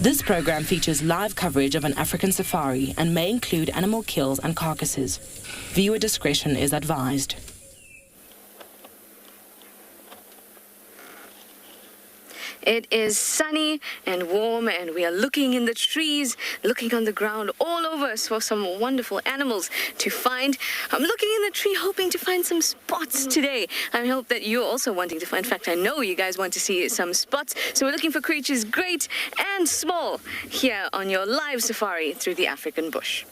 This program features live coverage of an African safari and may include animal kills and carcasses. Viewer discretion is advised. It is sunny and warm, and we are looking in the trees, looking on the ground all over us for some wonderful animals to find. I'm looking in the tree hoping to find some spots today. I hope that you're also wanting to find. In fact, I know you guys want to see some spots. So we're looking for creatures great and small here on your live safari through the African bush.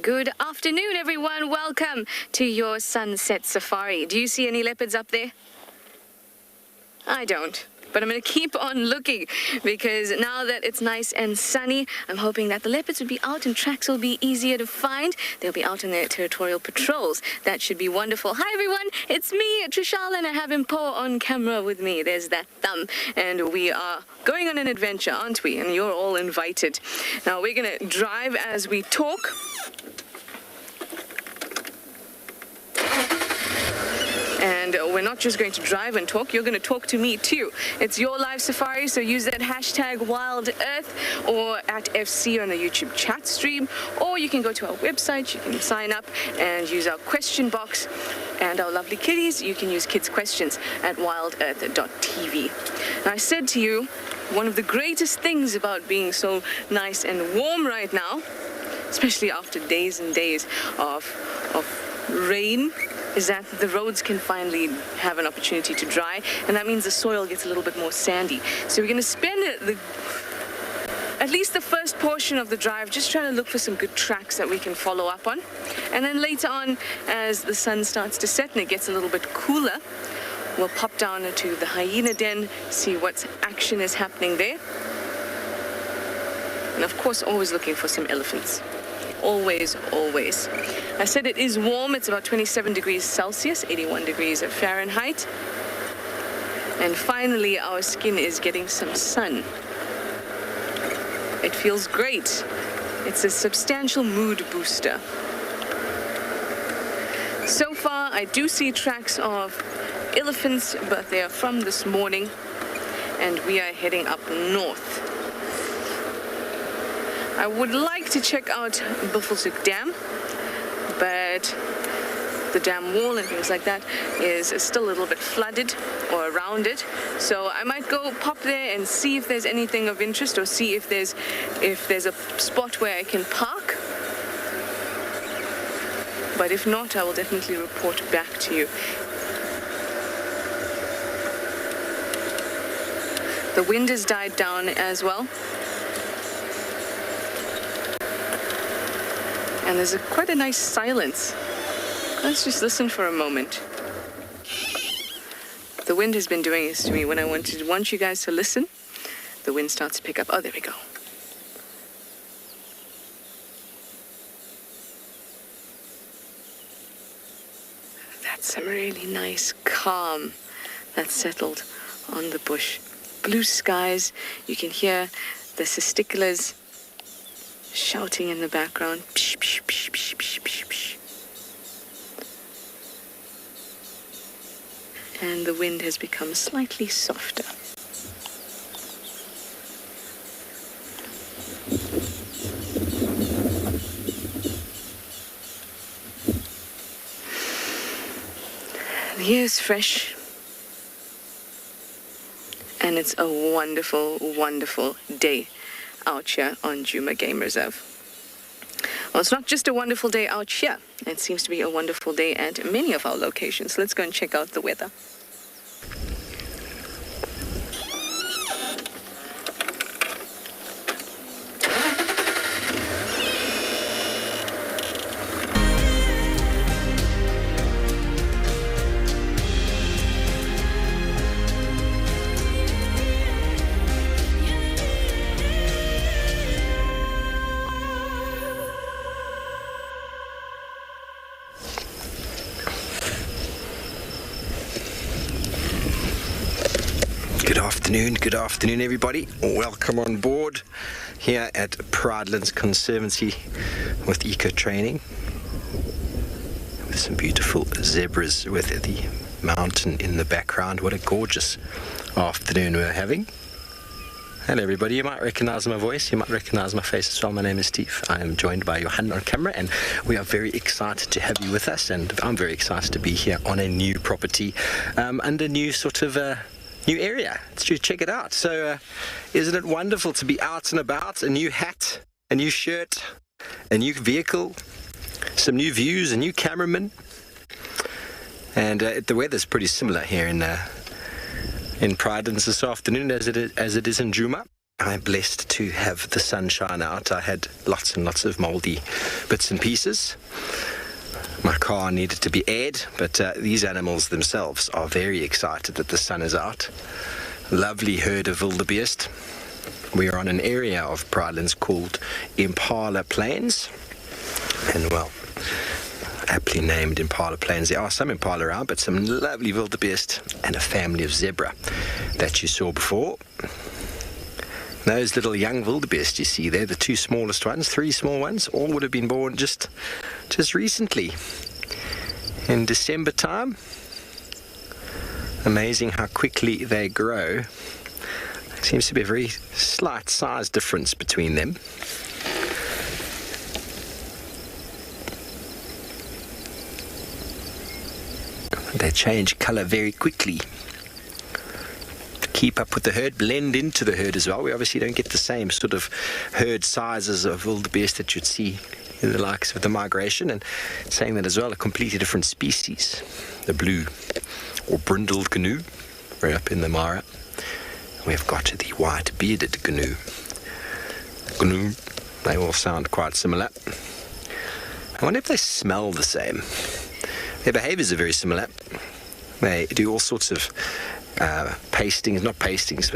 Good afternoon, everyone. Welcome to your sunset safari. Do you see any leopards up there? I don't, but I'm going to keep on looking because now that it's nice and sunny, I'm hoping that the leopards will be out and tracks will be easier to find. They'll be out on their territorial patrols. That should be wonderful. Hi, everyone. It's me, Trishal, and I have Impo on camera with me. There's that thumb. And we are going on an adventure, aren't we? And you're all invited. Now, we're going to drive as we talk. And we're not just going to drive and talk, you're going to talk to me too. It's your live safari, so use that hashtag WildEarth or at FC on the YouTube chat stream, or you can go to our website, you can sign up and use our question box. And our lovely kitties, you can use kids' questions at wildearth.tv. Now, I said to you, one of the greatest things about being so nice and warm right now, especially after days and days of rain, is that the roads can finally have an opportunity to dry, and that means the soil gets a little bit more sandy. So we're going to spend at least the first portion of the drive just trying to look for some good tracks that we can follow up on. And then later on, as the sun starts to set and it gets a little bit cooler, we'll pop down to the hyena den, see what action is happening there. And of course, always looking for some elephants. Always, always. I said it is warm. It's about 27 degrees Celsius, 81 degrees Fahrenheit. And finally, our skin is getting some sun. It feels great. It's a substantial mood booster. So far, I do see tracks of elephants, but they are from this morning, and we are heading up north. I would like to check out Buffelshoek Dam, but the dam wall and things like that is still a little bit flooded or around it. So I might go pop there and see if there's anything of interest, or see if there's a spot where I can park. But if not, I will definitely report back to you. The wind has died down as well. And there's quite a nice silence. Let's just listen for a moment. The wind has been doing this to me. When I want you guys to listen, the wind starts to pick up. Oh, there we go. That's some really nice calm that's settled on the bush. Blue skies. You can hear the cisticolas shouting in the background. Psh, psh, psh, psh, psh, psh, psh. And the wind has become slightly softer. The air is fresh. And it's a wonderful, wonderful day out here on Djuma Game Reserve. Well, it's not just a wonderful day out here. It seems to be a wonderful day at many of our locations. Let's go and check out the weather. Good afternoon everybody. Welcome on board here at Pridelands Conservancy with Eco Training. With some beautiful zebras with the mountain in the background. What a gorgeous afternoon we're having. Hello everybody, you might recognize my voice, you might recognize my face as well. My name is Steve. I am joined by Johan on camera and we are very excited to have you with us, and I'm very excited to be here on a new property under new sort of new area. Let's check it out. So isn't it wonderful to be out and about? A new hat, a new shirt, a new vehicle, some new views, a new cameraman, and the weather's pretty similar here in Pridelands this afternoon as it is in Djuma. I'm blessed to have the sunshine out. I had lots and lots of mouldy bits and pieces. My car needed to be aired, but these animals themselves are very excited that the sun is out. Lovely herd of wildebeest. We are on an area of Pridelands called Impala Plains, and well, aptly named Impala Plains. There are some impala around, but some lovely wildebeest and a family of zebra that you saw before. Those little young wildebeest you see there, the two smallest ones, three small ones, all would have been born just recently in December time. Amazing how quickly they grow. There seems to be a very slight size difference between them. They change color very quickly. Keep up with the herd, blend into the herd as well. We obviously don't get the same sort of herd sizes of wildebeest that you'd see in the likes of the migration, and saying that as well, a completely different species, the blue or brindled gnu, right up in the Mara. We've got the white bearded gnu. They all sound quite similar. I wonder if they smell the same. Their behaviors are very similar. They do all sorts of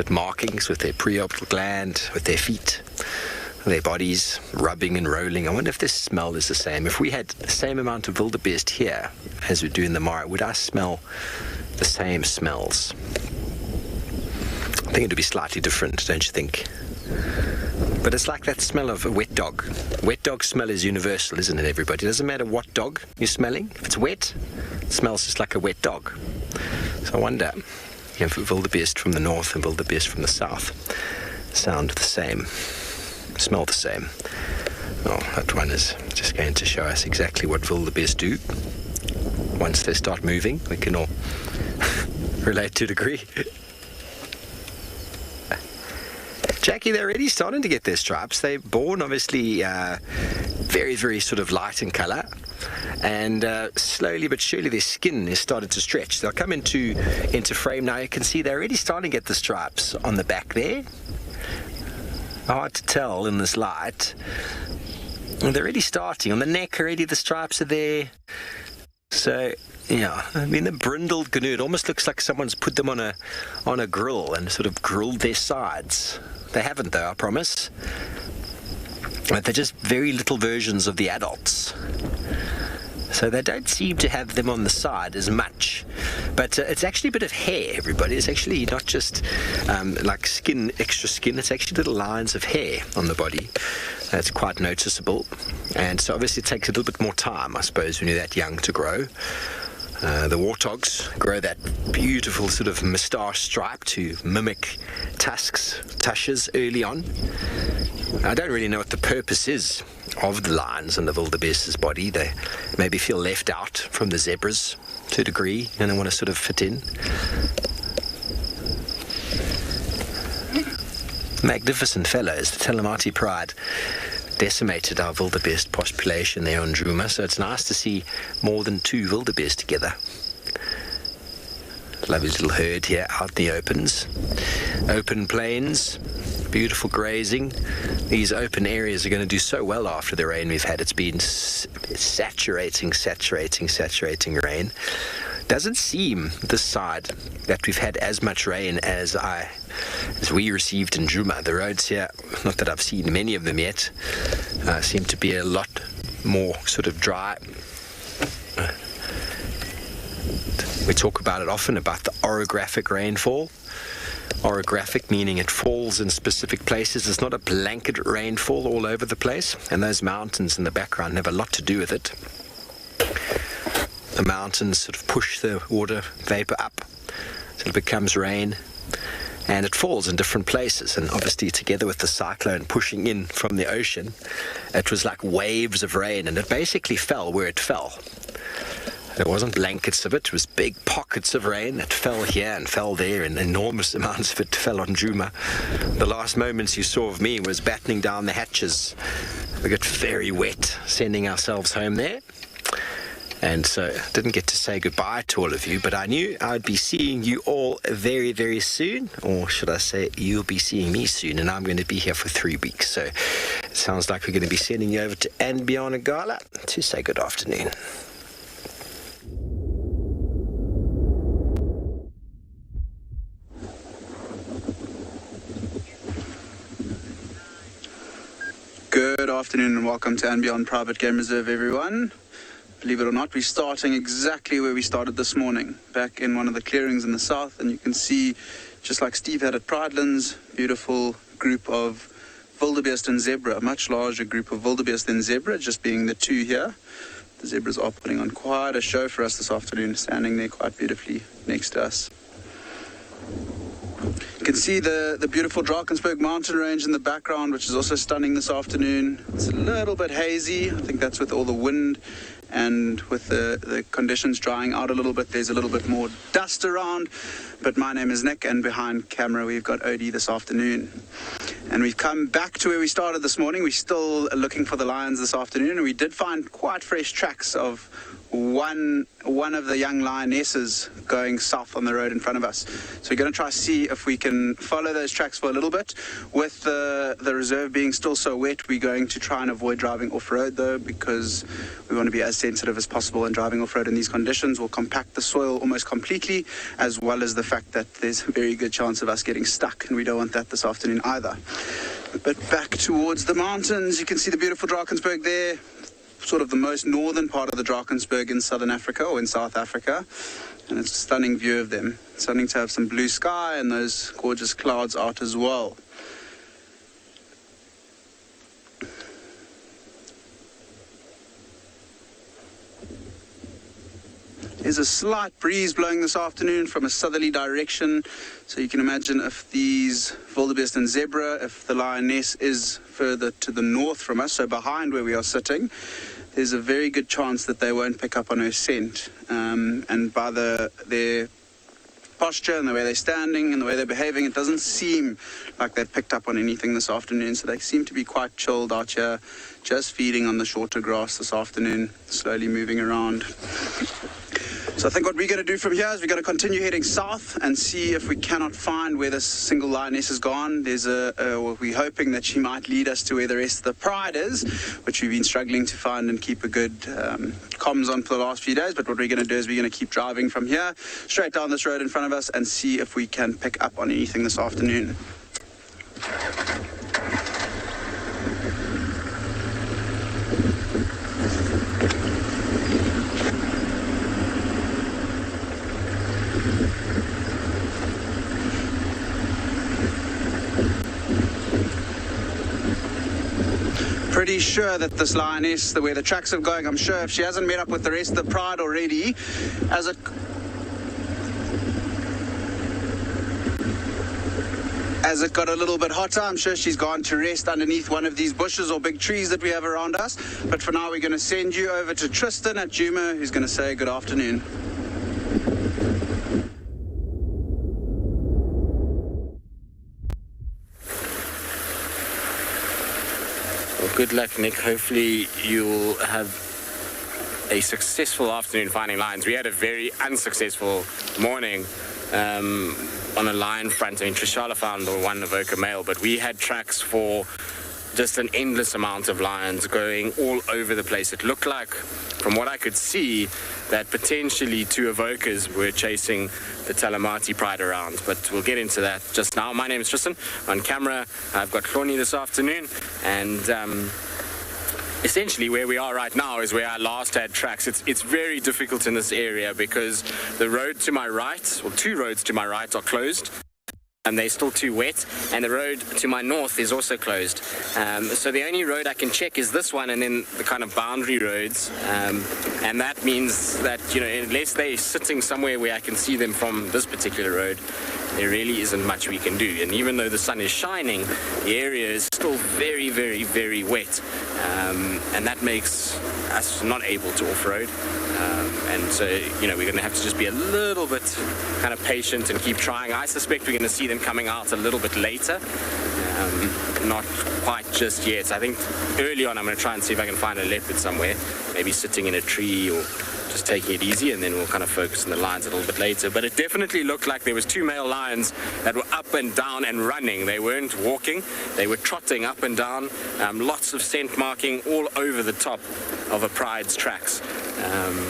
markings with their preorbital gland, with their feet, their bodies, rubbing and rolling. I wonder if their smell is the same. If we had the same amount of wildebeest here as we do in the Mara, would I smell the same smells? I think it would be slightly different, don't you think? But it's like that smell of a wet dog. Wet dog smell is universal, isn't it, everybody? It doesn't matter what dog you're smelling. If it's wet, it smells just like a wet dog. So I wonder if wildebeest from the north and wildebeest from the south sound the same, smell the same. Oh, that one is just going to show us exactly what wildebeest do. Once they start moving, we can all relate to a degree. Jackie, they're already starting to get their stripes. They're born obviously very, very sort of light in colour, and slowly but surely their skin is starting to stretch. They'll come into frame now. You can see they're already starting to get the stripes on the back there. Hard to tell in this light. And they're already starting on the neck. Already the stripes are there. So yeah, I mean the brindled gnu, it almost looks like someone's put them on a grill and sort of grilled their sides. They haven't though, I promise. But they're just very little versions of the adults. So they don't seem to have them on the side as much. But it's actually a bit of hair, everybody. It's actually not just like skin, extra skin. It's actually little lines of hair on the body. That's quite noticeable. And so obviously it takes a little bit more time, I suppose, when you're that young to grow. The warthogs grow that beautiful sort of moustache stripe to mimic tushes early on. I don't really know what the purpose is of the lions and the wildebeest's body. They maybe feel left out from the zebras to a degree and they want to sort of fit in. Magnificent fellows. The Talamati Pride decimated our wildebeest population there on Djuma, so it's nice to see more than two wildebeest together. Lovely little herd here out in the opens. Open plains, beautiful grazing. These open areas are going to do so well after the rain we've had. It's been saturating rain. Doesn't seem this side that we've had as much rain as we received in Djuma. The roads here, not that I've seen many of them yet, seem to be a lot more sort of dry. We talk about it often, about the orographic rainfall. Orographic, meaning it falls in specific places. It's not a blanket rainfall all over the place, and those mountains in the background have a lot to do with it. The mountains sort of push the water vapor up, so it becomes rain, and it falls in different places. And obviously together with the cyclone pushing in from the ocean, it was like waves of rain, and it basically fell where it fell. It wasn't blankets of it, it was big pockets of rain that fell here and fell there, and enormous amounts of it fell on Djuma. The last moments you saw of me was battening down the hatches. We got very wet sending ourselves home there. And so I didn't get to say goodbye to all of you, but I knew I'd be seeing you all very, very soon. Or should I say, you'll be seeing me soon, and I'm going to be here for 3 weeks. So it sounds like we're going to be sending you over to Anbianagala to say good afternoon. Good afternoon and welcome to Anbian Private Game Reserve, everyone. Believe it or not, we're starting exactly where we started this morning, back in one of the clearings in the south, and you can see, just like Steve had at Pridelands, beautiful group of wildebeest and zebra, a much larger group of wildebeest than zebra, just being the two here. The zebras are putting on quite a show for us this afternoon, standing there quite beautifully next to us. You can see the beautiful Drakensberg mountain range in the background, which is also stunning this afternoon. It's a little bit hazy. I think that's with all the wind and with the conditions drying out a little bit. There's a little bit more dust around. But my name is Nick, and behind camera we've got Odie this afternoon. And we've come back to where we started this morning. We're still looking for the lions this afternoon, and we did find quite fresh tracks of one of the young lionesses going south on the road in front of us. So we're going to try to see if we can follow those tracks for a little bit. With the reserve being still so wet, we're going to try and avoid driving off-road though, because we want to be as sensitive as possible, and driving off-road in these conditions will compact the soil almost completely, as well as the fact that there's a very good chance of us getting stuck, and we don't want that this afternoon either. But back towards the mountains, you can see the beautiful Drakensberg there, sort of the most northern part of the Drakensberg in southern Africa, or in South Africa, and it's a stunning view of them. It's stunning to have some blue sky and those gorgeous clouds out as well. There's a slight breeze blowing this afternoon from a southerly direction, so you can imagine if these wildebeest and zebra, if the lioness is further to the north from us, so behind where we are sitting, there's a very good chance that they won't pick up on her scent. And by their posture and the way they're standing and the way they're behaving, it doesn't seem like they've picked up on anything this afternoon. So they seem to be quite chilled out here, just feeding on the shorter grass this afternoon, slowly moving around. So I think what we're going to do from here is we're going to continue heading south and see if we cannot find where this single lioness has gone. There's we're hoping that she might lead us to where the rest of the pride is, which we've been struggling to find and keep a good comms on for the last few days. But what we're going to do is we're going to keep driving from here straight down this road in front of us and see if we can pick up on anything this afternoon. Pretty sure that this lioness, the way the tracks are going, I'm sure if she hasn't met up with the rest of the pride already, as it got a little bit hotter, I'm sure she's gone to rest underneath one of these bushes or big trees that we have around us. But for now, we're going to send you over to Tristan at Djuma, who's going to say good afternoon. Good luck, Nick. Hopefully you'll have a successful afternoon finding lions. We had a very unsuccessful morning on a lion front. I mean, Trishala found one Avoca male, but we had tracks for just an endless amount of lions going all over the place. It looked like, from what I could see, that potentially two Avocas were chasing the Talamati pride around, but we'll get into that just now. My name is Tristan. On camera, I've got Cloney this afternoon, and essentially where we are right now is where I last had tracks. It's very difficult in this area because the road to my right, or two roads to my right, are closed. and they're still too wet, and the road to my north is also closed. So the only road I can check is this one, and then the kind of boundary roads, and that means that, you know, unless they're sitting somewhere where I can see them from this particular road, there really isn't much we can do. And even though the sun is shining, the area is still very, very, very wet, and that makes us not able to off-road. And so, you know, we're going to have to just be a little bit kind of patient and keep trying. I suspect we're going to see them coming out a little bit later, not quite just yet. I think early on I'm going to try and see if I can find a leopard somewhere, maybe sitting in a tree or just taking it easy, and then we'll kind of focus on the lions a little bit later. But it definitely looked like there was 2 male lions that were up and down and running. They weren't walking, they were trotting up and down, lots of scent marking all over the top of a pride's tracks.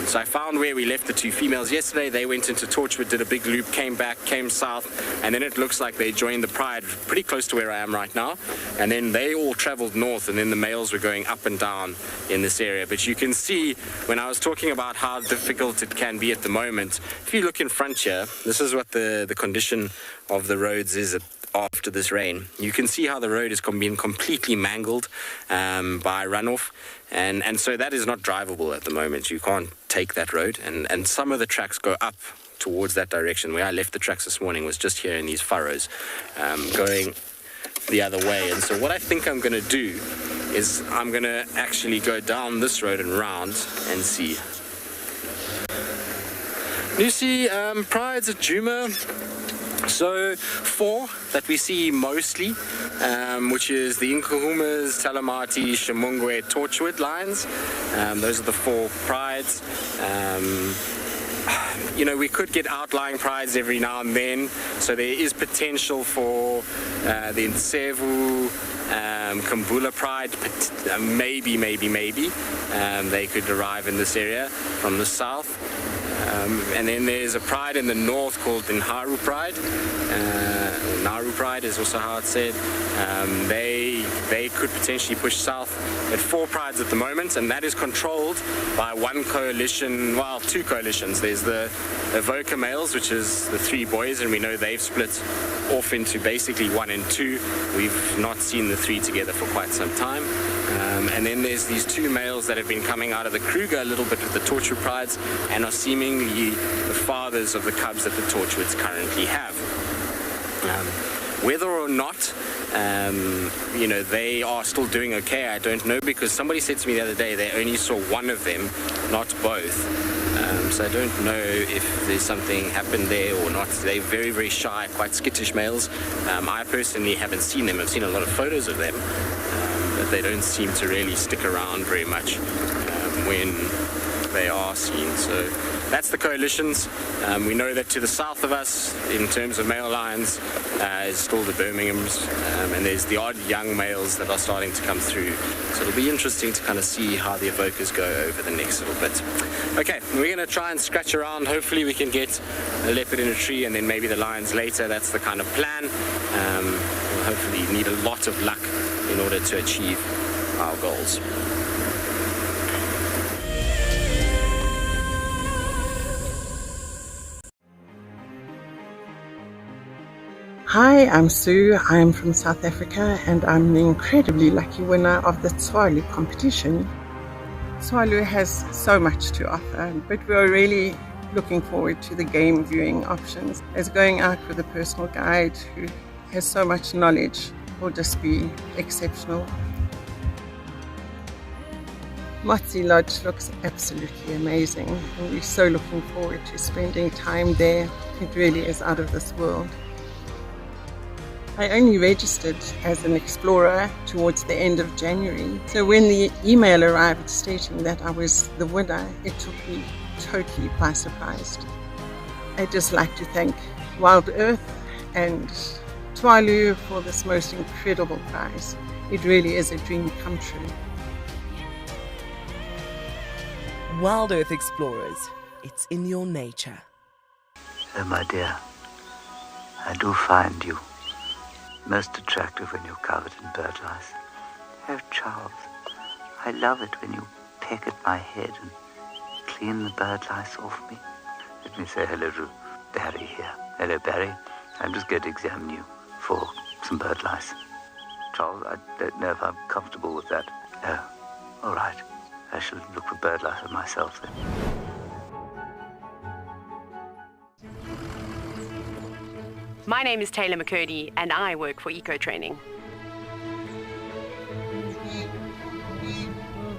So I found where we left the 2 females yesterday. They went into Torchwood, did a big loop, came back, came south, and then it looks like they joined the pride pretty close to where I am right now. And then they all traveled north, and then the males were going up and down in this area. But you can see when I was talking about how difficult it can be at the moment, if you look in front here, this is what the condition of the roads is after this rain. You can see how the road has been completely mangled by runoff, and so that is not drivable at the moment. You can't take that road, and some of the tracks go up towards that direction. Where I left the tracks this morning was just here in these furrows, going the other way. And so what I think I'm going to do is I'm going to actually go down this road and round and see. You see prides at Djuma. So 4 that we see mostly, which is the Inkahumas, Talamati, Shimungwe, Torchwood lions. Those are the 4 prides. You know, we could get outlying prides every now and then, so there is potential for the Nsevu, Kambula pride, maybe they could arrive in this area from the south. And then there's a pride in the north called the Naru pride. Naru pride is also how it's said. They could potentially push south. At 4 prides at the moment, and that is controlled by 1 coalition, well, 2 coalitions. There's the Evoca males, which is the 3 boys, and we know they've split off into basically 1 and 2. We've not seen the 3 together for quite some time. And then there's these 2 males that have been coming out of the Kruger a little bit with the Torchwood prides, and are seemingly the fathers of the cubs that the Torchwoods currently have. Whether or not you know, they are still doing okay, I don't know, because somebody said to me the other day they only saw 1 of them, not both. So I don't know if there's something happened there or not. They're very, very shy, quite skittish males. I personally haven't seen them. I've seen a lot of photos of them, but they don't seem to really stick around very much when they are seen. So that's the coalitions. We know that to the south of us, in terms of male lions, is still the Birminghams, and there's the odd young males that are starting to come through. So it'll be interesting to kind of see how the evokers go over the next little bit. Okay, we're going to try and scratch around. Hopefully we can get a leopard in a tree, and then maybe the lions later. That's the kind of plan. We'll hopefully need a lot of luck in order to achieve our goals. Hi, I'm Sue. I'm from South Africa, and I'm the incredibly lucky winner of the Tswalu competition. Tswalu has so much to offer, but we're really looking forward to the game viewing options, as going out with a personal guide who has so much knowledge will just be exceptional. Motsi Lodge looks absolutely amazing, and we're so looking forward to spending time there. It really is out of this world. I only registered as an explorer towards the end of January, so when the email arrived stating that I was the winner, it took me totally by surprise. I'd just like to thank Wild Earth and Tswalu for this most incredible prize. It really is a dream come true. Wild Earth Explorers, it's in your nature. So, my dear, I do find you most attractive when you're covered in bird lice. Oh, Charles, I love it when you peck at my head and clean the bird lice off me. Let me say hello to Barry here. Hello, Barry. I'm just going to examine you for some bird lice. Charles, I don't know if I'm comfortable with that. Oh, all right. I shall look for bird lice for myself then. My name is Taylor McCurdy, and I work for Eco Training.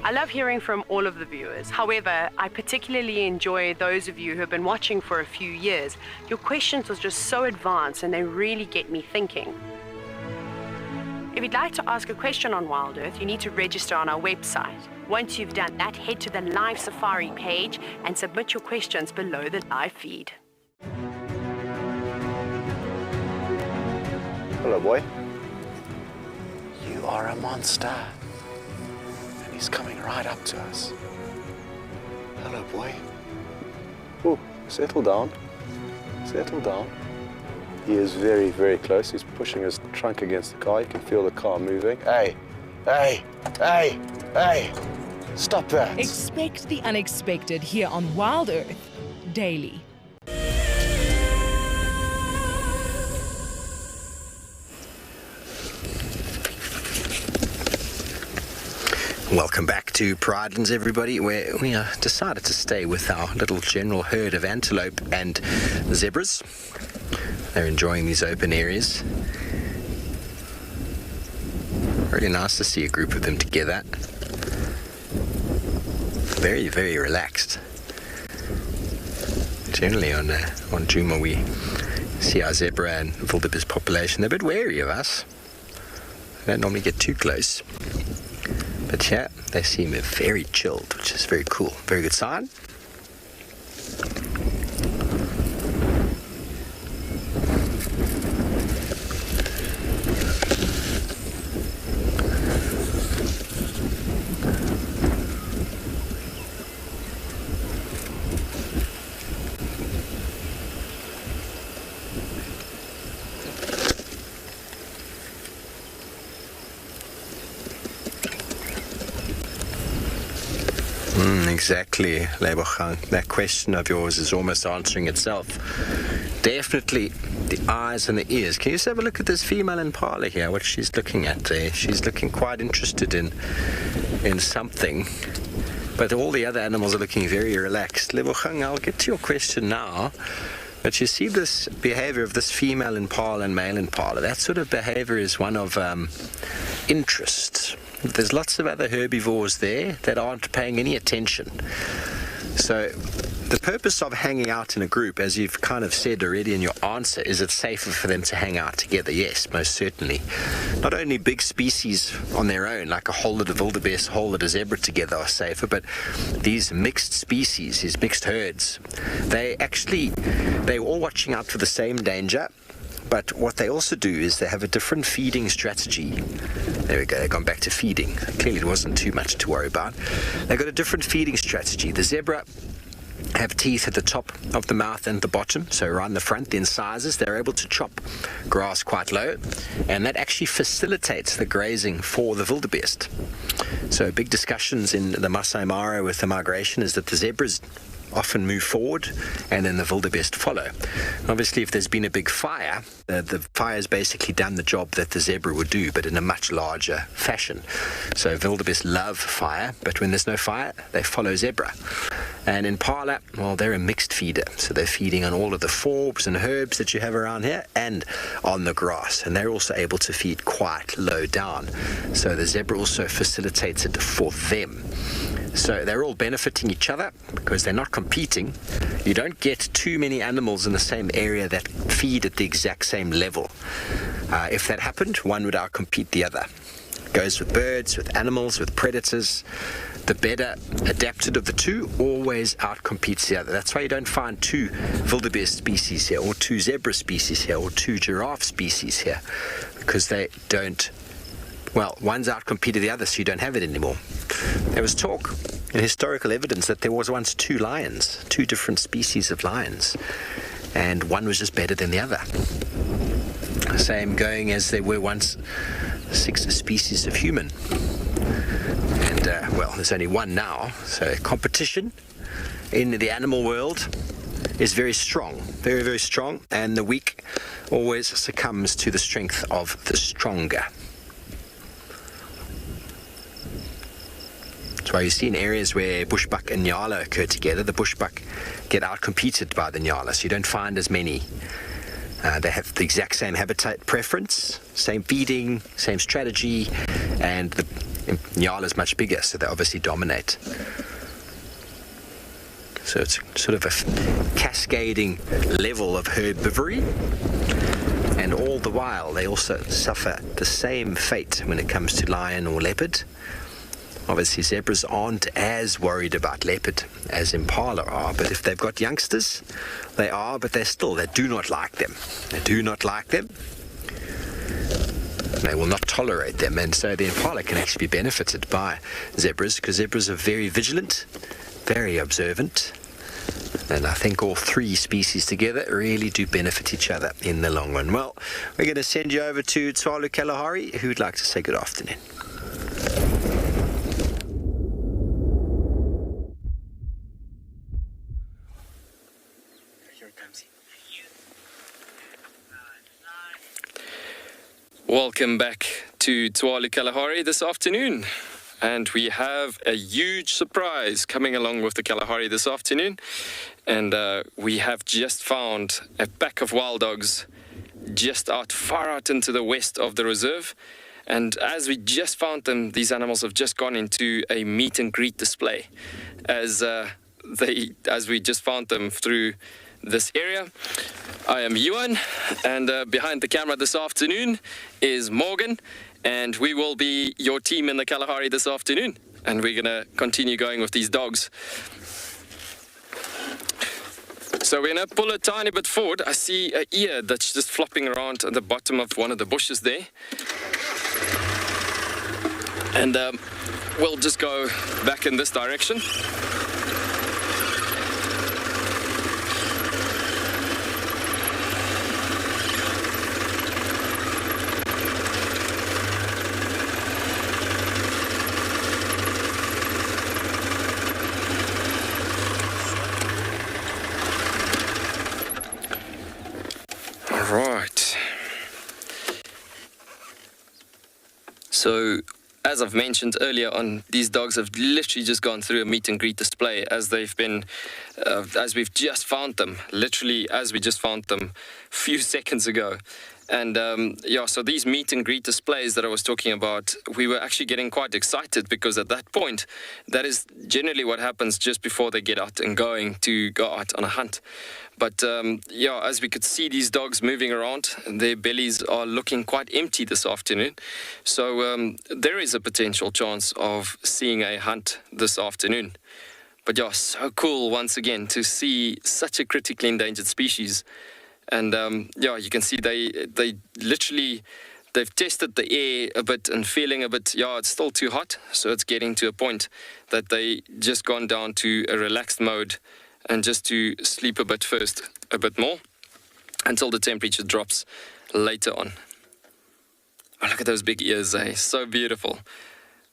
I love hearing from all of the viewers. However, I particularly enjoy those of you who have been watching for a few years. Your questions are just so advanced, and they really get me thinking. If you'd like to ask a question on Wild Earth, you need to register on our website. Once you've done that, head to the live safari page and submit your questions below the live feed. Hello, boy. You are a monster. And he's coming right up to us. Hello, boy. Oh, settle down. Settle down. He is very, very close. He's pushing his trunk against the car. You can feel the car moving. Hey, hey, hey, hey. Stop that. Expect the unexpected here on Wild Earth daily. Welcome back to Pridelands, everybody, where we decided to stay with our little general herd of antelope and zebras. They're enjoying these open areas. Really nice to see a group of them together. Very, very relaxed. Generally on Djuma we see our zebra and wildebeest population. They're a bit wary of us. They don't normally get too close. But yeah, they seem very chilled, which is very cool. Very good sign. Exactly, Lebogang. That question of yours is almost answering itself. Definitely the eyes and the ears. Can you just have a look at this female impala here, what she's looking at there? She's looking quite interested in something. But all the other animals are looking very relaxed. Lebogang, I'll get to your question now. But you see this behavior of this female impala and male impala. That sort of behavior is one of interest. There's lots of other herbivores there that aren't paying any attention. So the purpose of hanging out in a group, as you've kind of said already in your answer, is it's safer for them to hang out together. Yes, most certainly. Not only big species on their own, like a whole lot of wildebeest, a whole lot of zebra together are safer, but these mixed species, these mixed herds, they're all watching out for the same danger. But what they also do is they have a different feeding strategy. There we go, they've gone back to feeding. Clearly it wasn't too much to worry about. They've got a different feeding strategy. The zebra have teeth at the top of the mouth and the bottom, so around the front, the incisors. They're able to chop grass quite low, and that actually facilitates the grazing for the wildebeest. So big discussions in the Masai Mara with the migration is that the zebras often move forward and then the wildebeest follow. Obviously, if there's been a big fire, the fire's basically done the job that the zebra would do, but in a much larger fashion. So wildebeest love fire, but when there's no fire, they follow zebra. And impala, well, they're a mixed feeder, so they're feeding on all of the forbs and herbs that you have around here and on the grass, and they're also able to feed quite low down. So the zebra also facilitates it for them. So they're all benefiting each other because they're not competing. You don't get too many animals in the same area that feed at the exact same level. If that happened, one would outcompete the other. It goes with birds, with animals, with predators. The better adapted of the two always outcompetes the other. That's why you don't find two wildebeest species here, or two zebra species here, or two giraffe species here, because they don't. Well, one's outcompeted the other, so you don't have it anymore. There was talk in historical evidence that there was once two lions, two different species of lions, and one was just better than the other. Same going as there were once 6 species of human. And, well, there's only one now, so competition in the animal world is very strong, very, very strong, and the weak always succumbs to the strength of the stronger. That's why you see in areas where bushbuck and nyala occur together, the bushbuck get outcompeted by the nyala, so you don't find as many. They have the exact same habitat preference, same feeding, same strategy, and the nyala is much bigger, so they obviously dominate. So it's sort of a cascading level of herbivory, and all the while they also suffer the same fate when it comes to lion or leopard. Obviously zebras aren't as worried about leopard as impala are, but if they've got youngsters, they are, but they do not like them. They do not like them. They will not tolerate them, and so the impala can actually be benefited by zebras, because zebras are very vigilant, very observant, and I think all three species together really do benefit each other in the long run. Well, we're going to send you over to Tswalu Kalahari, who'd like to say good afternoon. Welcome back to Tswalu Kalahari this afternoon, and we have a huge surprise coming along with the Kalahari this afternoon, and we have just found a pack of wild dogs just far out into the west of the reserve, and as we just found them, these animals have just gone into a meet and greet display as we just found them through this area. I am Ewan, and behind the camera this afternoon is Morgan, and we will be your team in the Kalahari this afternoon, and we're going to continue going with these dogs. So we're going to pull a tiny bit forward. I see an ear that's just flopping around at the bottom of one of the bushes there, and we'll just go back in this direction. So, as I've mentioned earlier on, these dogs have literally just gone through a meet and greet display as we've just found them, literally as we just found them a few seconds ago. And so these meet and greet displays that I was talking about, we were actually getting quite excited, because at that point, that is generally what happens just before they get out and go out on a hunt. But as we could see these dogs moving around, their bellies are looking quite empty this afternoon. So there is a potential chance of seeing a hunt this afternoon. But so cool once again to see such a critically endangered species. And you can see they literally, they've tested the air a bit and feeling a bit, it's still too hot. So it's getting to a point that they just gone down to a relaxed mode and just to sleep a bit first, a bit more, until the temperature drops later on. Oh, look at those big ears, so beautiful.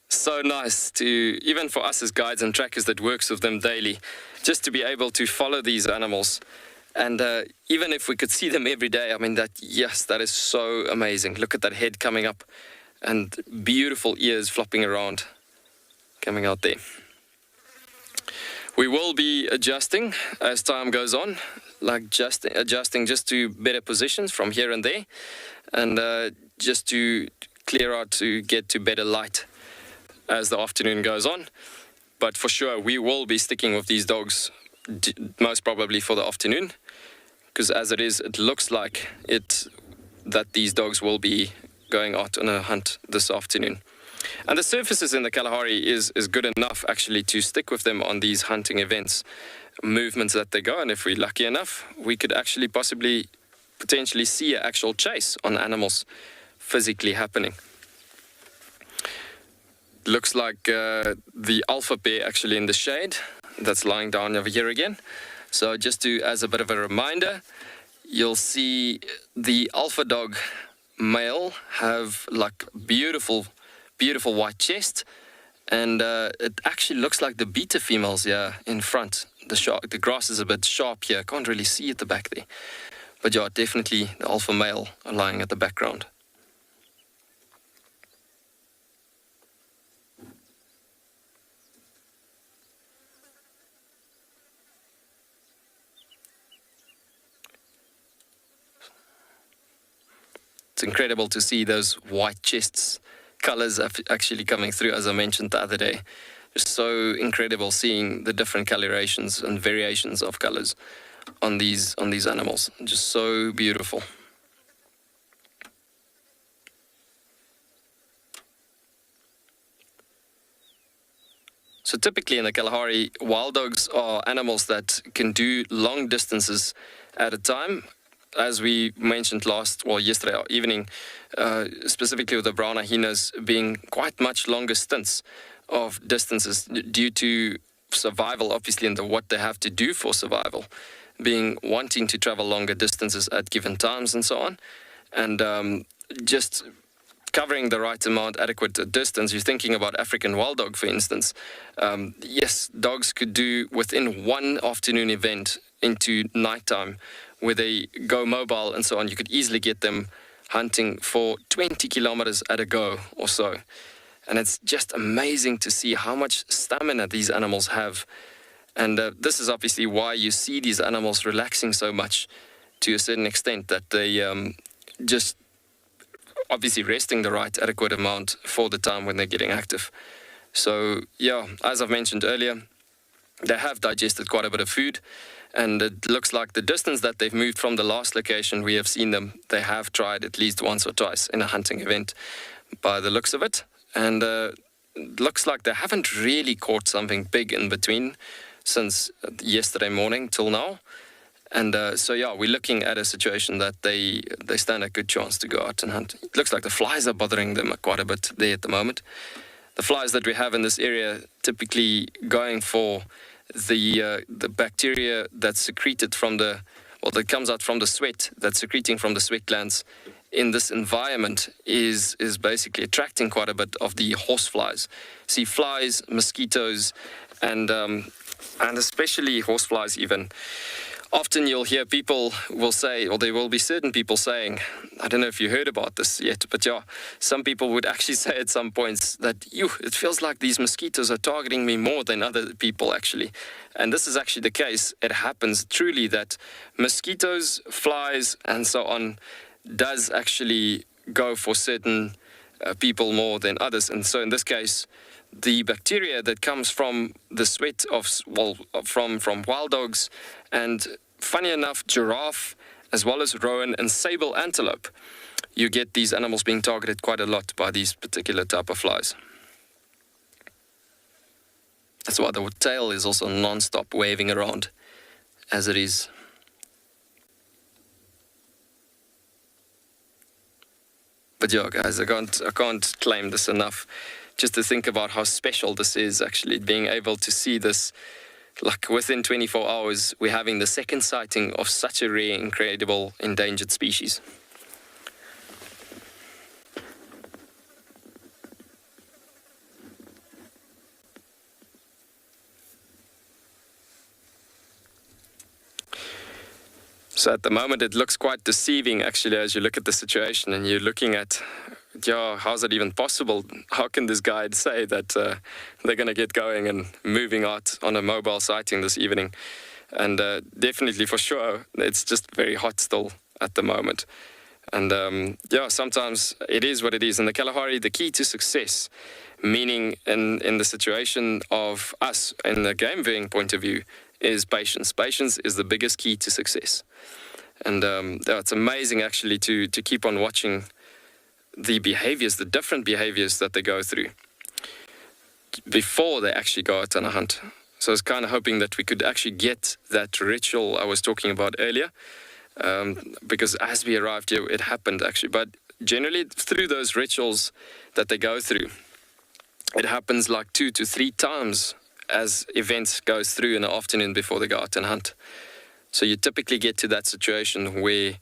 So nice to, even for us as guides and trackers that works with them daily, just to be able to follow these animals. And even if we could see them every day, I mean, that is so amazing. Look at that head coming up and beautiful ears flopping around, coming out there. We will be adjusting as time goes on, like just adjusting just to better positions from here and there, and just to clear out to get to better light as the afternoon goes on. But for sure, we will be sticking with these dogs most probably for the afternoon, because as it is, it looks like that these dogs will be going out on a hunt this afternoon. And the surfaces in the Kalahari is good enough actually to stick with them on these hunting events, movements that they go. And if we're lucky enough, we could actually potentially see an actual chase on animals physically happening. Looks like the alpha bear actually in the shade that's lying down over here again. So just as a bit of a reminder, you'll see the alpha dog male have like beautiful white chest, and it actually looks like the beta females here in front. the grass is a bit sharp here. Can't really see at the back there. But yeah, definitely the alpha male are lying at the background. It's incredible to see those white chests colors actually coming through, as I mentioned the other day. Just so incredible seeing the different colorations and variations of colors on these animals. Just so beautiful. So typically in the Kalahari, wild dogs are animals that can do long distances at a time. As we mentioned yesterday evening, specifically with the brown hyenas being quite much longer stints of distances due to survival, obviously, and what they have to do for survival, being wanting to travel longer distances at given times and so on, and just covering the right amount, adequate distance. You're thinking about African wild dog, for instance. Yes, dogs could do within one afternoon event into nighttime, where they go mobile and so on. You could easily get them hunting for 20 kilometers at a go or so. And it's just amazing to see how much stamina these animals have. And this is obviously why you see these animals relaxing so much to a certain extent, that they just obviously resting the right adequate amount for the time when they're getting active. So yeah, as I've mentioned earlier, they have digested quite a bit of food. And it looks like the distance that they've moved from the last location we have seen them, they have tried at least once or twice in a hunting event by the looks of it. And it looks like they haven't really caught something big in between since yesterday morning till now. And so yeah, we're looking at a situation that they stand a good chance to go out and hunt. It looks like the flies are bothering them quite a bit there at the moment. The flies that we have in this area typically going for the bacteria that's secreted from that comes out from the sweat, that's secreting from the sweat glands in this environment is basically attracting quite a bit of the horse flies. See, flies, mosquitoes, and especially horse flies even. Often you'll hear people will say, or there will be certain people saying, I don't know if you heard about this yet, but yeah, some people would actually say at some points that, it feels like these mosquitoes are targeting me more than other people actually. And this is actually the case. It happens truly that mosquitoes, flies, and so on does actually go for certain people more than others. And so in this case, the bacteria that comes from the sweat from wild dogs, and funny enough, giraffe, as well as rowan and sable antelope, you get these animals being targeted quite a lot by these particular type of flies. That's why the tail is also non-stop waving around as it is. But yeah, guys, I can't claim this enough. Just to think about how special this is, actually, being able to see this, like within 24 hours, we're having the second sighting of such a rare, incredible, endangered species. So at the moment, it looks quite deceiving, actually, as you look at the situation and you're looking at, how's it even possible? How can this guide say that they're going to get going and moving out on a mobile sighting this evening? And definitely, for sure, it's just very hot still at the moment. And sometimes it is what it is. In the Kalahari, the key to success, meaning in the situation of us, in the game viewing point of view, is patience. Patience is the biggest key to success. And it's amazing, actually, to keep on watching the behaviors, the different behaviors that they go through before they actually go out on a hunt. So I was kind of hoping that we could actually get that ritual I was talking about earlier, because as we arrived here, it happened actually. But generally, through those rituals that they go through, it happens like 2 to 3 times as events goes through in the afternoon before they go out and hunt. So you typically get to that situation where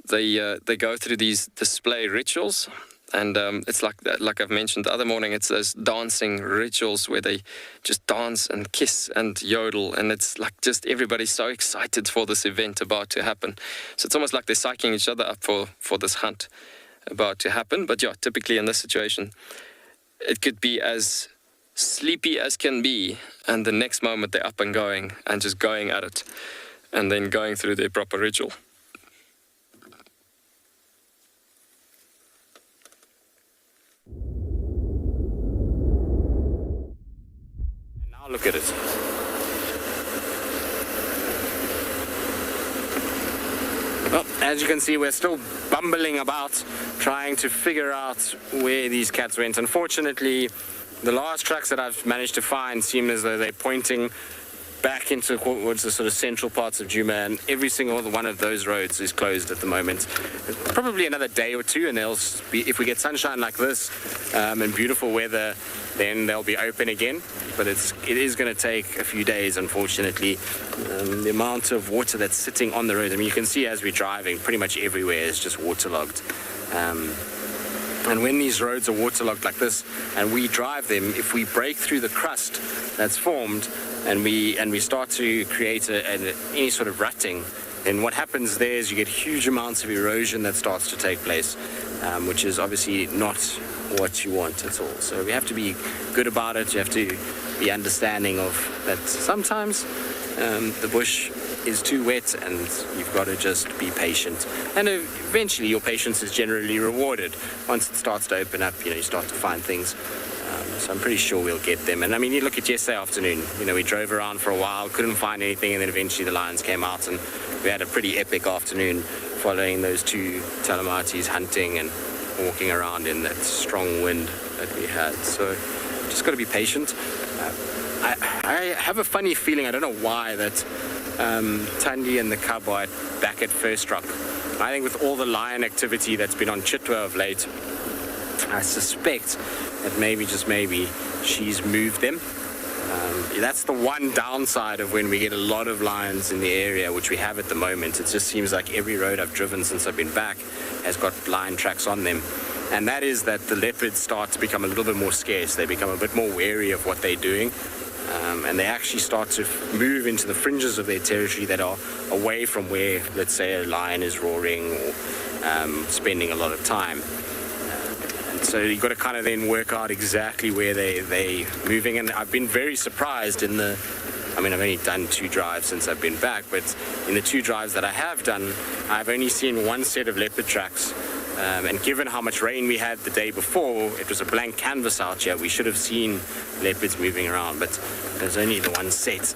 they go through these display rituals, And it's like I've mentioned the other morning, it's those dancing rituals where they just dance and kiss and yodel. And it's like just everybody's so excited for this event about to happen. So it's almost like they're psyching each other up for this hunt about to happen. But yeah, typically in this situation, it could be as sleepy as can be. And the next moment they're up and going and just going at it and then going through their proper ritual. Look at it. Well, as you can see, we're still bumbling about trying to figure out where these cats went. Unfortunately, the last tracks that I've managed to find seem as though they're pointing back into towards the sort of central parts of Djuma, and every single one of those roads is closed at the moment. Probably another day or two, and they'll be, if we get sunshine like this and beautiful weather, then they'll be open again. But it is going to take a few days, unfortunately. The amount of water that's sitting on the road, I mean, you can see as we're driving, pretty much everywhere is just waterlogged. And when these roads are waterlogged like this, and we drive them, if we break through the crust that's formed, and we start to create any sort of rutting, then what happens there is you get huge amounts of erosion that starts to take place, which is obviously not what you want at all. So we have to be good about it. You have to be understanding of that sometimes the bush is too wet and you've got to just be patient. And eventually your patience is generally rewarded. Once it starts to open up, you start to find things. So I'm pretty sure we'll get them. And I mean, you look at yesterday afternoon, we drove around for a while, couldn't find anything, and then eventually the lions came out, and we had a pretty epic afternoon following those two Talamatis hunting and walking around in that strong wind that we had. So just got to be patient. I have a funny feeling, I don't know why, that Thandi and the cub are back at first rock. I think with all the lion activity that's been on Chitwa of late, I suspect that maybe, just maybe, she's moved them. That's the one downside of when we get a lot of lions in the area, which we have at the moment. It just seems like every road I've driven since I've been back has got lion tracks on them. And that is that the leopards start to become a little bit more scarce. They become a bit more wary of what they're doing. And they actually start to move into the fringes of their territory that are away from where, let's say, a lion is roaring or spending a lot of time. So you've got to kind of then work out exactly where they're moving. And I've been very surprised I've only done 2 drives since I've been back, but in the 2 drives that I have done, I've only seen 1 set of leopard tracks. And given how much rain we had the day before, it was a blank canvas out here. We should have seen leopards moving around, but there's only the 1 set.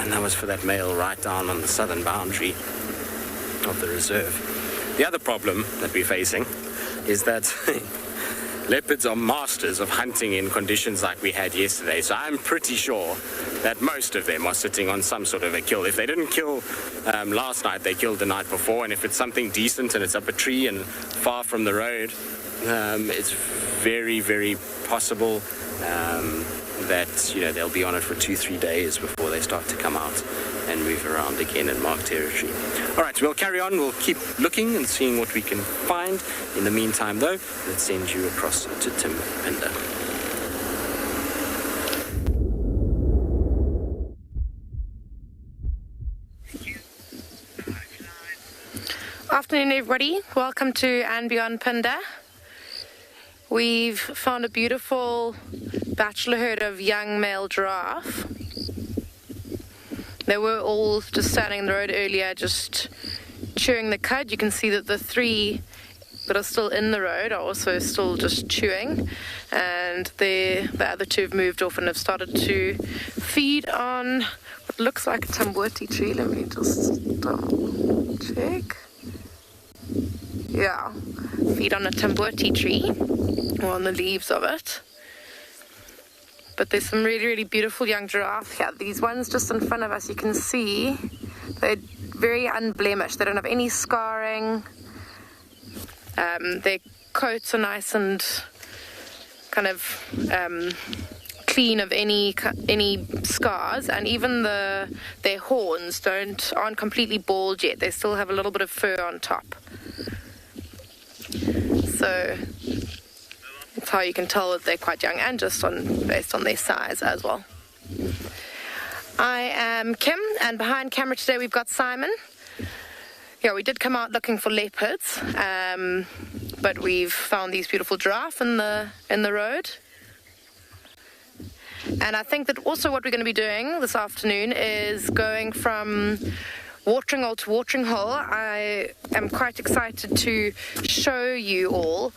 And that was for that male right down on the southern boundary of the reserve. The other problem that we're facing is that leopards are masters of hunting in conditions like we had yesterday. So I'm pretty sure that most of them are sitting on some sort of a kill. If they didn't kill last night, they killed the night before. And if it's something decent and it's up a tree and far from the road, it's very, very possible that they'll be on it for 2-3 days before they start to come out and move around again in marked territory. All right, we'll carry on. We'll keep looking and seeing what we can find. In the meantime, though, let's send you across to Tim Pinder. Afternoon, everybody. Welcome to And Beyond Pinder. We've found a beautiful bachelor herd of young male giraffe. They were all just standing in the road earlier, just chewing the cud. You can see that the 3 that are still in the road are also still just chewing, and the other 2 have moved off and have started to feed on what looks like a tambuti tree. Let me just double check. Yeah, feed on a tambuti tree, or on the leaves of it. But there's some really, really beautiful young giraffe here. These ones just in front of us, you can see they're very unblemished. They don't have any scarring. Their coats are nice and kind of clean of any scars, and even their horns aren't completely bald yet. They still have a little bit of fur on top. So that's how you can tell that they're quite young, and just based on their size as well. I am Kim, and behind camera today we've got Simon. Yeah, we did come out looking for leopards, but we've found these beautiful giraffe in the road. And I think that also what we're going to be doing this afternoon is going from watering hole to watering hole. I am quite excited to show you all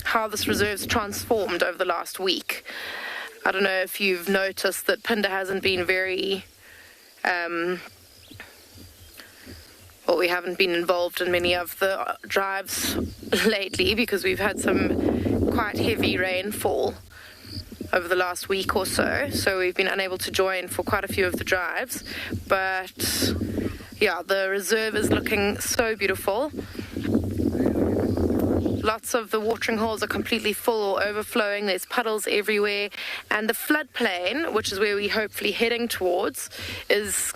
how this reserve's transformed over the last week. I don't know if you've noticed that Phinda hasn't been very... well, we haven't been involved in many of the drives lately because we've had some quite heavy rainfall over the last week or so we've been unable to join for quite a few of the drives. But yeah, the reserve is looking so beautiful. Lots of the watering holes are completely full or overflowing. There's puddles everywhere, and the floodplain, which is where we're hopefully heading towards, is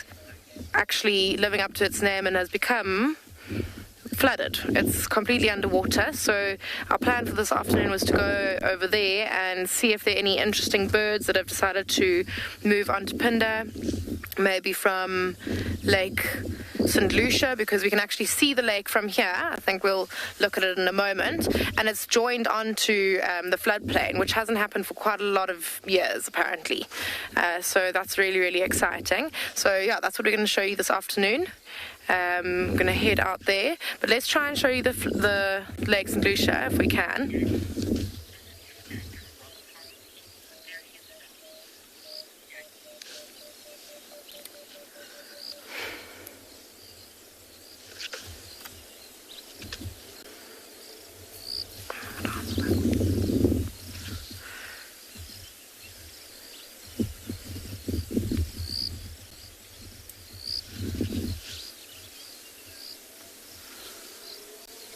actually living up to its name and has become flooded. It's completely underwater, so our plan for this afternoon was to go over there and see if there are any interesting birds that have decided to move on to Phinda, maybe from Lake St. Lucia, because we can actually see the lake from here. I think we'll look at it in a moment, and it's joined onto the floodplain, which hasn't happened for quite a lot of years apparently, so that's really, really exciting. So yeah, that's what we're going to show you this afternoon. I'm going to head out there, but let's try and show you the Lake St. Lucia if we can.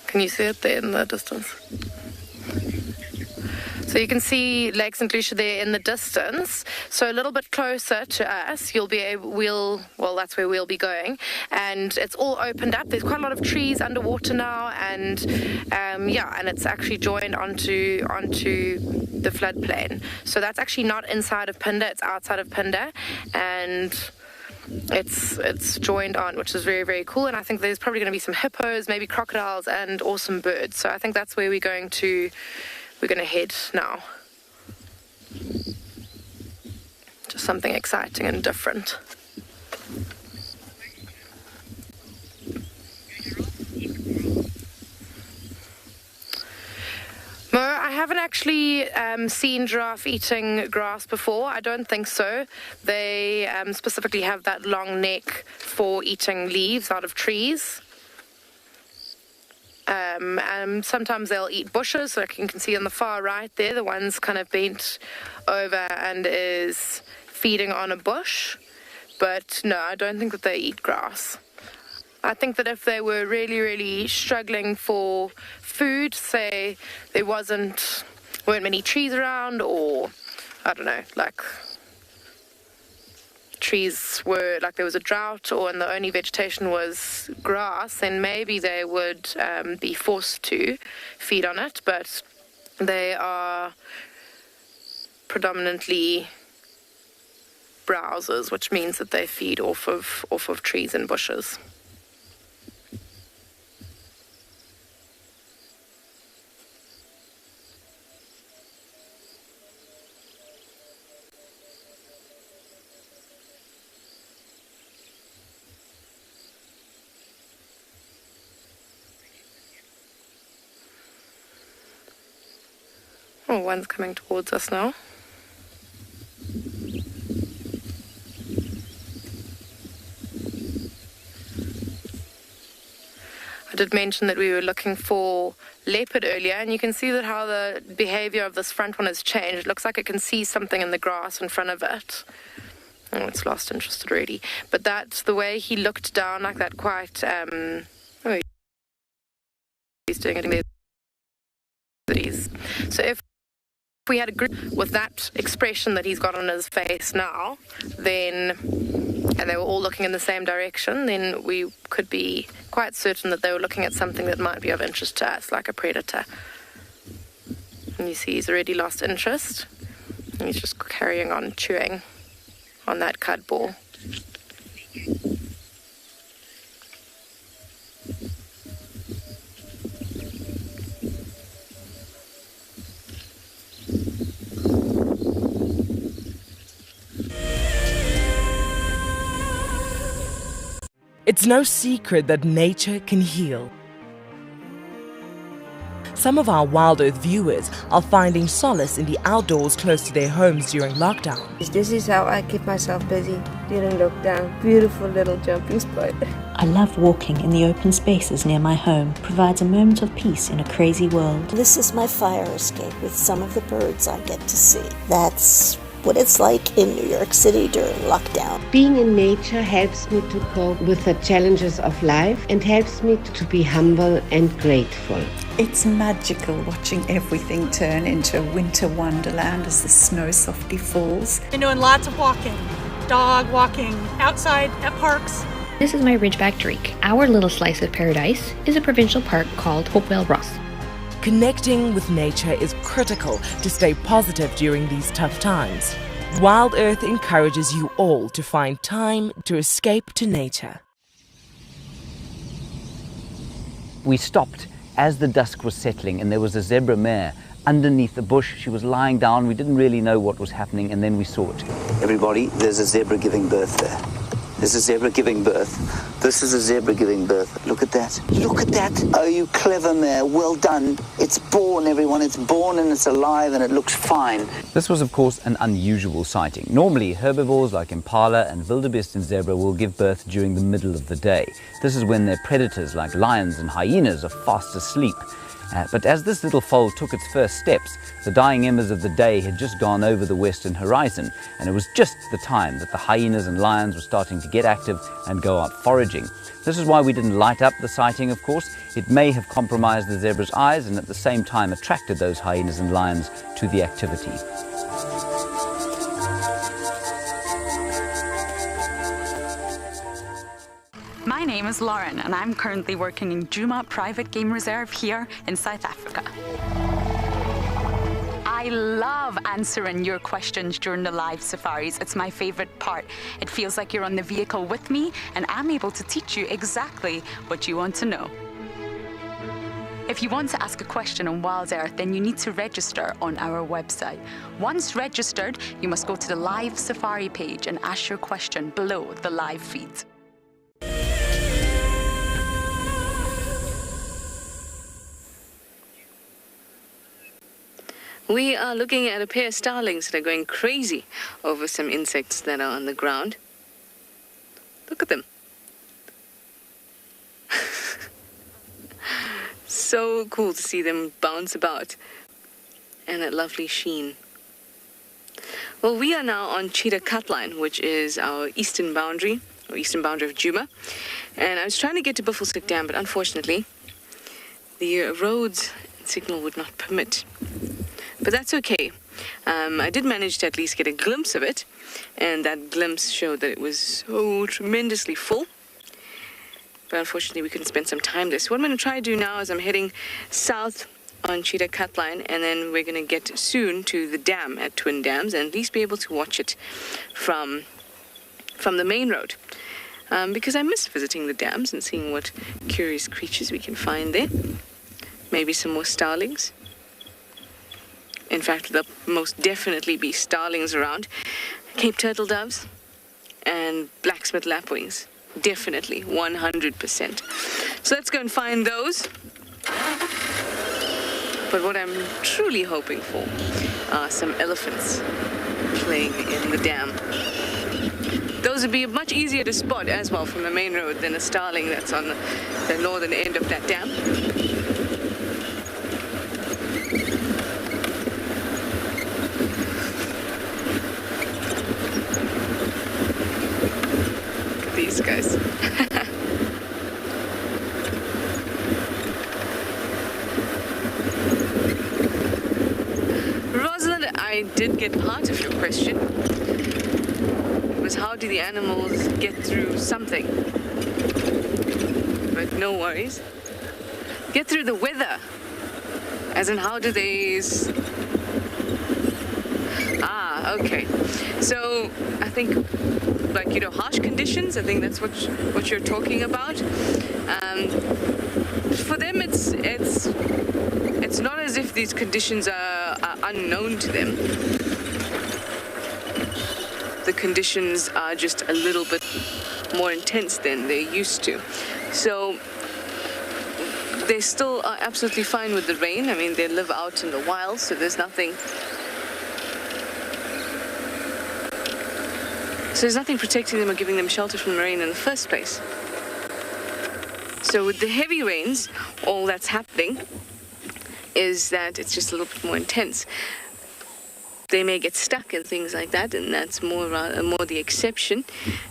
Can you see it there in the distance? So you can see Lake St. Lucia there in the distance. So a little bit closer to us, you'll be able, that's where we'll be going. And it's all opened up. There's quite a lot of trees underwater now, and and it's actually joined onto the floodplain. So that's actually not inside of Phinda, it's outside of Phinda, and it's joined on, which is very, very cool. And I think there's probably going to be some hippos, maybe crocodiles, and awesome birds. So I think that's where we're going to head now. Just something exciting and different. Mo, I haven't actually seen giraffe eating grass before. I don't think so. They specifically have that long neck for eating leaves out of trees. And sometimes they'll eat bushes, like you can see on the far right there, the one's kind of bent over and is feeding on a bush. But no, I don't think that they eat grass. I think that if they were really, really struggling for food, say there weren't many trees around, or I don't know, like trees were, like there was a drought, and the only vegetation was grass, then maybe they would be forced to feed on it. But they are predominantly browsers, which means that they feed off of trees and bushes. Oh, one's coming towards us now. I did mention that we were looking for leopard earlier, and you can see that how the behavior of this front one has changed. It looks like it can see something in the grass in front of it. Oh, it's lost interest already. But that's the way he looked down, like that quite... he's doing it. So if we had a group with that expression that he's got on his face now, then, and they were all looking in the same direction, then we could be quite certain that they were looking at something that might be of interest to us, like a predator. And you see he's already lost interest. And he's just carrying on chewing on that cud ball. It's no secret that nature can heal. Some of our Wild Earth viewers are finding solace in the outdoors close to their homes during lockdown. This is how I keep myself busy during lockdown. Beautiful little jumping spot. I love walking in the open spaces near my home. Provides a moment of peace in a crazy world. This is my fire escape with some of the birds I get to see. That's what it's like in New York City during lockdown. Being in nature helps me to cope with the challenges of life and helps me to be humble and grateful. It's magical watching everything turn into a winter wonderland as the snow softly falls. Been doing lots of walking, dog walking, outside at parks. This is my Ridgeback Drake. Our little slice of paradise is a provincial park called Hopewell Ross. Connecting with nature is critical to stay positive during these tough times. Wild Earth encourages you all to find time to escape to nature. We stopped as the dusk was settling and there was a zebra mare underneath the bush. She was lying down. We didn't really know what was happening, and then we saw it. Everybody, there's a zebra giving birth there. There's a zebra giving birth. This is a zebra giving birth. Look at that. Look at that. Oh, you clever mare. Well done. It's born, everyone. It's born and it's alive and it looks fine. This was, of course, an unusual sighting. Normally, herbivores like impala and wildebeest and zebra will give birth during the middle of the day. This is when their predators like lions and hyenas are fast asleep. But as this little foal took its first steps, the dying embers of the day had just gone over the western horizon, and it was just the time that the hyenas and lions were starting to get active and go out foraging. This is why we didn't light up the sighting, of course. It may have compromised the zebra's eyes and at the same time attracted those hyenas and lions to the activity. My name is Lauren, and I'm currently working in Djuma Private Game Reserve here in South Africa. I love answering your questions during the live safaris. It's my favorite part. It feels like you're on the vehicle with me, and I'm able to teach you exactly what you want to know. If you want to ask a question on Wild Earth, then you need to register on our website. Once registered, you must go to the live safari page and ask your question below the live feed. We are looking at a pair of starlings that are going crazy over some insects that are on the ground. Look at them. So cool to see them bounce about. And that lovely sheen. Well, we are now on Cheetah Cut Line, which is our eastern boundary, or eastern boundary of Djuma. And I was trying to get to Buffelshoek Dam, but unfortunately, the roads and signal would not permit. But that's okay. I did manage to at least get a glimpse of it, and that glimpse showed that it was so tremendously full. But unfortunately, we couldn't spend some time there. So what I'm going to try to do now is I'm heading south on Cheetah Cut Line, and then we're going to get soon to the dam at Twin Dams, and at least be able to watch it from the main road. Because I miss visiting the dams and seeing what curious creatures we can find there. Maybe some more starlings. In fact, there'll most definitely be starlings around. Cape turtle doves and blacksmith lapwings. Definitely, 100%. So let's go and find those. But what I'm truly hoping for are some elephants playing in the dam. Those would be much easier to spot as well from the main road than a starling that's on the northern end of that dam. These guys. Rosalind, I did get part of your question. It was how do the animals get through something? But no worries. Get through the weather. As in, how do they... Okay. So I think, like, you know, harsh conditions, I think that's what you're talking about. For them, it's not as if these conditions are unknown to them. The conditions are just a little bit more intense than they're used to. So they still are absolutely fine with the rain. I mean, they live out in the wild, so there's nothing... So there's nothing protecting them or giving them shelter from the rain in the first place. So with the heavy rains, all that's happening is that it's just a little bit more intense. They may get stuck and things like that, and that's more the exception.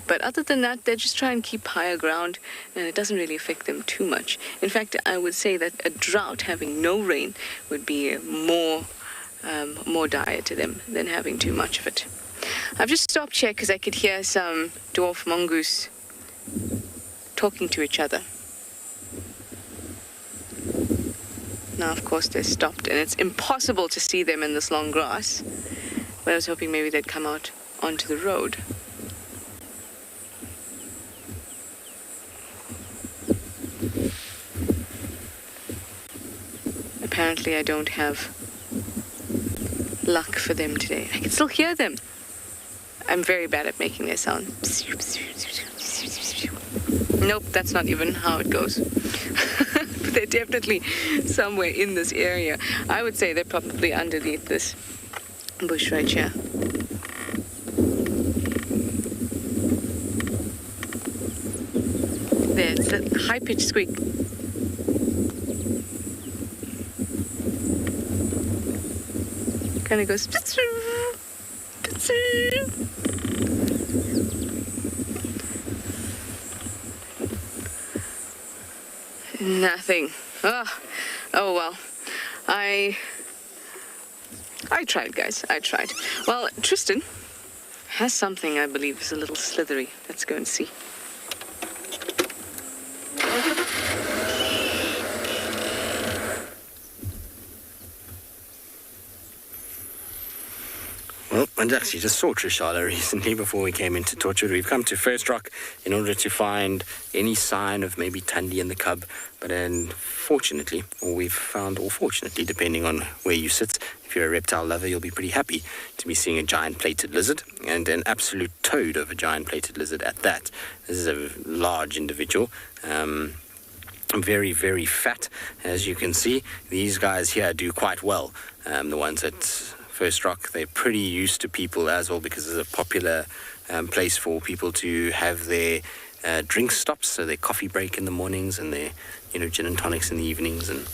But other than that, they just try and keep higher ground, and it doesn't really affect them too much. In fact, I would say that a drought, having no rain, would be more dire to them than having too much of it. I've just stopped here because I could hear some dwarf mongoose talking to each other. Now, of course, they're stopped, and it's impossible to see them in this long grass. But I was hoping maybe they'd come out onto the road. Apparently, I don't have luck for them today. I can still hear them. I'm very bad at making their sound. Nope, that's not even how it goes. But they're definitely somewhere in this area. I would say they're probably underneath this bush right here. There, it's that high-pitched squeak. Kind of goes... Nothing. Oh well. I tried, guys. I tried. Well, Tristan has something I believe is a little slithery. Let's go and see. Well, I actually just saw Trishala recently before we came into Torchwood. We've come to First Rock in order to find any sign of maybe Thandi and the cub. But unfortunately, or fortunately, depending on where you sit, if you're a reptile lover, you'll be pretty happy to be seeing a giant plated lizard, and an absolute toad of a giant plated lizard at that. This is a large individual. Very, very fat, as you can see. These guys here do quite well. The ones at First Rock, they're pretty used to people as well, because it's a popular place for people to have their drink stops, so their coffee break in the mornings and their gin and tonics in the evenings, and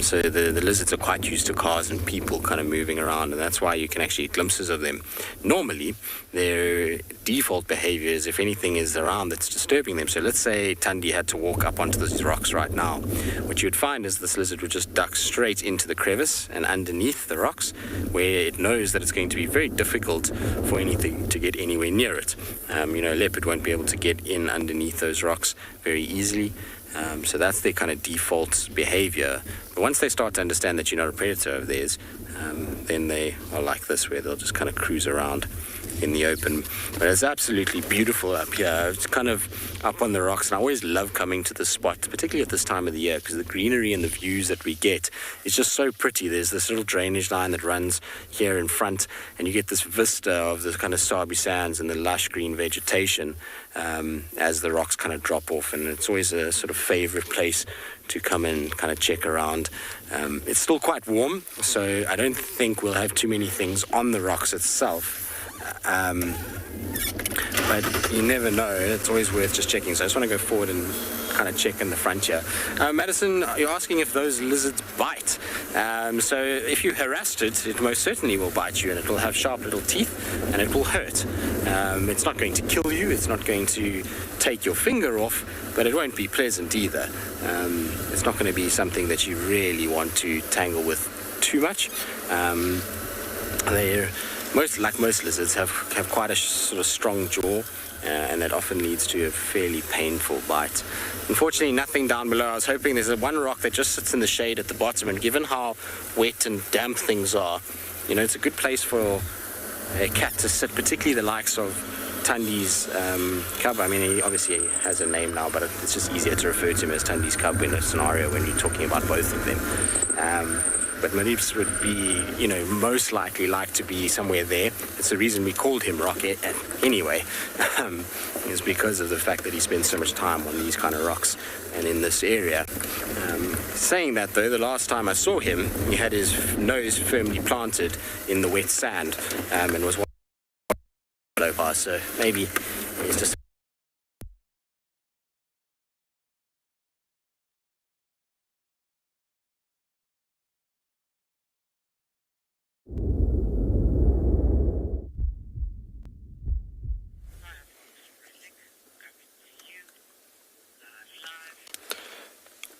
so the lizards are quite used to cars and people kind of moving around, and that's why you can actually get glimpses of them. Normally, their default behavior is if anything is around that's disturbing them. So let's say Thandi had to walk up onto these rocks right now. What you would find is this lizard would just duck straight into the crevice and underneath the rocks, where it knows that it's going to be very difficult for anything to get anywhere near it. A leopard won't be able to get in underneath those rocks very easily. So that's their kind of default behavior. But once they start to understand that you're not a predator of theirs, then they are like this, where they'll just kind of cruise around in the open. But it's absolutely beautiful up here. It's kind of up on the rocks, and I always love coming to this spot, particularly at this time of the year, because the greenery and the views that we get is just so pretty. There's this little drainage line that runs here in front, and you get this vista of the kind of Sabi sands and the lush green vegetation as the rocks kind of drop off, and it's always a sort of favorite place to come and kind of check around. It's still quite warm, so I don't think we'll have too many things on the rocks itself. But you never know. It's always worth just checking. So I just want to go forward and kind of check in the front here. Madison, you're asking if those lizards bite. So if you harassed it, it most certainly will bite you, and it will have sharp little teeth, and it will hurt. It's not going to kill you. It's not going to take your finger off, but it won't be pleasant either. It's not going to be something that you really want to tangle with too much. They're most lizards, have quite a sort of strong jaw, and that often leads to a fairly painful bite. Unfortunately, nothing down below. I was hoping there's one rock that just sits in the shade at the bottom, and given how wet and damp things are, it's a good place for a cat to sit, particularly the likes of Tandy's cub. I mean, he obviously has a name now, but it's just easier to refer to him as Tandy's cub in a scenario when you're talking about both of them. But Marips would be, most likely like to be somewhere there. It's the reason we called him Rocket anyway, is because of the fact that he spends so much time on these kind of rocks and in this area. Saying that, though, the last time I saw him, he had his nose firmly planted in the wet sand and was over, so maybe he's just...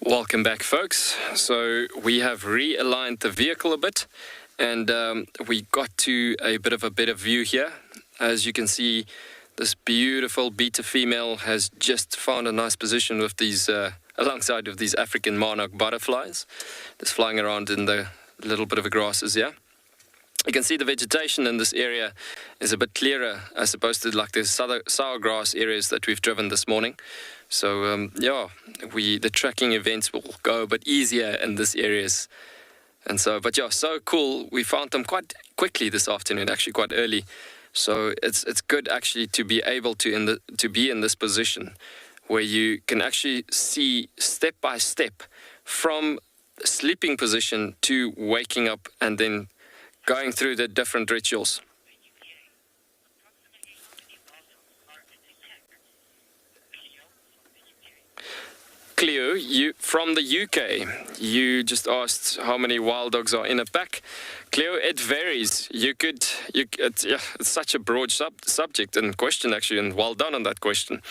Welcome back, folks. So we have realigned the vehicle a bit, and we got to a bit of a better view here. As you can see, this beautiful beta female has just found a nice position with these alongside of these African monarch butterflies, just flying around in the little bit of the grasses here. You can see the vegetation in this area is a bit clearer as opposed to like the sour grass areas that we've driven this morning. So the tracking events will go a bit easier in these areas. And so, but yeah, so cool. We found them quite quickly this afternoon, actually quite early. So it's good actually to be able to be in this position where you can actually see step by step from sleeping position to waking up and then going through the different rituals. Cleo, you from the UK, you just asked how many wild dogs are in a pack. Cleo, it varies. It's such a broad subject and question actually, and well done on that question.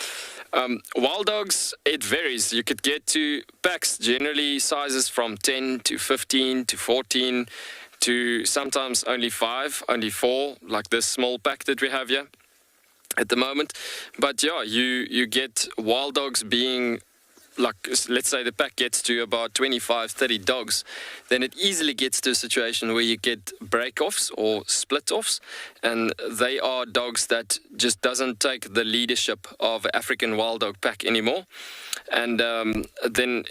Wild dogs, it varies. You could get to packs, generally sizes from 10 to 15 to 14 to sometimes only 5, only 4, like this small pack that we have here at the moment. But yeah, you get wild dogs being, like, let's say the pack gets to about 25, 30 dogs, then it easily gets to a situation where you get break-offs or split-offs, and they are dogs that just doesn't take the leadership of African wild dog pack anymore. And then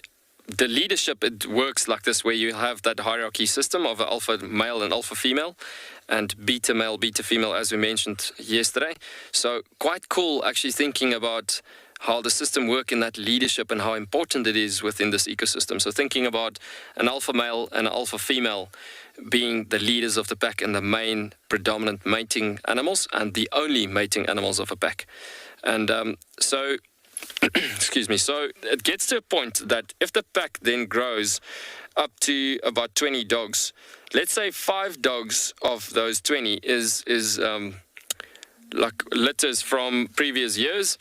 the leadership, it works like this, where you have that hierarchy system of alpha male and alpha female, and beta male, beta female, as we mentioned yesterday. So quite cool actually thinking about how the system works in that leadership and how important it is within this ecosystem. So thinking about an alpha male and an alpha female being the leaders of the pack and the main predominant mating animals and the only mating animals of a pack. And so excuse me, so it gets to a point that if the pack then grows up to about 20 dogs, let's say 5 dogs of those 20 is like litters from previous years.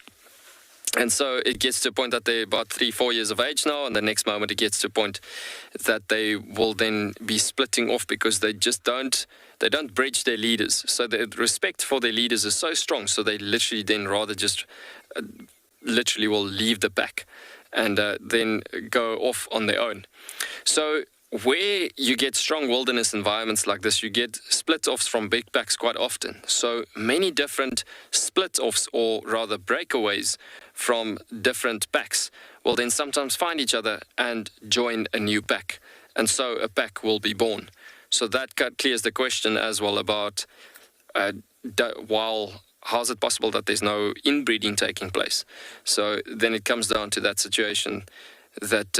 And so it gets to a point that they're about 3-4 years of age now, and the next moment it gets to a point that they will then be splitting off because they just don't bridge their leaders. So the respect for their leaders is so strong, so they literally then rather just literally will leave the pack and then go off on their own. So where you get strong wilderness environments like this, you get split-offs from big packs quite often. So many different split-offs, or rather breakaways, from different packs will then sometimes find each other and join a new pack. And so a pack will be born. So that clears the question as well about how's it possible that there's no inbreeding taking place? So then it comes down to that situation that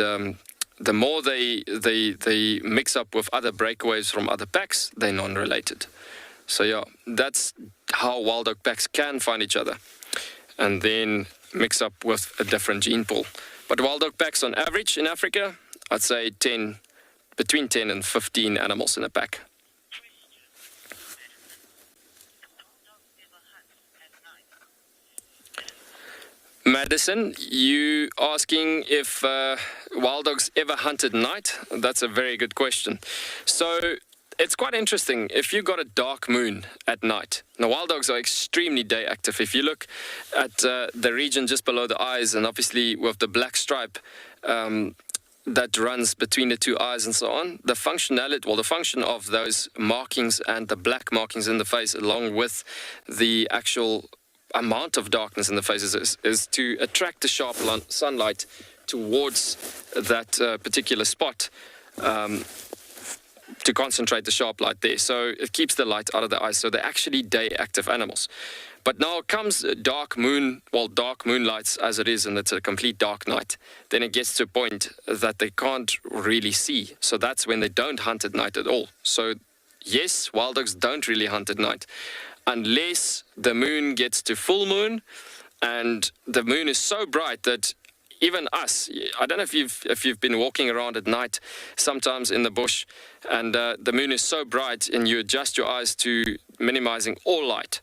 the more they mix up with other breakaways from other packs, they're non-related. So yeah, that's how wild dog packs can find each other and then mix up with a different gene pool. But wild dog packs on average in Africa, I'd say between 10 and 15 animals in a pack. Madison, you asking if wild dogs ever hunt at night? That's a very good question. So it's quite interesting. If you got a dark moon at night, now wild dogs are extremely day active. If you look at the region just below the eyes, and obviously with the black stripe that runs between the two eyes and so on, the functionality, well, the function of those markings and the black markings in the face, along with the actual amount of darkness in the face, is to attract the sharp sunlight towards that particular spot. To concentrate the sharp light there. So it keeps the light out of the eyes. So they're actually day active animals. But now comes dark moonlights as it is, and it's a complete dark night. Then it gets to a point that they can't really see. So that's when they don't hunt at night at all. So yes, wild dogs don't really hunt at night unless the moon gets to full moon, and the moon is so bright that even us, I don't know if you've been walking around at night sometimes in the bush, and the moon is so bright, and you adjust your eyes to minimizing all light,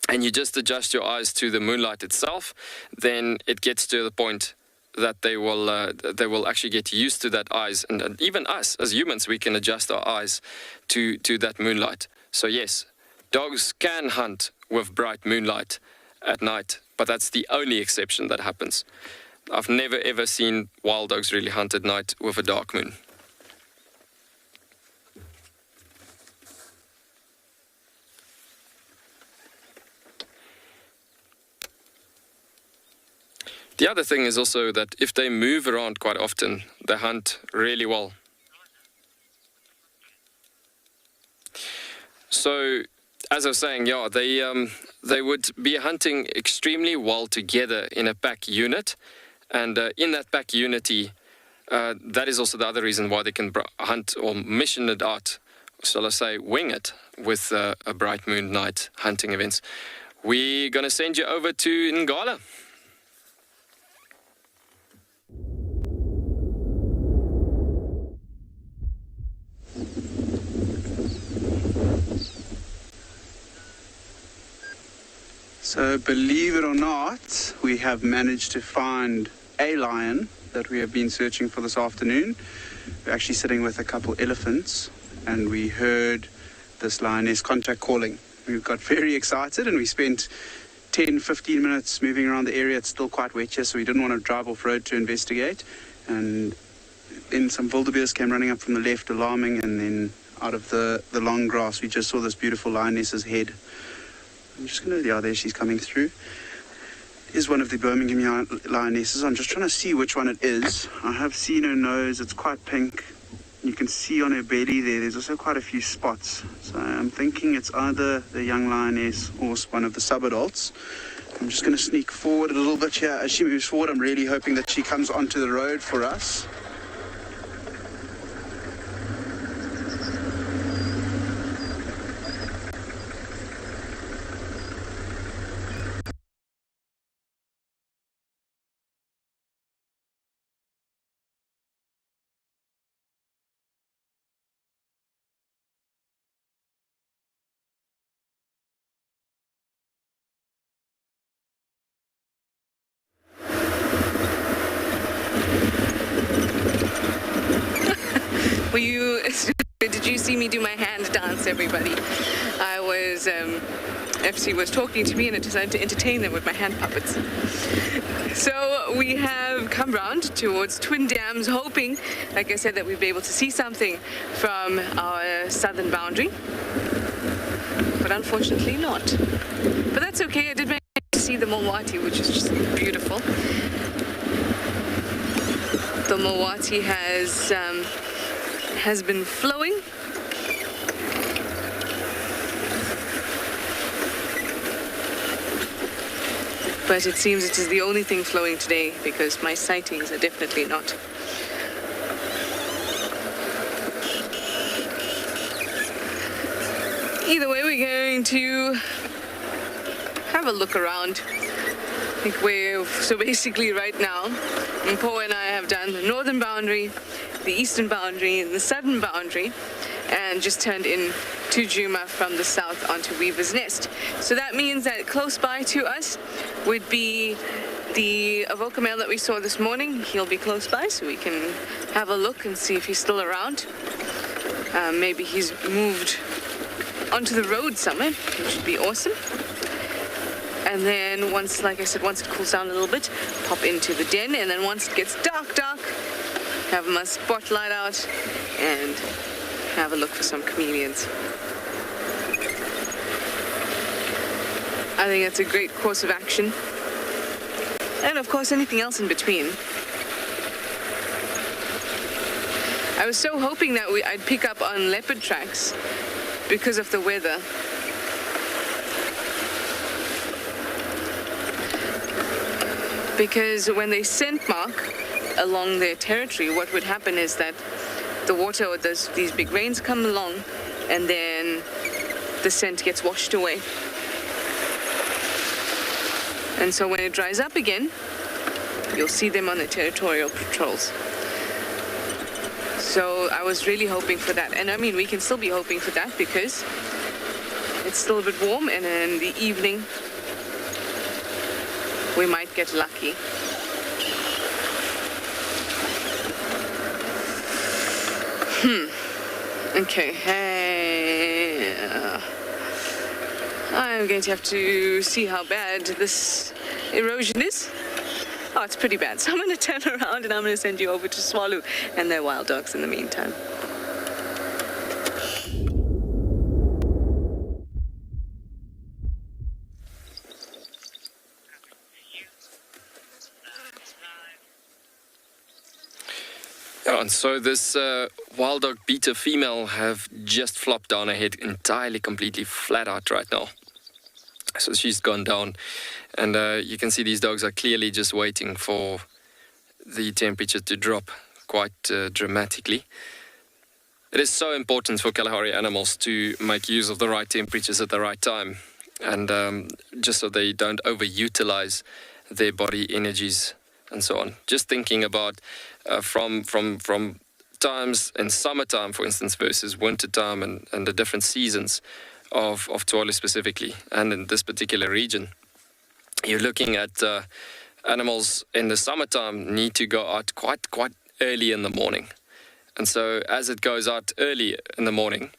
and you just adjust your eyes to the moonlight itself, then it gets to the point that they will actually get used to that eyes, and even us as humans, we can adjust our eyes to that moonlight. So yes, dogs can hunt with bright moonlight at night, but that's the only exception that happens. I've never ever seen wild dogs really hunt at night with a dark moon. The other thing is also that if they move around quite often, they hunt really well. So, as I was saying, yeah, they would be hunting extremely well together in a pack unit. And in that pack unity, that is also the other reason why they can hunt or mission it out, shall I say, wing it with a bright moon night hunting events. We're going to send you over to Ngala. So, believe it or not, we have managed to find a lion that we have been searching for this afternoon. We're actually sitting with a couple elephants, and we heard this lioness contact calling. We got very excited, and we spent 10-15 minutes moving around the area. It's still quite wet here, so we didn't want to drive off road to investigate. And then some wildebeest came running up from the left, alarming, and then out of the long grass, we just saw this beautiful lioness's head. I'm just going to, yeah, there she's coming through. Is one of the Birmingham lionesses. I'm just trying to see which one it is. I have seen her nose. It's quite pink. You can see on her belly there's also quite a few spots. So I'm thinking it's either the young lioness or one of the subadults. I'm just going to sneak forward a little bit here. As she moves forward, I'm really hoping that she comes onto the road for us. Did you see me do my hand dance, everybody? I was, FC was talking to me, and I decided to entertain them with my hand puppets. So we have come round towards Twin Dams, hoping, like I said, that we'd be able to see something from our southern boundary. But unfortunately not. But that's okay, I did manage to see the Mulwati, which is just beautiful. The Mulwati has been flowing. But it seems it is the only thing flowing today, because my sightings are definitely not. Either way, we're going to have a look around. I think so basically right now, Mpo and I have done the northern boundary, the eastern boundary, and the southern boundary, and just turned in to Djuma from the south onto Weaver's Nest. So that means that close by to us would be the Avoca male that we saw this morning. He'll be close by, so we can have a look and see if he's still around. Maybe he's moved onto the road somewhere, which would be awesome. And then once, like I said, once it cools down a little bit, pop into the den, and then once it gets dark, have my spotlight out and have a look for some chameleons. I think that's a great course of action. And of course, anything else in between. I was so hoping that I'd pick up on leopard tracks because of the weather. Because when they scent mark along their territory, what would happen is that the water or these big rains come along, and then the scent gets washed away. And so when it dries up again, you'll see them on their territorial patrols. So I was really hoping for that. And I mean, we can still be hoping for that because it's still a bit warm, and in the evening, we might get lucky. Okay. Hey. I'm going to have to see how bad this erosion is. Oh, it's pretty bad. So I'm going to turn around and I'm going to send you over to Swallow and their wild dogs in the meantime. And so this wild dog beta female have just flopped down her head entirely, completely flat out right now. So she's gone down, and you can see these dogs are clearly just waiting for the temperature to drop quite dramatically. It is so important for Kalahari animals to make use of the right temperatures at the right time, and just so they don't overutilize their body energies and so on. Just thinking about from times in summertime, for instance, versus wintertime, and the different seasons of Tswalu specifically, and in this particular region. You're looking at animals in the summertime need to go out quite early in the morning. And so as it goes out early in the morning,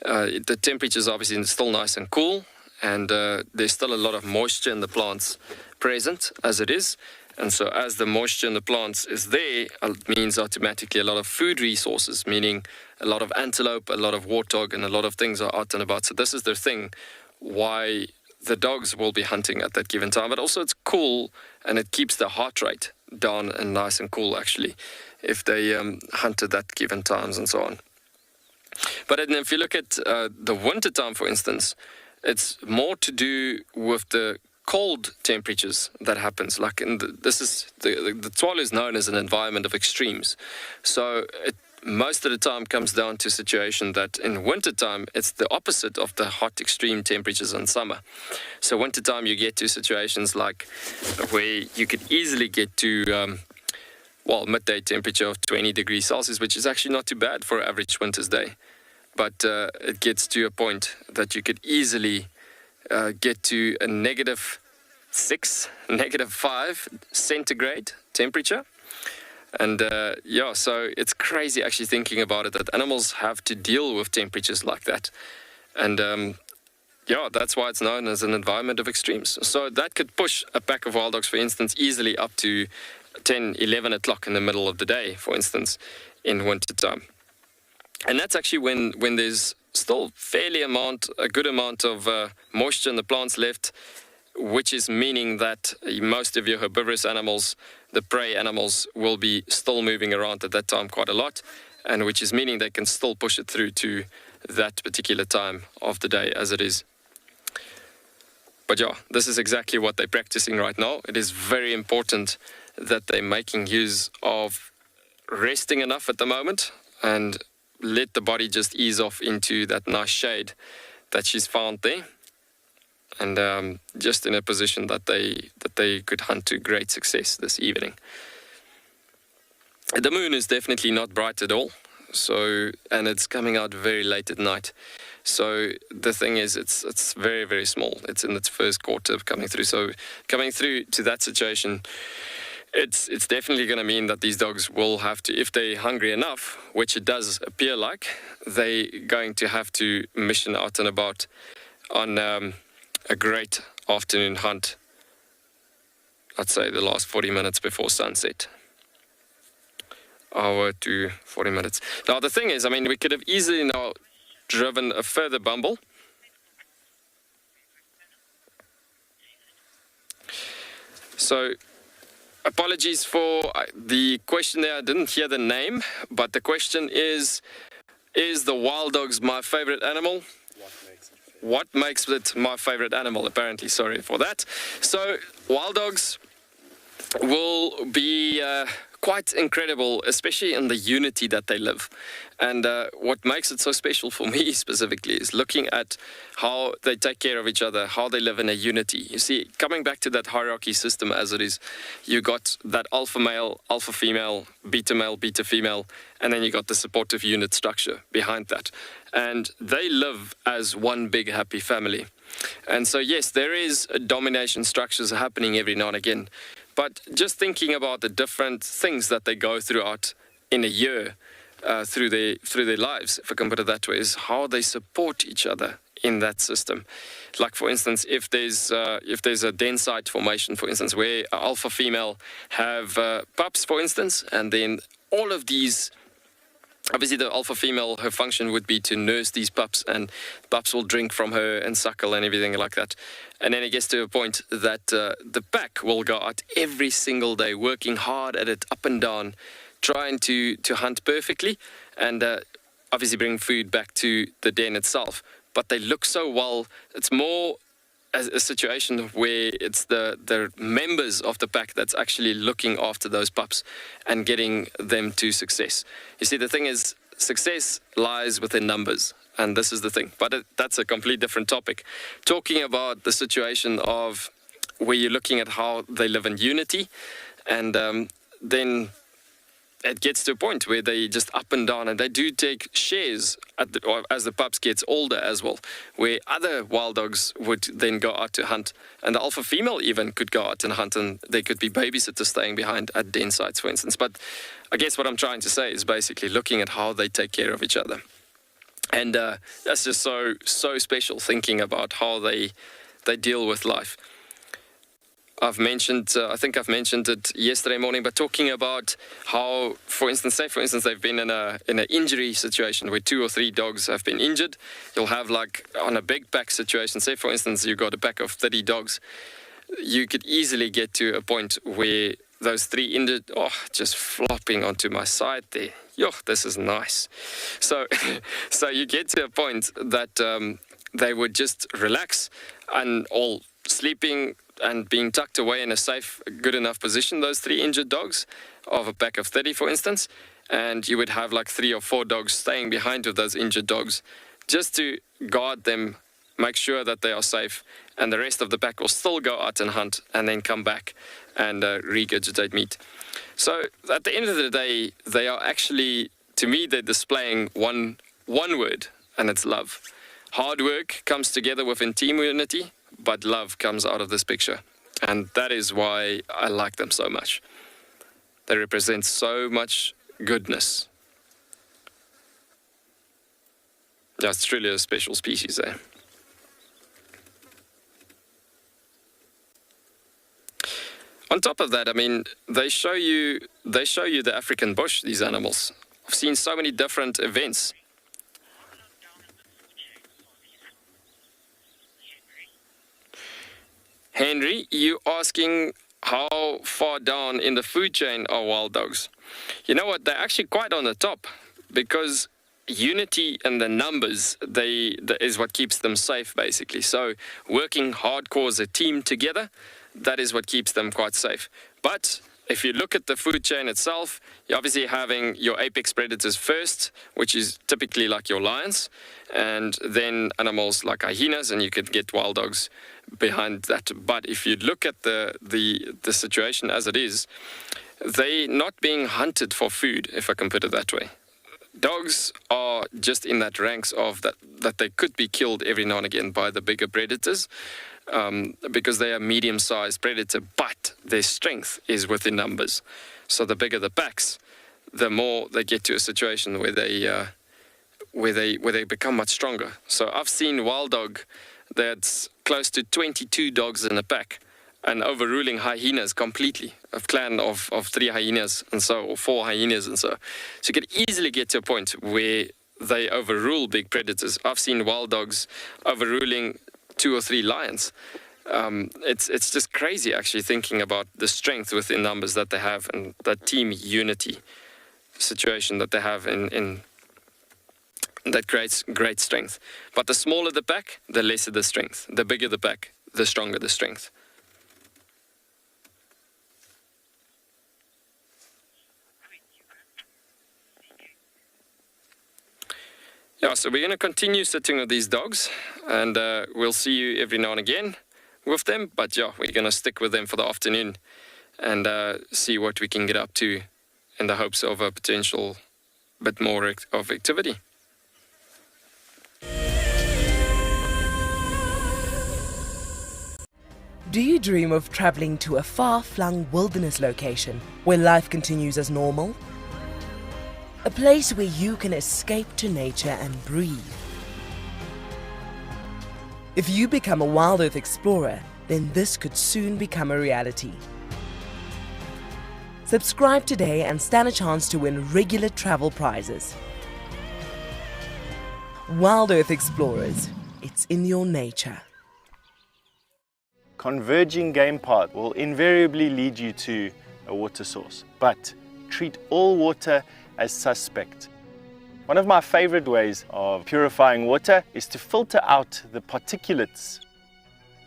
the temperature is obviously still nice and cool, and there's still a lot of moisture in the plants present as it is. And so as the moisture in the plants is there, it means automatically a lot of food resources, meaning a lot of antelope, a lot of warthog, and a lot of things are out and about. So this is the thing why the dogs will be hunting at that given time. But also it's cool, and it keeps the heart rate down and nice and cool, actually, if they hunt at that given times and so on. But if you look at the winter time, for instance, it's more to do with the cold temperatures that happens. Like the Tswalu is known as an environment of extremes. So it most of the time comes down to a situation that in wintertime, it's the opposite of the hot extreme temperatures in summer. So wintertime, you get to situations like where you could easily get to midday temperature of 20 degrees Celsius, which is actually not too bad for an average winter's day. But it gets to a point that you could easily get to a -6, -5 centigrade temperature. And so it's crazy actually thinking about it, that animals have to deal with temperatures like that. And that's why it's known as an environment of extremes. So that could push a pack of wild dogs, for instance, easily up to 10, 11 o'clock in the middle of the day, for instance, in winter time. And that's actually when there's still a good amount of moisture in the plants left, which is meaning that most of your herbivorous animals, the prey animals, will be still moving around at that time quite a lot, and which is meaning they can still push it through to that particular time of the day as it is. But this is exactly what they're practicing right now. It is very important that they're making use of resting enough at the moment and let the body just ease off into that nice shade that she's found there, and just in a position that they could hunt to great success this evening. The moon is definitely not bright at all, and it's coming out very late at night. So the thing is, it's very, very small. It's in its first quarter of coming through. So coming through to that situation it's definitely going to mean that these dogs will have to, if they're hungry enough, which it does appear like, they're going to have to mission out and about on a great afternoon hunt. I'd say the last 40 minutes before sunset. Hour to 40 minutes. Now the thing is, I mean, we could have easily now driven a further bumble. So apologies for the question there. I didn't hear the name, but the question is the wild dogs my favorite animal? What makes it my favorite animal, apparently. Sorry for that. So wild dogs will be quite incredible, especially in the unity that they live. And what makes it so special for me specifically is looking at how they take care of each other, how they live in a unity. You see, coming back to that hierarchy system as it is, you got that alpha male, alpha female, beta female, and then you got the supportive unit structure behind that. And they live as one big happy family. And so yes, there is domination structures happening every now and again. But just thinking about the different things that they go throughout in a year, through their lives, if I can put it that way, is how they support each other in that system. Like for instance, if there's a den site formation, for instance, where an alpha female have pups, for instance, and then all of these. Obviously, the alpha female, her function would be to nurse these pups, and pups will drink from her and suckle and everything like that. And then it gets to a point that the pack will go out every single day, working hard at it, up and down, trying to hunt perfectly, and obviously bring food back to the den itself. But they look so well. It's more a situation where it's the members of the pack that's actually looking after those pups and getting them to success. You see, the thing is, success lies within numbers, and this is the thing. But that's a completely different topic. Talking about the situation of where you're looking at how they live in unity, and then it gets to a point where they just up and down, and they do take shares as the pups gets older as well, where other wild dogs would then go out to hunt, and the alpha female even could go out and hunt, and they could be babysitters staying behind at den sites, for instance. But I guess what I'm trying to say is basically looking at how they take care of each other. And that's just so special, thinking about how they deal with life. I've mentioned, I think I've mentioned it yesterday morning, but talking about how, for instance, they've been in an injury situation where 2 or 3 dogs have been injured. You'll have, like, on a big pack situation, say for instance you've got a pack of 30 dogs, you could easily get to a point where those 3 injured, just flopping onto my side there. Yo, this is nice. So you get to a point that they would just relax and all sleeping and being tucked away in a safe, good enough position, those 3 injured dogs of a pack of 30, for instance, and you would have like 3 or 4 dogs staying behind with those injured dogs just to guard them, make sure that they are safe, and the rest of the pack will still go out and hunt and then come back and regurgitate meat. So at the end of the day, they are actually, to me, they're displaying one word, and it's love. Hard work comes together within team unity, but love comes out of this picture. And that is why I like them so much. They represent so much goodness. Yeah, it's truly a special species there. On top of that, I mean, they show you the African bush, these animals. I've seen so many different events. Henry, you asking how far down in the food chain are wild dogs? You know what, they're actually quite on the top, because unity and the numbers is what keeps them safe, basically. So working hardcore as a team together, that is what keeps them quite safe. But if you look at the food chain itself, you're obviously having your apex predators first, which is typically like your lions, and then animals like hyenas, and you could get wild dogs behind that. But if you look at the situation as it is, they're not being hunted for food, if I can put it that way. Dogs are just in that ranks of that they could be killed every now and again by the bigger predators, because they are medium-sized predator, but their strength is within numbers. So the bigger the packs, the more they get to a situation where they become much stronger. So I've seen wild dog that's close to 22 dogs in a pack and overruling hyenas completely, a clan of 3 hyenas and so, or 4 hyenas and so. So you could easily get to a point where they overrule big predators. I've seen wild dogs overruling 2 or 3 lions. It's just crazy actually thinking about the strength within numbers that they have and that team unity situation that they have in that creates great strength. But the smaller the pack, the lesser the strength. The bigger the pack, the stronger the strength. Yeah, so we're going to continue sitting with these dogs, and we'll see you every now and again with them. But yeah, we're going to stick with them for the afternoon and see what we can get up to in the hopes of a potential bit more of activity. Do you dream of traveling to a far-flung wilderness location where life continues as normal? A place where you can escape to nature and breathe. If you become a Wild Earth explorer, then this could soon become a reality. Subscribe today and stand a chance to win regular travel prizes. Wild Earth Explorers, it's in your nature. Converging game path will invariably lead you to a water source, but treat all water as suspect. One of my favorite ways of purifying water is to filter out the particulates.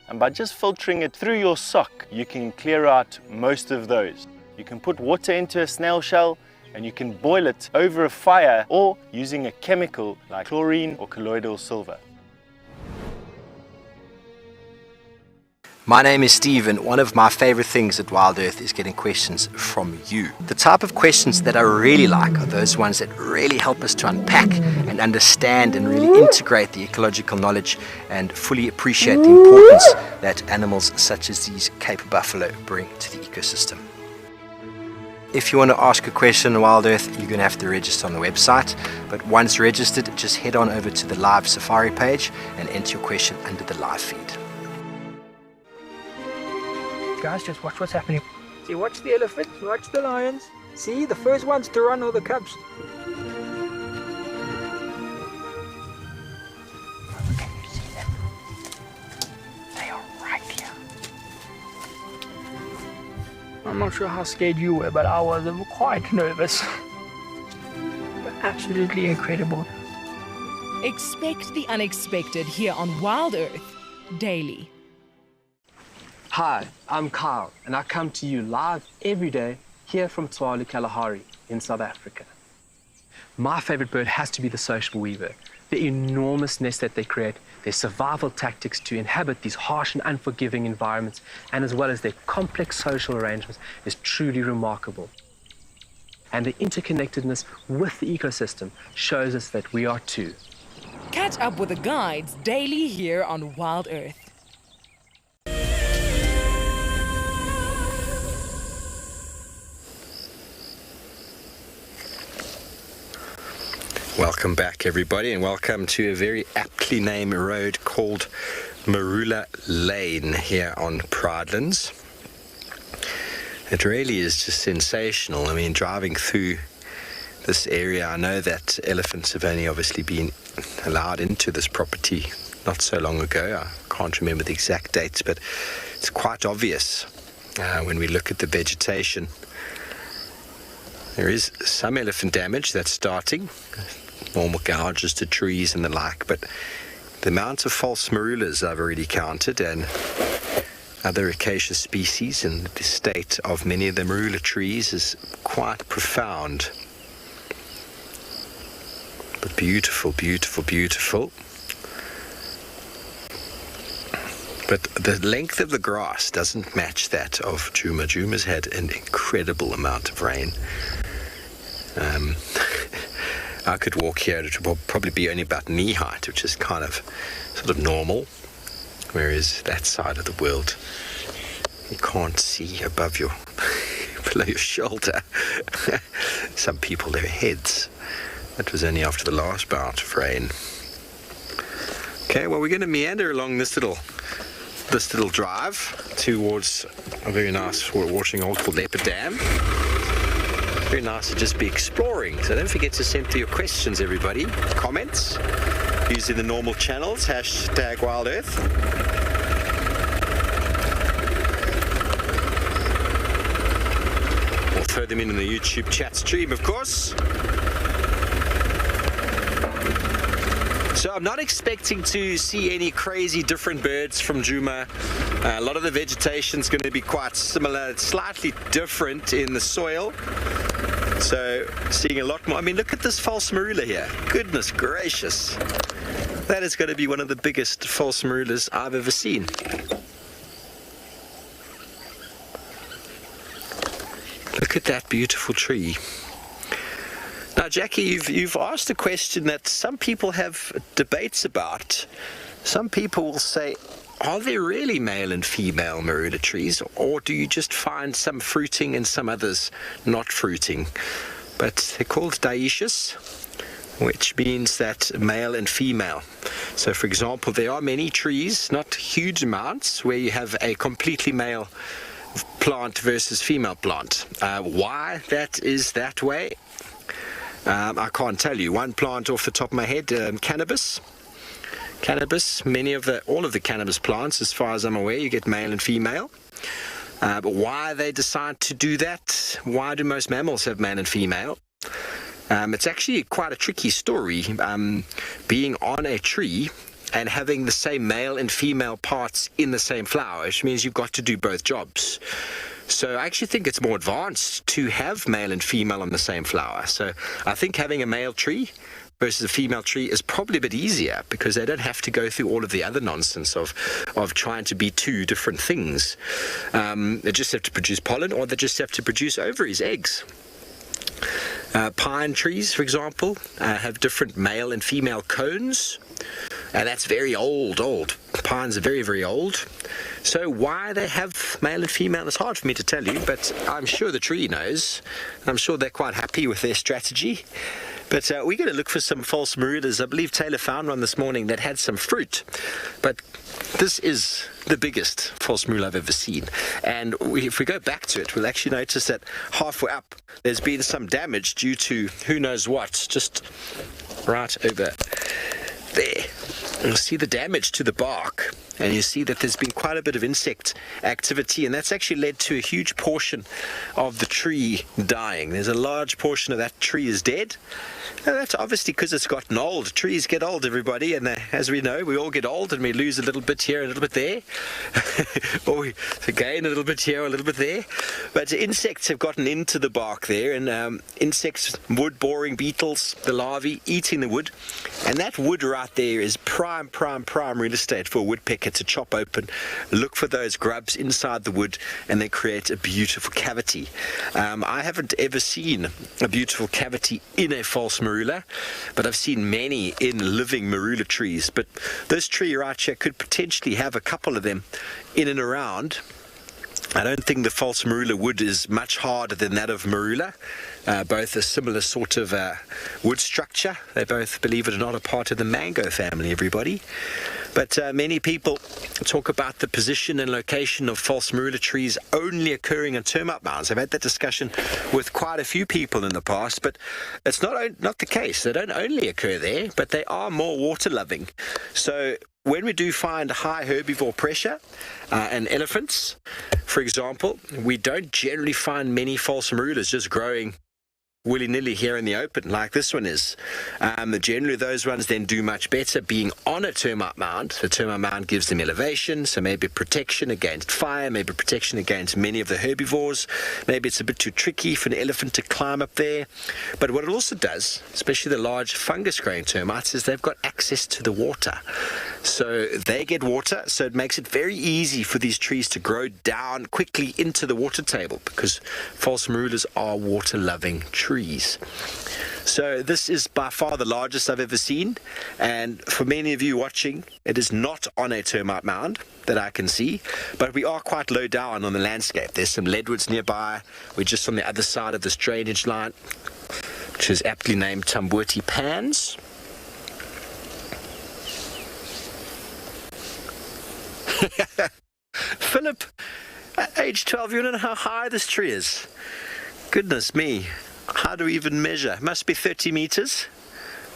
And by just filtering it through your sock, you can clear out most of those. You can put water into a snail shell and you can boil it over a fire or using a chemical like chlorine or colloidal silver. My name is Steve, and one of my favorite things at Wild Earth is getting questions from you. The type of questions that I really like are those ones that really help us to unpack and understand and really integrate the ecological knowledge and fully appreciate the importance that animals such as these Cape buffalo bring to the ecosystem. If you want to ask a question on Wild Earth, you're going to have to register on the website. But once registered, just head on over to the live safari page and enter your question under the live feed. Guys, just watch what's happening. See, watch the elephants, watch the lions. See, the first ones to run are the cubs. Can you see them? They are right here. I'm not sure how scared you were, but I was quite nervous. But absolutely incredible. Expect the unexpected here on Wild Earth daily. Hi, I'm Kyle, and I come to you live every day here from Kalahari in South Africa. My favorite bird has to be the social weaver. The enormous nest that they create, their survival tactics to inhabit these harsh and unforgiving environments, and as well as their complex social arrangements is truly remarkable. And the interconnectedness with the ecosystem shows us that we are too. Catch up with the guides daily here on Wild Earth. Welcome back, everybody, and welcome to a very aptly named road called Marula Lane here on Pradelands. It really is just sensational. I mean, driving through this area, I know that elephants have only obviously been allowed into this property not so long ago. I can't remember the exact dates, but it's quite obvious when we look at the vegetation. There is some elephant damage that's starting, normal gouges to trees and the like, but the amount of false marulas I've already counted and other acacia species and the state of many of the marula trees is quite profound. But beautiful, beautiful, beautiful. But the length of the grass doesn't match that of Djuma. Djuma's had an incredible amount of rain. I could walk here, it would probably be only about knee height, which is kind of sort of normal, whereas that side of the world, you can't see above your, below your shoulder. Some people, their heads. That was only after the last bout of rain. Okay, well, we're going to meander along this little drive towards a very nice watering hole called Leopard Dam. Very nice to just be exploring. So don't forget to send through your questions, everybody. Comments using the normal channels, #WildEarth. We'll throw them in the YouTube chat stream, of course. So I'm not expecting to see any crazy different birds from Djuma. A lot of the vegetation is going to be quite similar. It's slightly different in the soil. So seeing a lot more. I mean, look at this false marula here. Goodness gracious. That is going to be one of the biggest false marulas I've ever seen. Look at that beautiful tree. Now, Jackie, you've asked a question that some people have debates about. Some people will say, are there really male and female marula trees, or do you just find some fruiting and some others not fruiting? But they're called dioecious, which means that male and female. So, for example, there are many trees, not huge amounts, where you have a completely male plant versus female plant. Why that is that way, I can't tell you. One plant off the top of my head, cannabis. All of the cannabis plants, as far as I'm aware, you get male and female. But why they decide to do that? Why do most mammals have male and female? It's actually quite a tricky story. Being on a tree and having the same male and female parts in the same flower, which means you've got to do both jobs. So I actually think it's more advanced to have male and female on the same flower. So I think having a male tree versus a female tree is probably a bit easier, because they don't have to go through all of the other nonsense of trying to be two different things. They just have to produce pollen, or they just have to produce ovaries, eggs. Pine trees, for example, have different male and female cones, and that's very old. Pines are very, very old. So why they have male and female is hard for me to tell you, but I'm sure the tree knows. I'm sure they're quite happy with their strategy. But we're going to look for some false marulas. I believe Taylor found one this morning that had some fruit. But this is the biggest false marula I've ever seen. And if we go back to it, we'll actually notice that halfway up, there's been some damage due to who knows what, just right over there. You'll see the damage to the bark, and you see that there's been quite a bit of insect activity, and that's actually led to a huge portion of the tree dying. There's a large portion of that tree is dead. Now, that's obviously because it's gotten old. Trees get old, everybody, and as we know, we all get old and we lose a little bit here, a little bit there, or we gain a little bit here, a little bit there. But insects have gotten into the bark there, and insects, wood-boring beetles, the larvae, eating the wood, and that wood right there is prime real estate for a woodpecker to chop open, look for those grubs inside the wood, and then create a beautiful cavity. I haven't ever seen a beautiful cavity in a false marula, but I've seen many in living marula trees. But this tree right here could potentially have a couple of them in and around. I don't think the false marula wood is much harder than that of marula. Both a similar sort of wood structure. They both, believe it or not, are part of the mango family, everybody. But many people talk about the position and location of false marula trees only occurring on termite mounds. I've had that discussion with quite a few people in the past, but it's not the case. They don't only occur there, but they are more water-loving. So when we do find high herbivore pressure and elephants, for example, we don't generally find many false marulas just growing willy-nilly here in the open like this one is. Generally those ones then do much better being on a termite mound. The termite mound gives them elevation, so maybe protection against fire, maybe protection against many of the herbivores. Maybe it's a bit too tricky for an elephant to climb up there. But what it also does, especially the large fungus-growing termites, is they've got access to the water. So they get water, so it makes it very easy for these trees to grow down quickly into the water table, because false marulas are water-loving trees. trees. So this is by far the largest I've ever seen, and for many of you watching, it is not on a termite mound that I can see, but we are quite low down on the landscape. There's some leadwoods nearby. We're just on the other side of this drainage line, which is aptly named Tambuti Pans. Philip, at age 12, you don't know how high this tree is. Goodness me. How do we even measure? It must be 30 meters.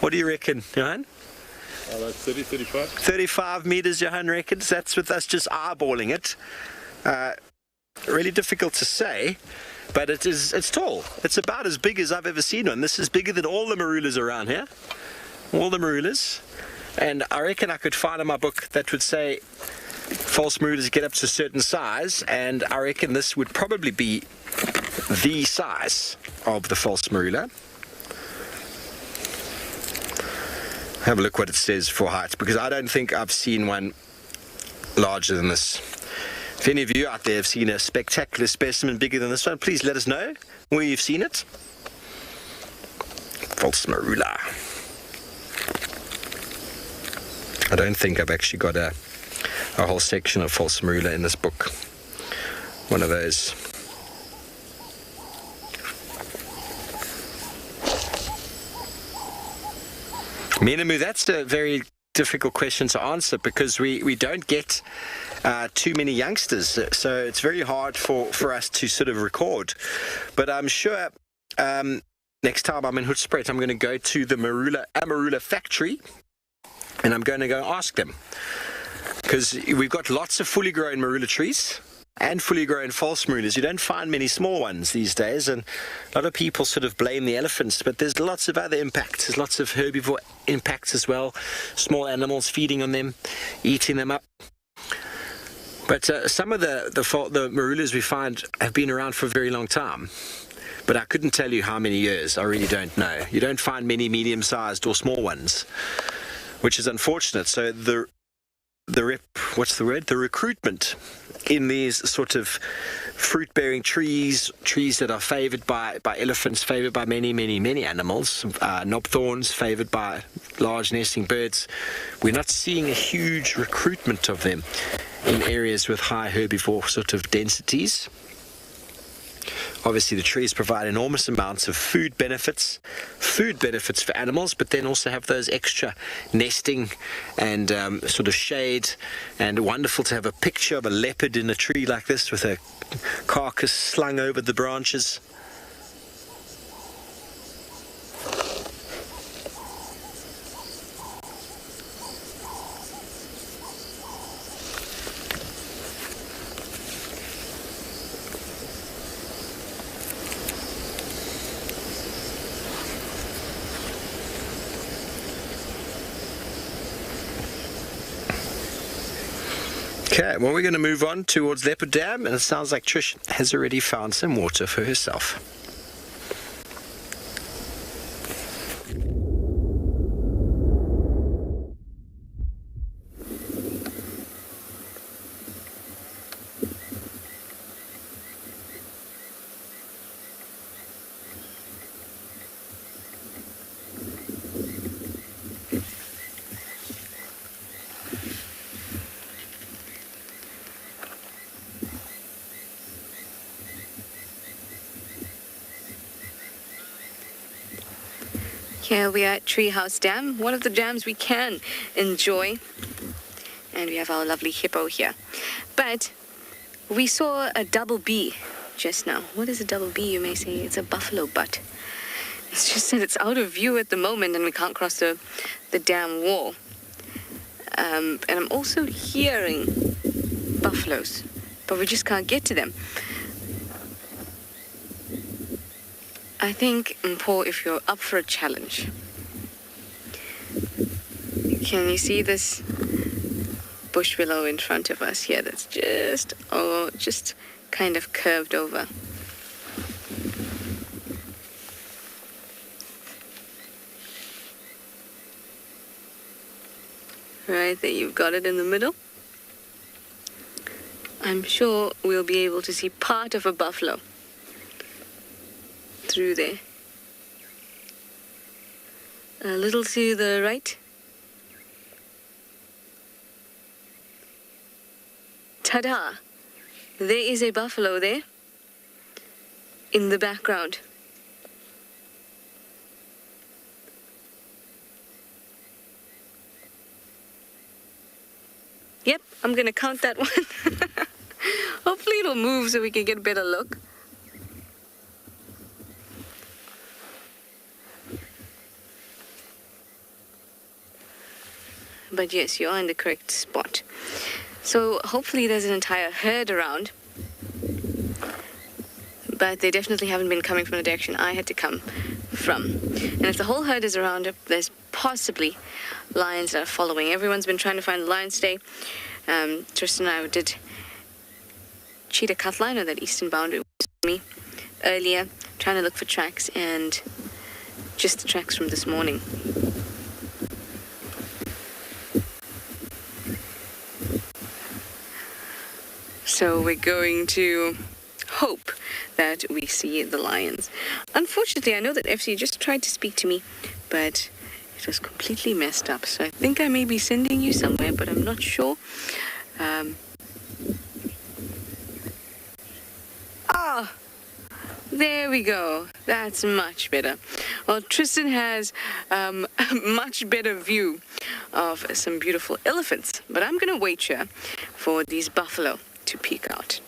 What do you reckon, Johan? About 30, 35. 35 meters, Johan reckons. That's with us just eyeballing it. Really difficult to say, but it's tall. It's about as big as I've ever seen one. This is bigger than all the marulas around here. All the marulas. And I reckon I could find in my book that would say false marulas get up to a certain size, and I reckon this would probably be the size of the false marula. Have a look what it says for height, because I don't think I've seen one larger than this. If any of you out there have seen a spectacular specimen bigger than this one, please let us know where you've seen it. False marula. I don't think I've actually got a whole section of false marula in this book. One of those. Minamu, that's a very difficult question to answer, because we don't get too many youngsters, so it's very hard for us to sort of record. But I'm sure next time I'm in Hoedspruit, I'm going to go to the Marula factory, and I'm going to go ask them, because we've got lots of fully grown marula trees and fully grown false marulas. You don't find many small ones these days, and a lot of people sort of blame the elephants, but there's lots of other impacts. There's lots of herbivore impacts as well, small animals feeding on them, eating them up. But some of the marulas we find have been around for a very long time, but I couldn't tell you how many years. I really don't know. You don't find many medium-sized or small ones, which is unfortunate. So the recruitment in these sort of fruit-bearing trees that are favored by elephants, favored by many animals, knobthorns favored by large nesting birds. We're not seeing a huge recruitment of them in areas with high herbivore sort of densities. Obviously, the trees provide enormous amounts of food benefits for animals, but then also have those extra nesting and sort of shade. And wonderful to have a picture of a leopard in a tree like this with a carcass slung over the branches. Okay, well, we're going to move on towards Leopard Dam, and it sounds like Trish has already found some water for herself. Here we are at Treehouse Dam, one of the dams we can enjoy. And we have our lovely hippo here. But we saw a double B just now. What is a double B, you may say? It's a buffalo butt. It's just that it's out of view at the moment and we can't cross the dam wall. And I'm also hearing buffaloes, but we just can't get to them. I think, Paul, if you're up for a challenge, can you see this bush willow in front of us here that's just kind of curved over? Right there, you've got it in the middle. I'm sure we'll be able to see part of a buffalo through there. A little to the right. Ta-da! There is a buffalo there in the background. Yep, I'm gonna count that one. Hopefully it'll move so we can get a better look. But yes, you are in the correct spot. So hopefully there's an entire herd around. But they definitely haven't been coming from the direction I had to come from. And if the whole herd is around, there's possibly lions that are following. Everyone's been trying to find the lions today. Tristan and I did cheetah cut line, or that eastern boundary with me earlier, trying to look for tracks, and just the tracks from this morning. So we're going to hope that we see the lions. Unfortunately, I know that FC just tried to speak to me, but it was completely messed up. So I think I may be sending you somewhere, but I'm not sure. There we go. That's much better. Well, Tristan has a much better view of some beautiful elephants, but I'm going to wait here for these buffalo to peek out.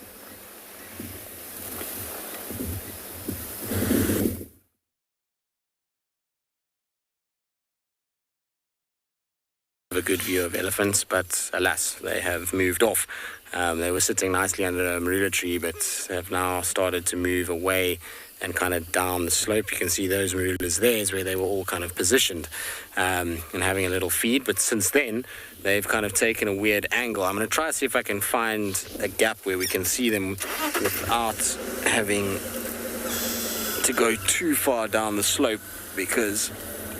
A good view of elephants, but alas, they have moved off. They were sitting nicely under a marula tree, but have now started to move away and kind of down the slope. You can see those marulas there is where they were all kind of positioned and having a little feed. But since then, they've kind of taken a weird angle. I'm going to try to see if I can find a gap where we can see them without having to go too far down the slope, because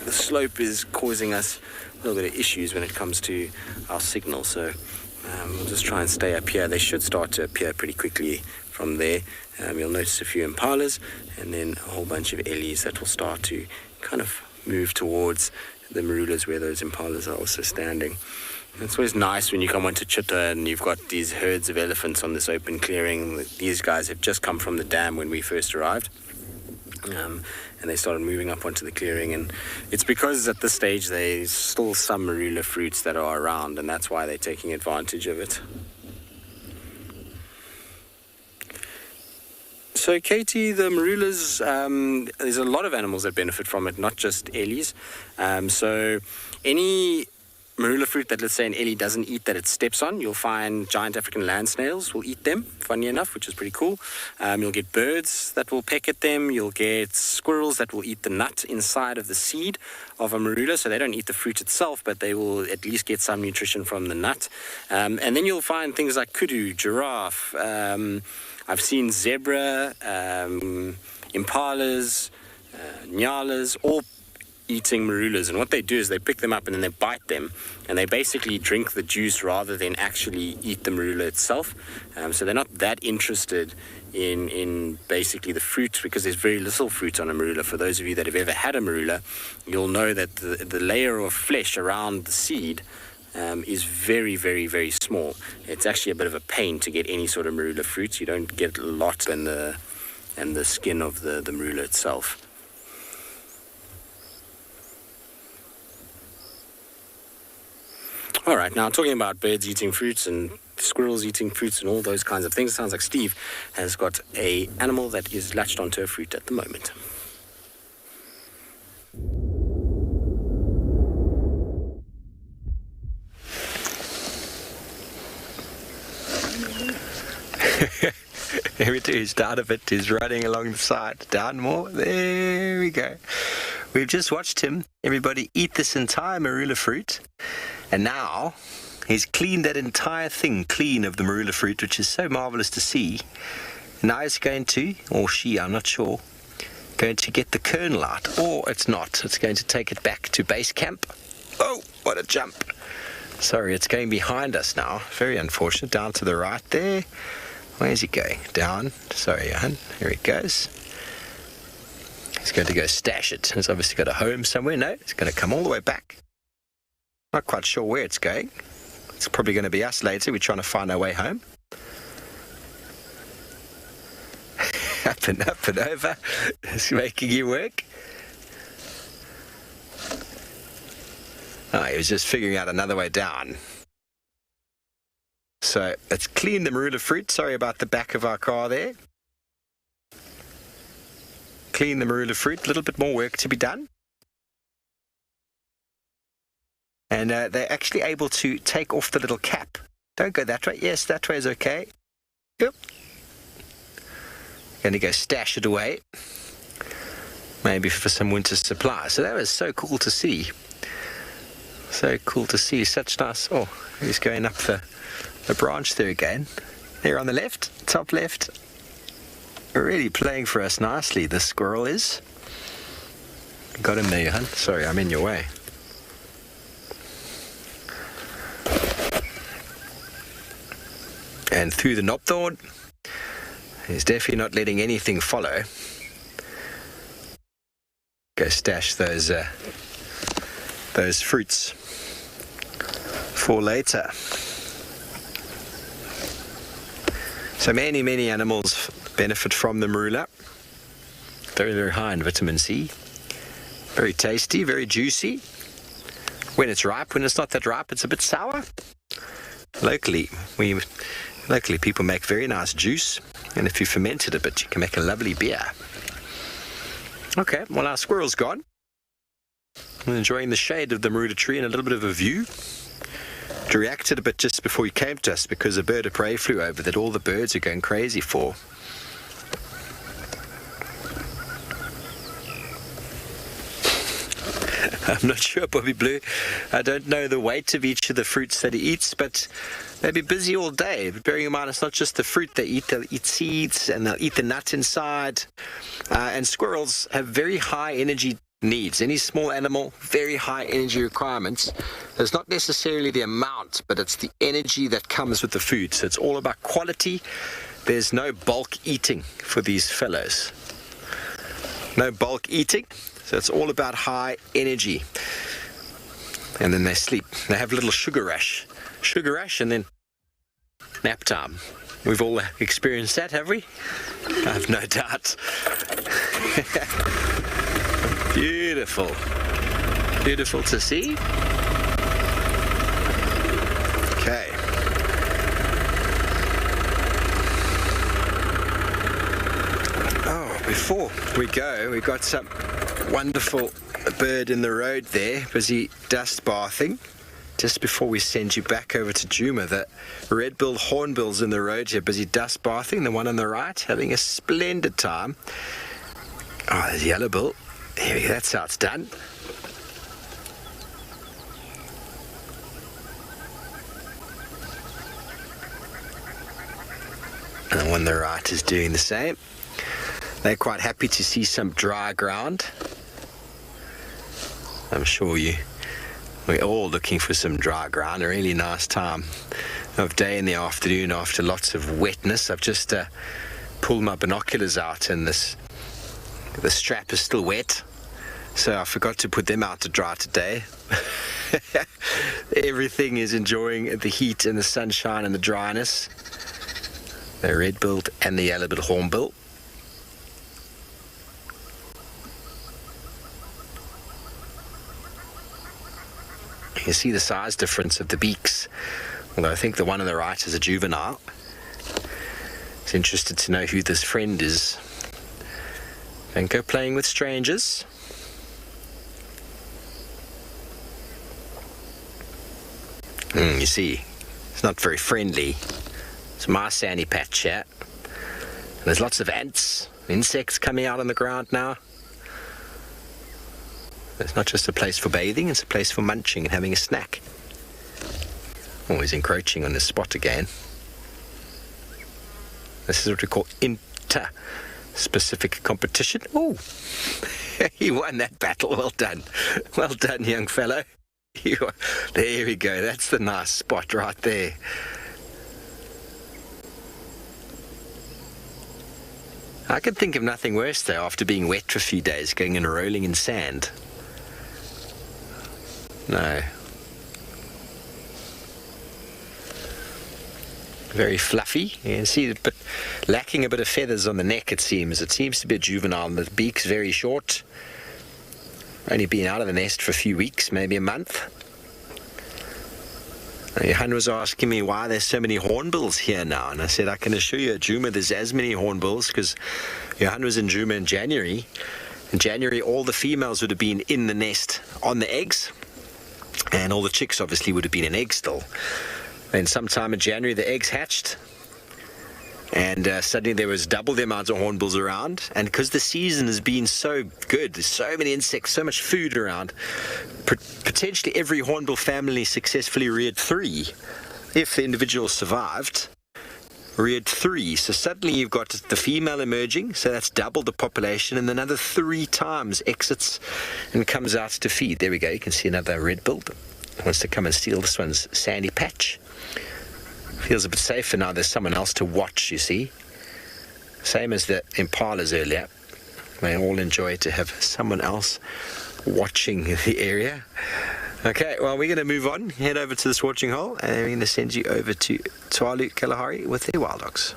the slope is causing us a little bit of issues when it comes to our signal. So we'll just try and stay up here. They should start to appear pretty quickly from there. You'll notice a few impalas and then a whole bunch of ellies that will start to kind of move towards the marulas where those impalas are also standing. It's always nice when you come onto Chitta and you've got these herds of elephants on this open clearing. These guys have just come from the dam when we first arrived. And they started moving up onto the clearing, and it's because at this stage there's still some marula fruits that are around, and that's why they're taking advantage of it. So Katie, the marulas, there's a lot of animals that benefit from it, not just ellies. So any marula fruit that, let's say, an ellie doesn't eat that it steps on, you'll find giant African land snails will eat them, funny enough, which is pretty cool. You'll get birds that will peck at them. You'll get squirrels that will eat the nut inside of the seed of a marula, so they don't eat the fruit itself, but they will at least get some nutrition from the nut. And then you'll find things like kudu, giraffe, I've seen zebra, impalas, nyalas, all eating marulas, and what they do is they pick them up and then they bite them, and they basically drink the juice rather than actually eat the marula itself. So they're not that interested in basically the fruit, because there's very little fruit on a marula. For those of you that have ever had a marula, you'll know that the layer of flesh around the seed is very, very, very small. It's actually a bit of a pain to get any sort of marula fruit. You don't get a lot in the skin of the marula itself. All right, now talking about birds eating fruits and squirrels eating fruits and all those kinds of things, it sounds like Steve has got an animal that is latched onto a fruit at the moment. There we do. He's down a bit. He's running along the side. Down more. There we go. We've just watched him, everybody, eat this entire marula fruit. And now he's cleaned that entire thing clean of the marula fruit, which is so marvelous to see. Now he's going to, or she, I'm not sure, going to get the kernel out. Or it's not. It's going to take it back to base camp. Oh, what a jump. Sorry, it's going behind us now. Very unfortunate. Down to the right there. Where's he going? Down. Sorry, Johan. Here he goes. He's going to go stash it. He's obviously got a home somewhere. No, it's going to come all the way back. Not quite sure where it's going. It's probably going to be us later. We're trying to find our way home. Up and over. It's making you work. Oh, he was just figuring out another way down. So let's clean the marula fruit. Sorry about the back of our car there. Clean the marula fruit. A little bit more work to be done. And they're actually able to take off the little cap. Don't go that way. Yes, that way is okay. Yep. Going to go stash it away. Maybe for some winter supply. So that was so cool to see. So cool to see. Such nice... Oh, he's going up the branch there again. There on the left, top left. Really playing for us nicely, this squirrel is. Got him there, Johan. Sorry, I'm in your way. And through the knobthorn. He's definitely not letting anything follow. Go stash those fruits for later. So many animals benefit from the marula. Very, very high in vitamin C. Very tasty, very juicy. When it's ripe, when it's not that ripe, it's a bit sour. Locally, people make very nice juice. And if you ferment it a bit, you can make a lovely beer. Okay, well, our squirrel's gone. I'm enjoying the shade of the marula tree and a little bit of a view. He reacted a bit just before he came to us because a bird of prey flew over that all the birds are going crazy for. I'm not sure, Bobby Blue. I don't know the weight of each of the fruits that he eats, but they'll be busy all day. But bearing in mind, it's not just the fruit they eat. They'll eat seeds and they'll eat the nut inside. And squirrels have very high energy needs. Any small animal, very high energy requirements. It's not necessarily the amount, but it's the energy that comes with the food. So it's all about quality. There's no bulk eating for these fellows. No bulk eating. So it's all about high energy. And then they sleep. They have a little sugar rush. Sugar rush and then nap time. We've all experienced that, have we? I have no doubt. Beautiful. Beautiful to see. Okay. Oh, before we go, we've got some wonderful bird in the road there, busy dust bathing. Just before we send you back over to Djuma, the red-billed hornbill's in the road here, busy dust bathing. The one on the right, having a splendid time. Oh, there's yellowbill. Here we go, that's how it's done. And the one on the right is doing the same. They're quite happy to see some dry ground. I'm sure we're all looking for some dry ground. A really nice time of day in the afternoon after lots of wetness. I've just pulled my binoculars out and the strap is still wet. So I forgot to put them out to dry today. Everything is enjoying the heat and the sunshine and the dryness. The red-billed and the yellow-billed hornbill. You can see the size difference of the beaks, although I think the one on the right is a juvenile. It's interested to know who this friend is. Don't go playing with strangers. You see, it's not very friendly. It's my sandy patch here. And there's lots of ants, insects coming out on the ground now. It's not just a place for bathing, it's a place for munching and having a snack. Always encroaching on this spot again. This is what we call inter-specific competition. Oh, he won that battle. Well done. Well done, young fellow. There we go. That's the nice spot right there. I could think of nothing worse, though, after being wet for a few days, going and rolling in sand. No. Very fluffy. You can see, but lacking a bit of feathers on the neck, it seems. It seems to be a juvenile, and the beak's very short. Only been out of the nest for a few weeks, maybe a month. Johan was asking me why there's so many hornbills here now, and I said I can assure you at Djuma there's as many hornbills, because Johan was in Djuma in January. In January all the females would have been in the nest on the eggs, and all the chicks obviously would have been in eggs still. Then sometime in January the eggs hatched, and suddenly there was double the amount of hornbills around. And because the season has been so good, there's so many insects, so much food around, potentially every hornbill family successfully reared 3. If the individual survived, reared 3. So suddenly you've got the female emerging, so that's double the population, and another 3 times exits and comes out to feed. There we go, you can see another red-billed. Wants to come and steal this one's sandy patch. Feels a bit safer now there's someone else to watch, you see. Same as the impalas earlier. They all enjoy to have someone else watching the area. Okay, well, we're going to move on, head over to this watching hole, and we're going to send you over to Tswalu Kalahari with their wild dogs.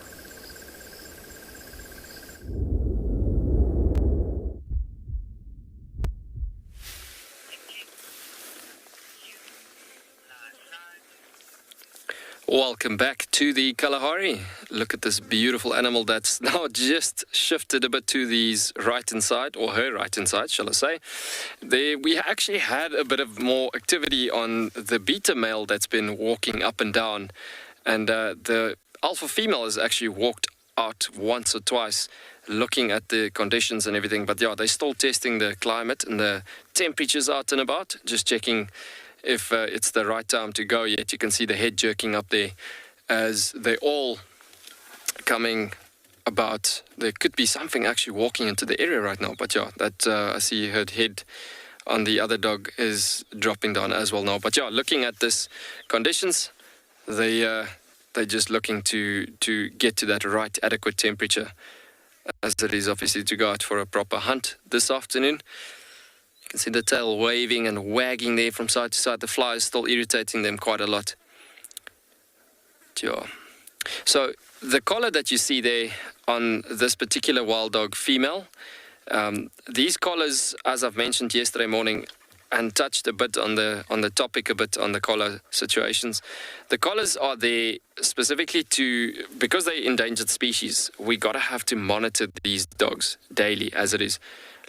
Welcome back to the Kalahari. Look at this beautiful animal that's now just shifted a bit to these right-hand side, or her right-hand side, shall I say. There, we actually had a bit of more activity on the beta male that's been walking up and down, and the alpha female has actually walked out once or twice looking at the conditions and everything. But yeah, they're still testing the climate and the temperatures out and about, just checking if it's the right time to go yet. You can see the head jerking up there as they're all coming about. There could be something actually walking into the area right now, but yeah, that I see her head on the other dog is dropping down as well now. But yeah, looking at this conditions, they're just looking to get to that right adequate temperature, as it is obviously to go out for a proper hunt this afternoon. You can see the tail waving and wagging there from side to side. The fly is still irritating them quite a lot. Yeah. So the collar that you see there on this particular wild dog female, these collars, as I've mentioned yesterday morning and touched a bit on the topic a bit on the collar situations, the collars are there specifically because they're endangered species. We gotta have to monitor these dogs daily as it is.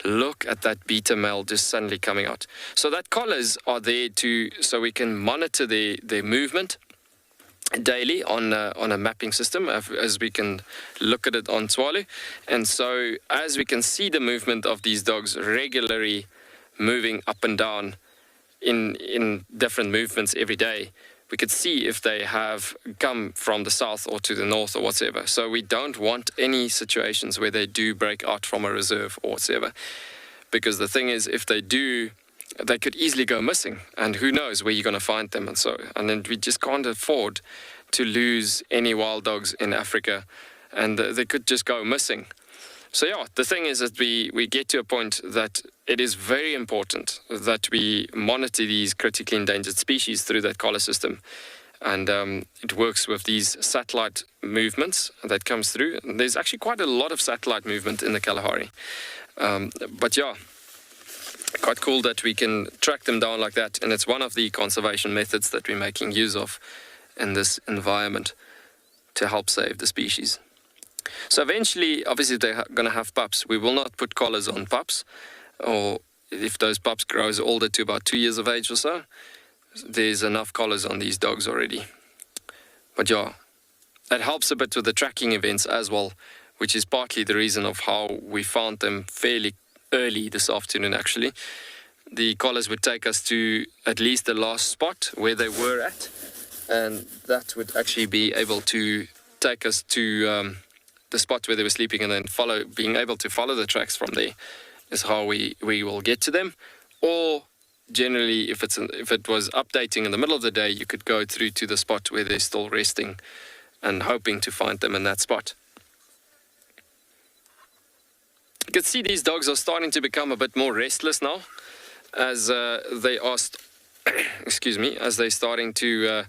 Look at that beta male just suddenly coming out. So that collars are there so we can monitor their movement daily on a mapping system, as we can look at it on Tswalu. And so as we can see the movement of these dogs regularly moving up and down in different movements every day, we could see if they have come from the south or to the north or whatsoever. So we don't want any situations where they do break out from a reserve or whatsoever. Because the thing is, if they do, they could easily go missing. And who knows where you're going to find them. And then we just can't afford to lose any wild dogs in Africa. And they could just go missing. So yeah, the thing is that we get to a point that it is very important that we monitor these critically endangered species through that collar system. And it works with these satellite movements that comes through. And there's actually quite a lot of satellite movement in the Kalahari. But yeah, quite cool that we can track them down like that. And it's one of the conservation methods that we're making use of in this environment to help save the species. So eventually, obviously, they're going to have pups. We will not put collars on pups, or if those pups grow older to about 2 years of age or so, there's enough collars on these dogs already. But yeah, that helps a bit with the tracking events as well, which is partly the reason of how we found them fairly early this afternoon, actually. The collars would take us to at least the last spot where they were at, and that would actually be able to take us to the spot where they were sleeping, and then being able to follow the tracks from there is how we will get to them. Or generally, if it was updating in the middle of the day, you could go through to the spot where they're still resting and hoping to find them in that spot. You can see these dogs are starting to become a bit more restless now, as they are, excuse me, as they're starting to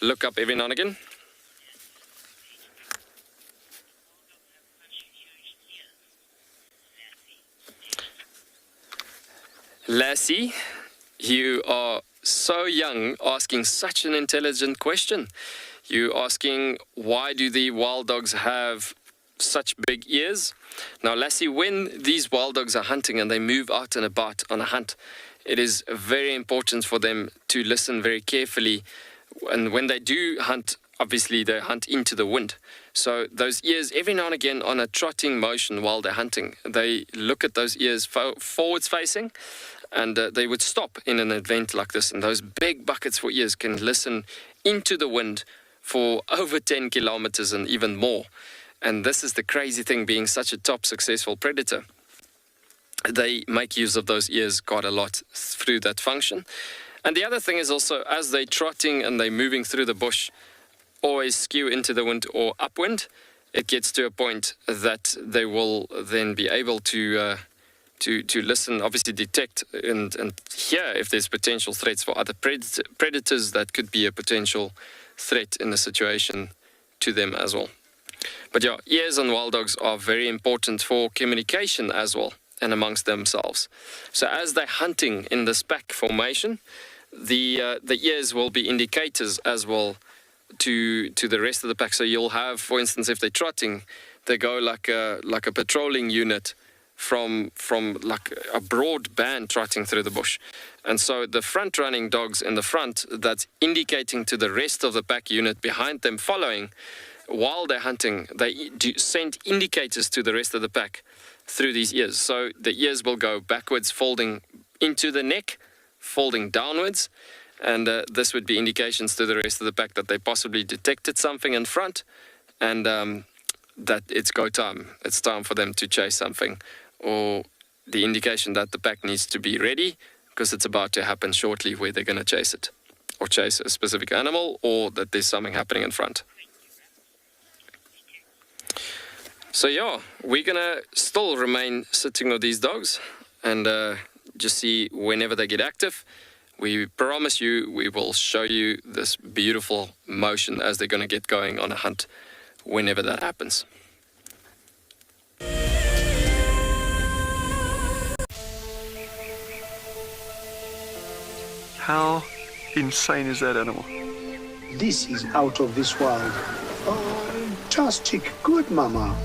look up every now and again. Lassie, you are so young, asking such an intelligent question. You're asking, why do the wild dogs have such big ears? Now, Lassie, when these wild dogs are hunting and they move out and about on a hunt, it is very important for them to listen very carefully. And when they do hunt, obviously they hunt into the wind. So those ears, every now and again on a trotting motion while they're hunting, they look at those ears forwards facing, and they would stop in an event like this. And those big buckets for ears can listen into the wind for over 10 kilometers and even more. And this is the crazy thing, being such a top successful predator. They make use of those ears quite a lot through that function. And the other thing is also, as they're trotting and they're moving through the bush, always skew into the wind or upwind, it gets to a point that they will then be able to listen, obviously detect and hear if there's potential threats for other predators that could be a potential threat in the situation to them as well. But yeah, ears on wild dogs are very important for communication as well, and amongst themselves. So as they're hunting in this pack formation, the ears will be indicators as well to the rest of the pack. So you'll have, for instance, if they're trotting, they go like a patrolling unit from like a broad band trotting through the bush. And so the front running dogs in the front, that's indicating to the rest of the pack unit behind them following. While they're hunting, they send indicators to the rest of the pack through these ears. So the ears will go backwards, folding into the neck, folding downwards, and this would be indications to the rest of the pack that they possibly detected something in front, and that it's go time. It's time for them to chase something, or the indication that the pack needs to be ready because it's about to happen shortly, where they're going to chase it, or chase a specific animal, or that there's something happening in front. So yeah, we're gonna still remain sitting with these dogs and just see whenever they get active. We promise you we will show you this beautiful motion as they're gonna get going on a hunt whenever that happens. How insane is that animal? This is out of this world. Fantastic, good mama.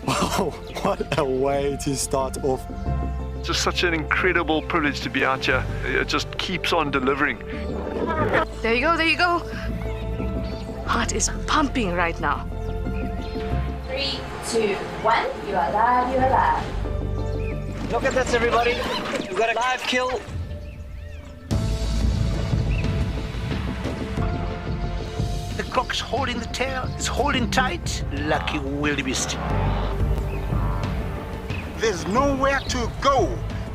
Wow, what a way to start off. Just such an incredible privilege to be out here. It just keeps on delivering. There you go, there you go. Heart is pumping right now. 3, 2, 1, you are live, you are live. Look at this, everybody. We've got a live kill. The cock's holding the tail, it's holding tight. Lucky wildebeest. There's nowhere to go.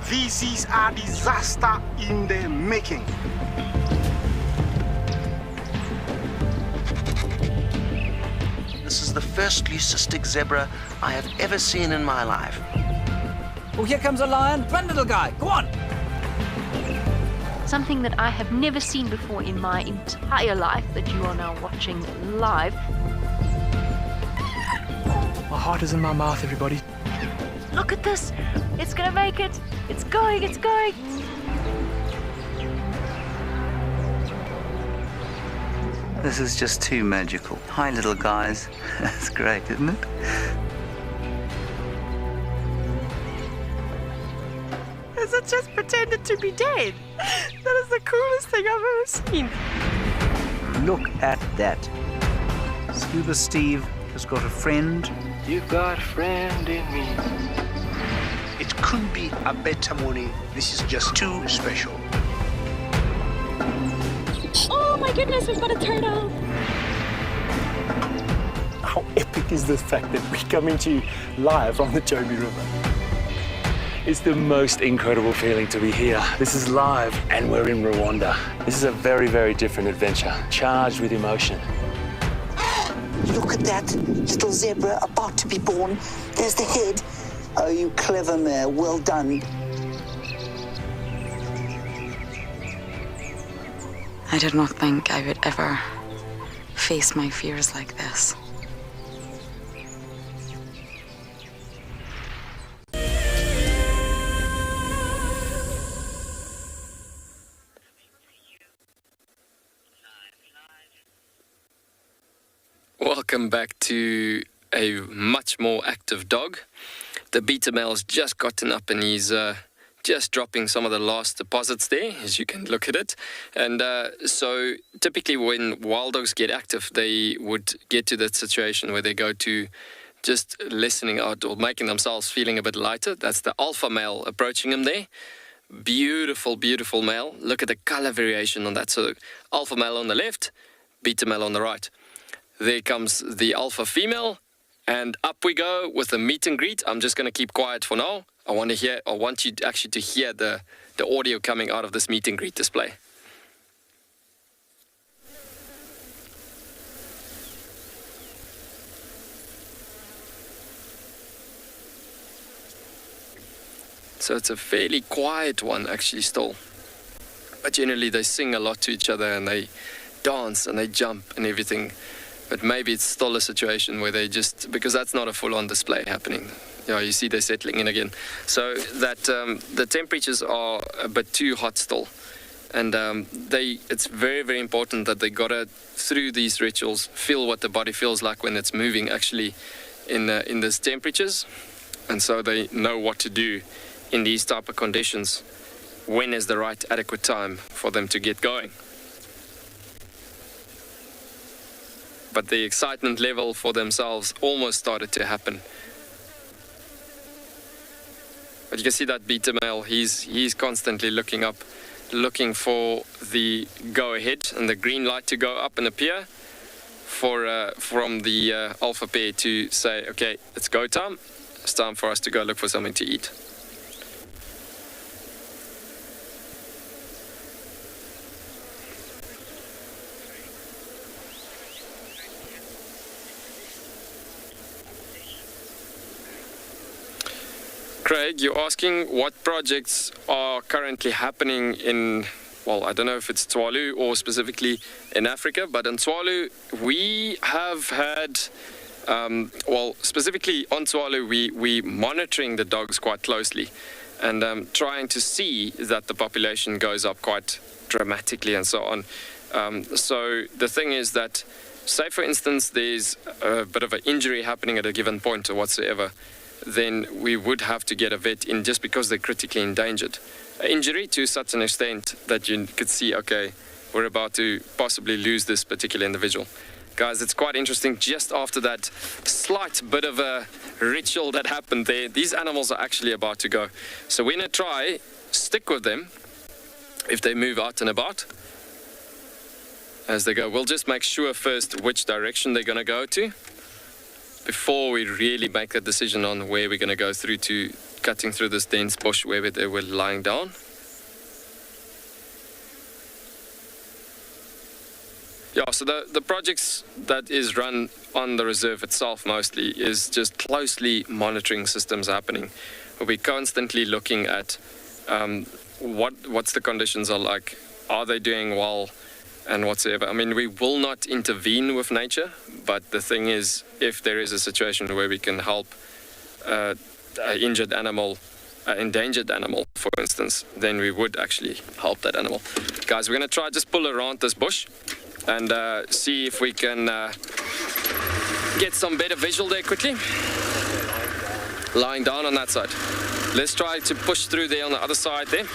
This is a disaster in the making. This is the first leucistic zebra I have ever seen in my life. Oh, here comes a lion. Run, little guy. Go on. Something that I have never seen before in my entire life that you are now watching live. My heart is in my mouth, everybody. Look at this. It's gonna make it. It's going, it's going. This is just too magical. Hi, little guys. That's great, isn't it? Has it just pretended to be dead? That is the coolest thing I've ever seen. Look at that. Scuba Steve has got a friend. You've got a friend in me. It couldn't be a better morning. This is just too special. Oh my goodness, we've got a turtle. How epic is the fact that we're coming to you live from the Chobe River? It's the most incredible feeling to be here. This is live and we're in Rwanda. This is a very, very different adventure, charged with emotion. Look at that little zebra about to be born. There's the head. Oh, you clever mare. Well done. I did not think I would ever face my fears like this. Welcome back to a much more active dog. The beta male's just gotten up and he's just dropping some of the last deposits there, as you can look at it. And so typically when wild dogs get active, they would get to that situation where they go to just lessening out or making themselves feeling a bit lighter. That's the alpha male approaching him there. Beautiful, beautiful male. Look at the color variation on that. So alpha male on the left, beta male on the right. There comes the alpha female, and up we go with the meet and greet. I'm just going to keep quiet for now. I want you actually to hear the audio coming out of this meet and greet display. So it's a fairly quiet one actually still. But generally they sing a lot to each other and they dance and they jump and everything. But maybe it's still a situation where they just, because that's not a full-on display happening. Yeah, you see they're settling in again. So that the temperatures are a bit too hot still. And it's very, very important that they gotta, through these rituals, feel what the body feels like when it's moving actually in these temperatures. And so they know what to do in these type of conditions. When is the right adequate time for them to get going? But the excitement level for themselves almost started to happen. But you can see that beta male, he's constantly looking up, looking for the go-ahead and the green light to go up and appear from the alpha pair to say, okay, it's go time. It's time for us to go look for something to eat. Craig, you're asking what projects are currently happening in, well, I don't know if it's Tswalu or specifically in Africa, but in Tswalu we have had, specifically on Tswalu we monitoring the dogs quite closely and trying to see that the population goes up quite dramatically and so on. So the thing is that, say for instance there's a bit of an injury happening at a given point or whatsoever, then we would have to get a vet in just because they're critically endangered. An injury to such an extent that you could see, okay, we're about to possibly lose this particular individual. Guys, it's quite interesting. Just after that slight bit of a ritual that happened there, these animals are actually about to go. So we're going to try, stick with them if they move out and about as they go. We'll just make sure first which direction they're going to go to before we really make a decision on where we're going to go through to cutting through this dense bush where they were lying down. Yeah, so the projects that is run on the reserve itself mostly is just closely monitoring systems happening. We're constantly looking at what's the conditions are like, are they doing well, and whatsoever. I mean, we will not intervene with nature, but the thing is, if there is a situation where we can help an injured animal, an endangered animal, for instance, then we would actually help that animal. Guys, we're going to try just pull around this bush and see if we can get some better visual there quickly. Lying down on that side. Let's try to push through there on the other side there.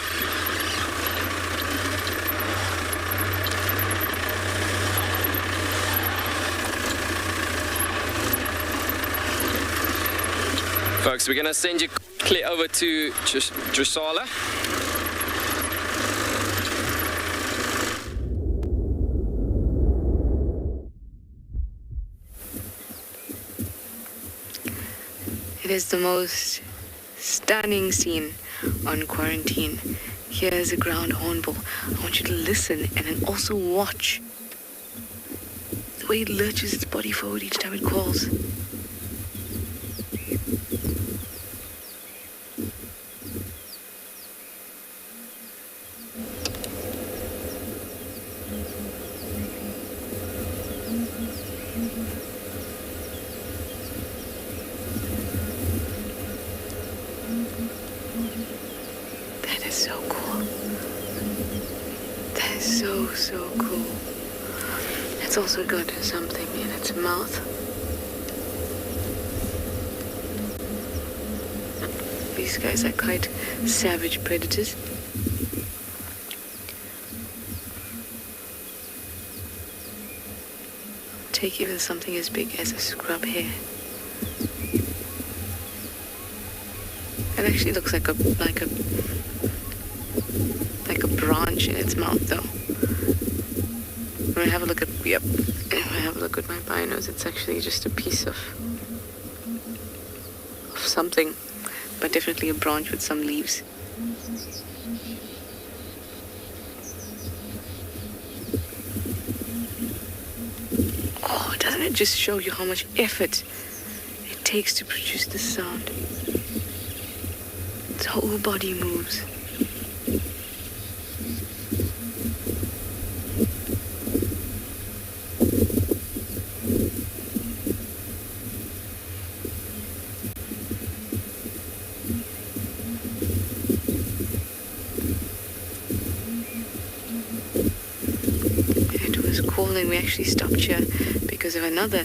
Folks, we're going to send you quickly over to Dressala. It is the most stunning scene on quarantine. Here is a ground hornbill. I want you to listen and then also watch the way it lurches its body forward each time it calls. That is so cool. That is so cool. It's also got something in its mouth. These guys are quite savage predators. Take even something as big as a scrub hare. It actually looks like a branch in its mouth, though. When I have a look at my binos, it's actually just a piece of something, but definitely a branch with some leaves. Oh, doesn't it just show you how much effort it takes to produce this sound? Its whole body moves. We actually stopped here because of another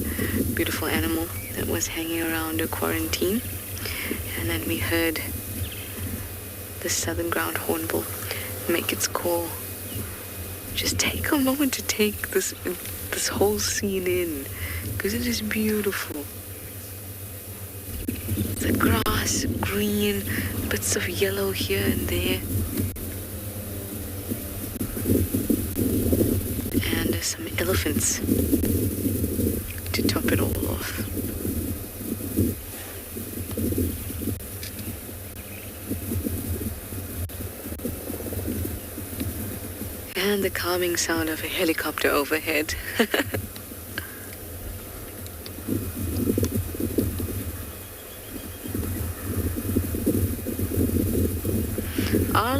beautiful animal that was hanging around a quarantine, and then we heard the southern ground hornbill make its call. Just take a moment to take this whole scene in, because it is beautiful. The grass, green, bits of yellow here and there. Some elephants to top it all off. And the calming sound of a helicopter overhead.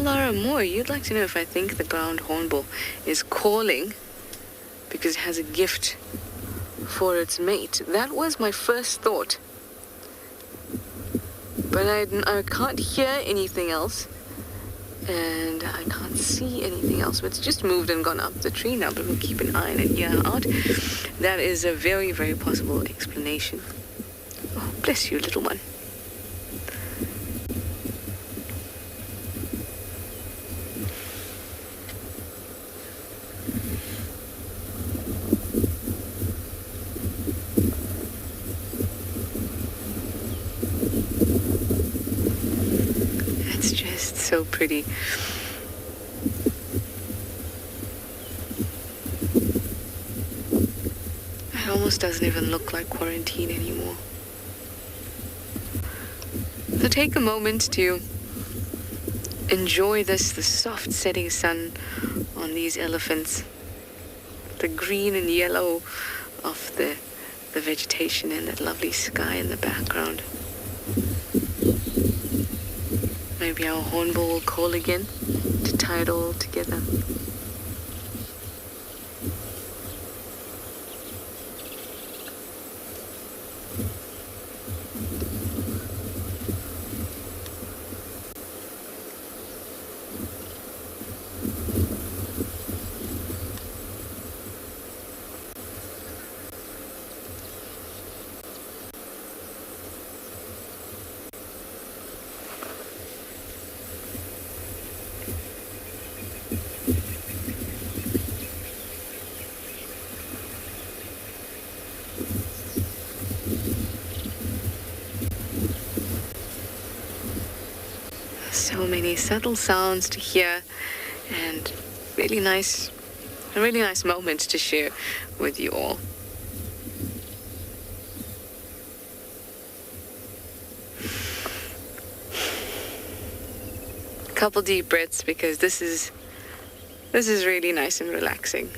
Laura Moore, you'd like to know if I think the ground hornbill is calling because it has a gift for its mate. That was my first thought. But I can't hear anything else. And I can't see anything else. But it's just moved and gone up the tree now, but we'll keep an eye and an ear out. That is a very, very possible explanation. Oh, bless you, little one. So pretty. It almost doesn't even look like quarantine anymore. So take a moment to enjoy the soft setting sun on these elephants. The green and yellow of the vegetation and that lovely sky in the background. Maybe our hornbill will call again to tie it all together. So many subtle sounds to hear, and a really nice moment to share with you all. A couple deep breaths, because this is really nice and relaxing.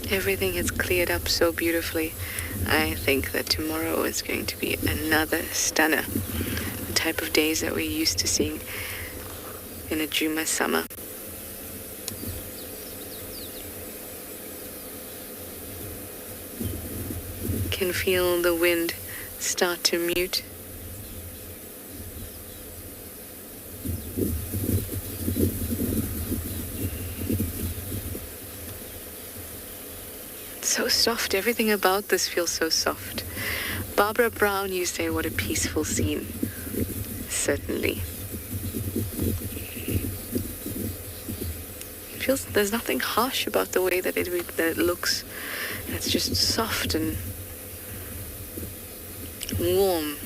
Everything has cleared up so beautifully. I think that tomorrow is going to be another stunner. The type of days that we're used to seeing in a Juma summer. Can feel the wind start to mute. So soft. Everything about this feels so soft. Barbara Brown, you say, what a peaceful scene. Certainly. It feels there's nothing harsh about the way that it looks. It's just soft and warm.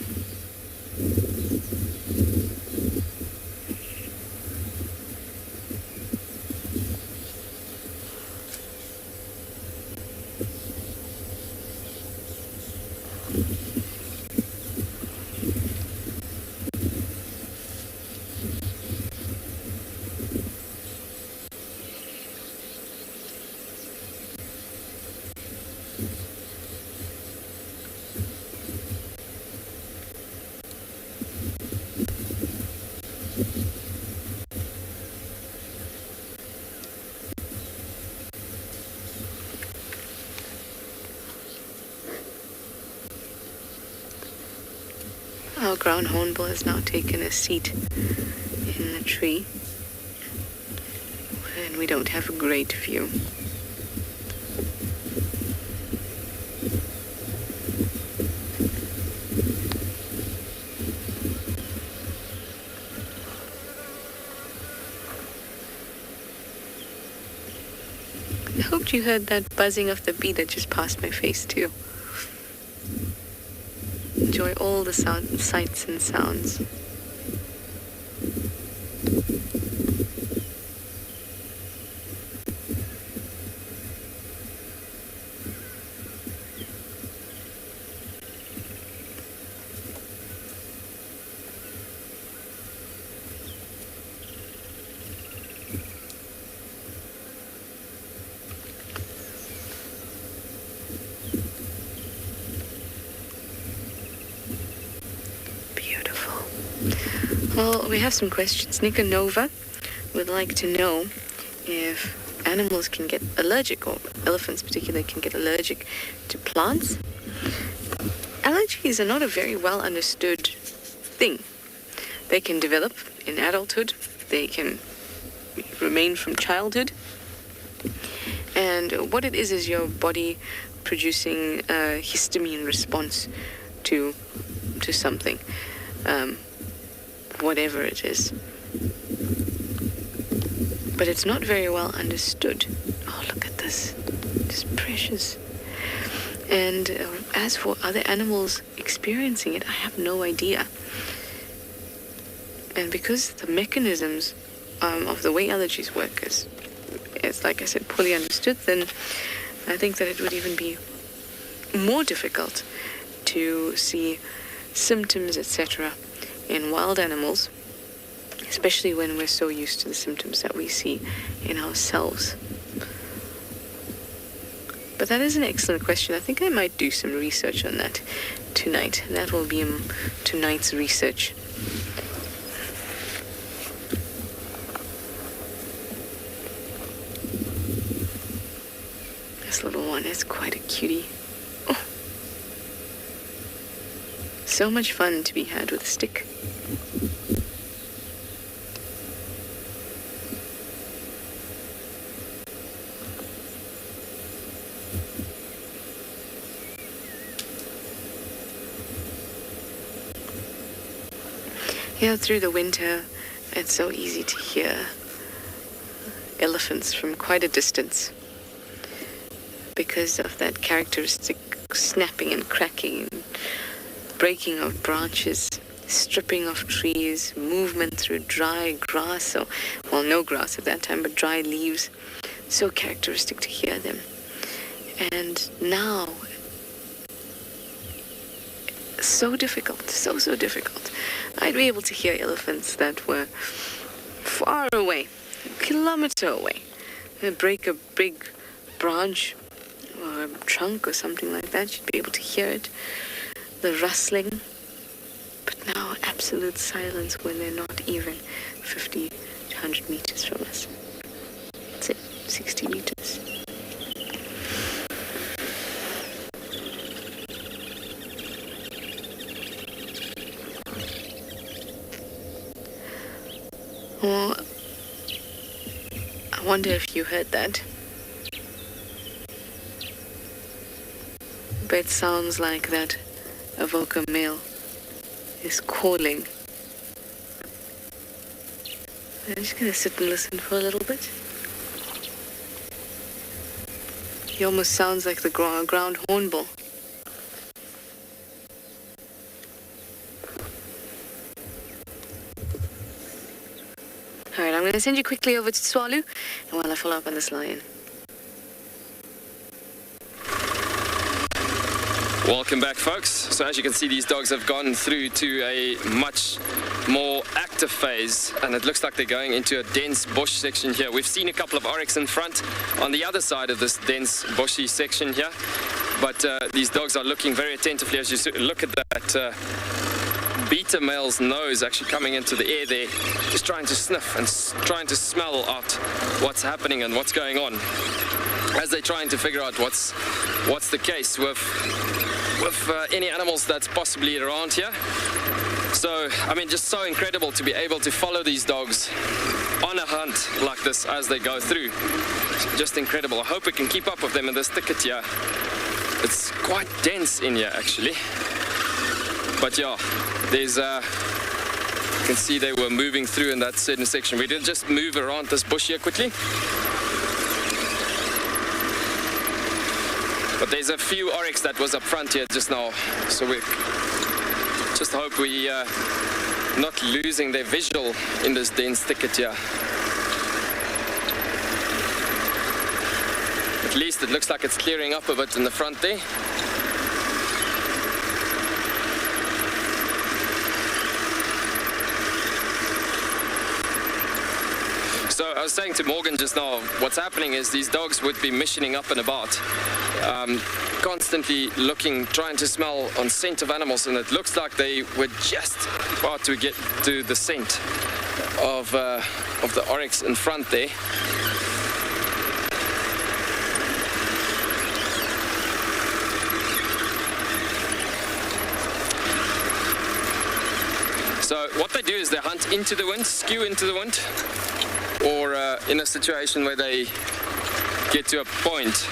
Our ground hornbill has now taken a seat in the tree, and we don't have a great view. I hoped you heard that buzzing of the bee that just passed my face too. Enjoy all the sights and sounds. Well, we have some questions. Nikonova would like to know if animals can get allergic, or elephants particularly can get allergic to plants. Allergies are not a very well understood thing. They can develop in adulthood. They can remain from childhood. And what it is your body producing a histamine response to something. Whatever it is. But it's not very well understood. Oh, look at this. Just precious. And as for other animals experiencing it, I have no idea. And because the mechanisms of the way allergies work is, like I said, poorly understood, then I think that it would even be more difficult to see symptoms, etc., in wild animals, especially when we're so used to the symptoms that we see in ourselves. But that is an excellent question. I think I might do some research on that tonight. That will be tonight's research. This little one is quite a cutie. Oh. So much fun to be had with a stick. Yeah, through the winter, it's so easy to hear elephants from quite a distance. because of that characteristic snapping and cracking, and breaking of branches, stripping of trees, movement through dry grass, or, well, no grass at that time, but dry leaves. So characteristic to hear them. And now, so difficult, so difficult. I'd be able to hear elephants that were far away, a kilometer away. They'd break a big branch or a trunk or something like that. You'd be able to hear it, the rustling. But now, absolute silence when they're not even 50 to 100 meters from us. That's it, 60 meters. Well, I wonder if you heard that. But it sounds like that Avoca male is calling. I'm just gonna sit and listen for a little bit. He almost sounds like the ground hornbill. Alright, I'm gonna send you quickly over to Swalu, and while I follow up on this lion. Welcome back, folks. So as you can see, these dogs have gone through to a much more active phase, and it looks like they're going into a dense bush section here. We've seen a couple of oryx in front on the other side of this dense bushy section here, but these dogs are looking very attentively as you look at that beta male's nose actually coming into the air there, just trying to sniff and trying to smell out what's happening and what's going on, as they're trying to figure out what's the case with any animals that's possibly around here. So, I mean, just so incredible to be able to follow these dogs on a hunt like this as they go through. Just incredible. I hope we can keep up with them in this thicket here. It's quite dense in here, actually. But yeah, there's you can see they were moving through in that certain section. We did just move around this bush here quickly. But there's a few oryx that was up front here just now, so we just hope we not losing their visual in this dense thicket here. At least it looks like it's clearing up a bit in the front there. So I was saying to Morgan just now, what's happening is these dogs would be missioning up and about, constantly looking, trying to smell on scent of animals, and it looks like they were just about to get to the scent of the oryx in front there. So what they do is they hunt into the wind, skew into the wind, or in a situation where they get to a point.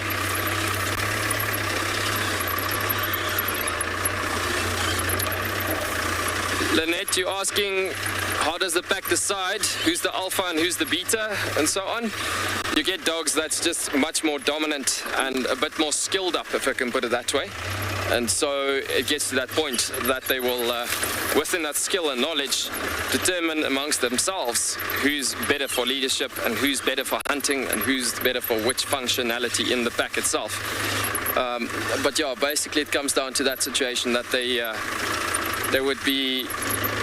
Lynette, you're asking, how does the pack decide who's the alpha and who's the beta and so on? You get dogs that's just much more dominant and a bit more skilled up, if I can put it that way. And so it gets to that point that they will, within that skill and knowledge, determine amongst themselves who's better for leadership and who's better for hunting and who's better for which functionality in the pack itself. But yeah, basically it comes down to that situation that they would be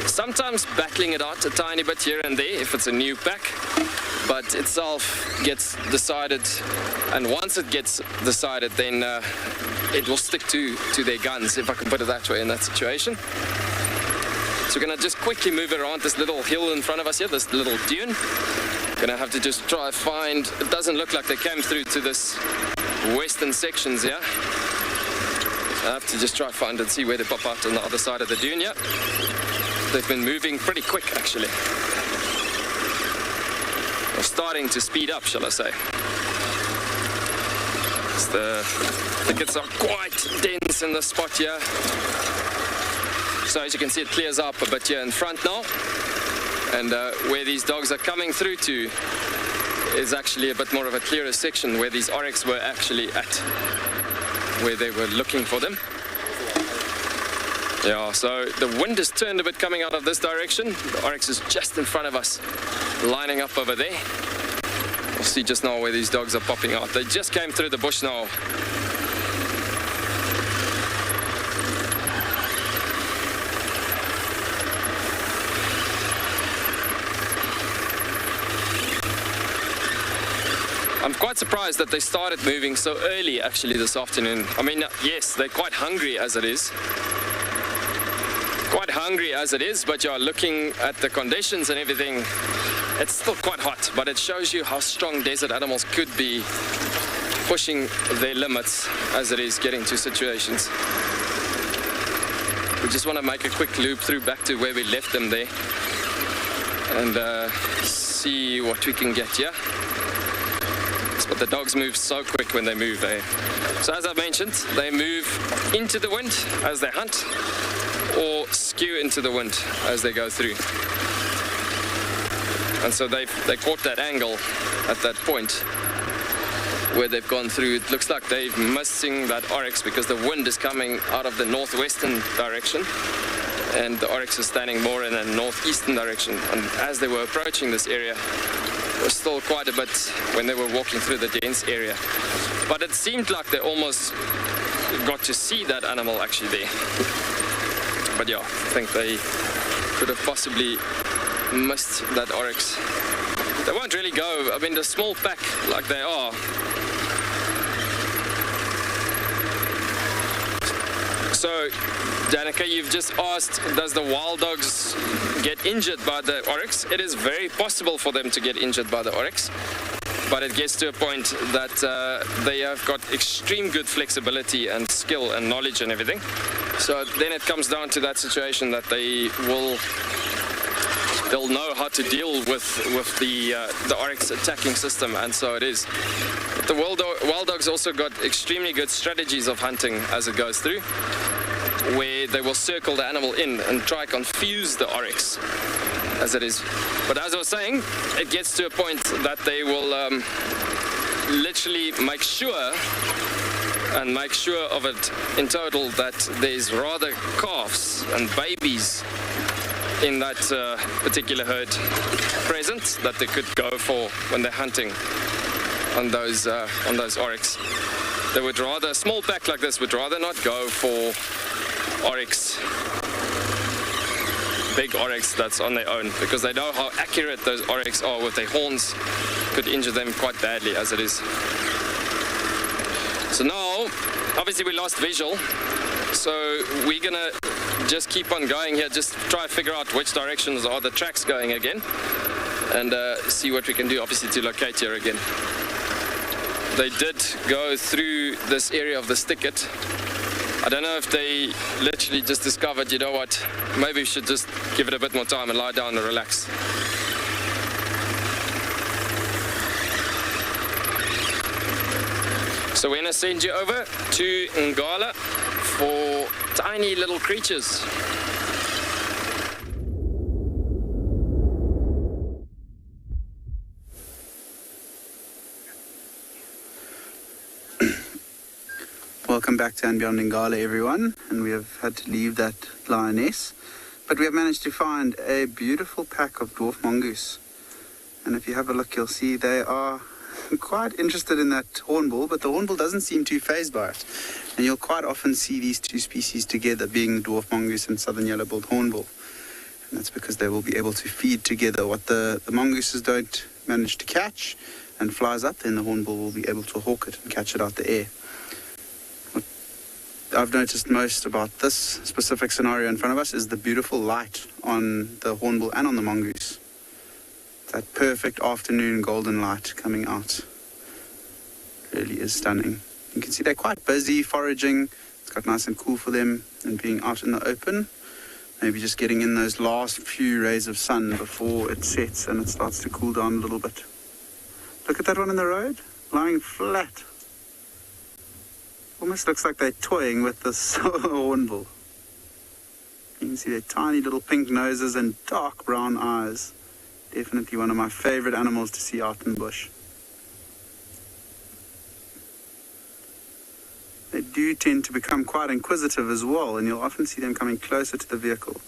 sometimes battling it out a tiny bit here and there if it's a new pack, but itself gets decided, and once it gets decided, then it will stick to their guns, if I can put it that way, in that situation. So we're going to just quickly move around this little hill in front of us here, this little dune. Going to have to just try find, it doesn't look like they came through to this western sections here. I have to just try find and see where they pop out on the other side of the dune here. They've been moving pretty quick, actually. Or starting to speed up, shall I say. The thickets are quite dense in this spot here. So as you can see, it clears up a bit here in front now. And where these dogs are coming through to is actually a bit more of a clearer section where these Oryx were actually at, where they were looking for them. Yeah, so the wind has turned a bit coming out of this direction. The Oryx is just in front of us, lining up over there. We'll see just now where these dogs are popping out. They just came through the bush now. I'm quite surprised that they started moving so early actually this afternoon. I mean, yes, they're quite hungry as it is. But you're looking at the conditions and everything, it's still quite hot, but it shows you how strong desert animals could be pushing their limits as it is getting to situations. We just want to make a quick loop through back to where we left them there and see what we can get here. But the dogs move so quick when they move. So as I mentioned, they move into the wind as they hunt, or skew into the wind as they go through. And so they caught that angle at that point where they've gone through. It looks like they're missing that Oryx because the wind is coming out of the northwestern direction and the Oryx is standing more in a northeastern direction. And as they were approaching this area, there was still quite a bit when they were walking through the dense area. But it seemed like they almost got to see that animal actually there. But yeah, I think they could have possibly missed that Oryx. They won't really go. I mean, the small pack like they are. So, Danica, you've just asked, does the wild dogs get injured by the Oryx? It is very possible for them to get injured by the Oryx, but it gets to a point that they have got extreme good flexibility and skill and knowledge and everything. So then it comes down to that situation that they'll know how to deal with the Oryx attacking system, and so it is. But the wild dogs also got extremely good strategies of hunting as it goes through, where they will circle the animal in and try to confuse the Oryx as it is. But as I was saying, it gets to a point that they will literally make sure of it in total that there's rather calves and babies in that particular herd present that they could go for when they're hunting on those Oryx. They would rather, a small pack like this would rather not go for Oryx, big Oryx that's on their own, because they know how accurate those Oryx are with their horns. Could injure them quite badly as it is. So now, obviously we lost visual, so we're gonna just keep on going here, just try to figure out which directions are the tracks going again, and see what we can do, obviously, to locate here again. They did go through this area of the thicket. I don't know if they literally just discovered, you know what, maybe we should just give it a bit more time and lie down and relax. So we're going to send you over to Ngala for tiny little creatures. Welcome back to And Beyond Ngala, everyone. And we have had to leave that lioness, but we have managed to find a beautiful pack of dwarf mongoose. And if you have a look, you'll see they are quite interested in that hornbill, but the hornbill doesn't seem too fazed by it. And you'll quite often see these two species together, being the dwarf mongoose and southern yellow-billed hornbill. And that's because they will be able to feed together. What the mongooses don't manage to catch and flies up, then the hornbill will be able to hawk it and catch it out the air. What I've noticed most about this specific scenario in front of us is the beautiful light on the hornbill and on the mongoose. That perfect afternoon golden light coming out really is stunning. You can see they're quite busy foraging. It's got nice and cool for them and being out in the open. Maybe just getting in those last few rays of sun before it sets and it starts to cool down a little bit. Look at that one in the road, lying flat. Almost looks like they're toying with this hornbill. You can see their tiny little pink noses and dark brown eyes. Definitely one of my favorite animals to see out in the bush. do tend to become quite inquisitive as well, and you'll often see them coming closer to the vehicle.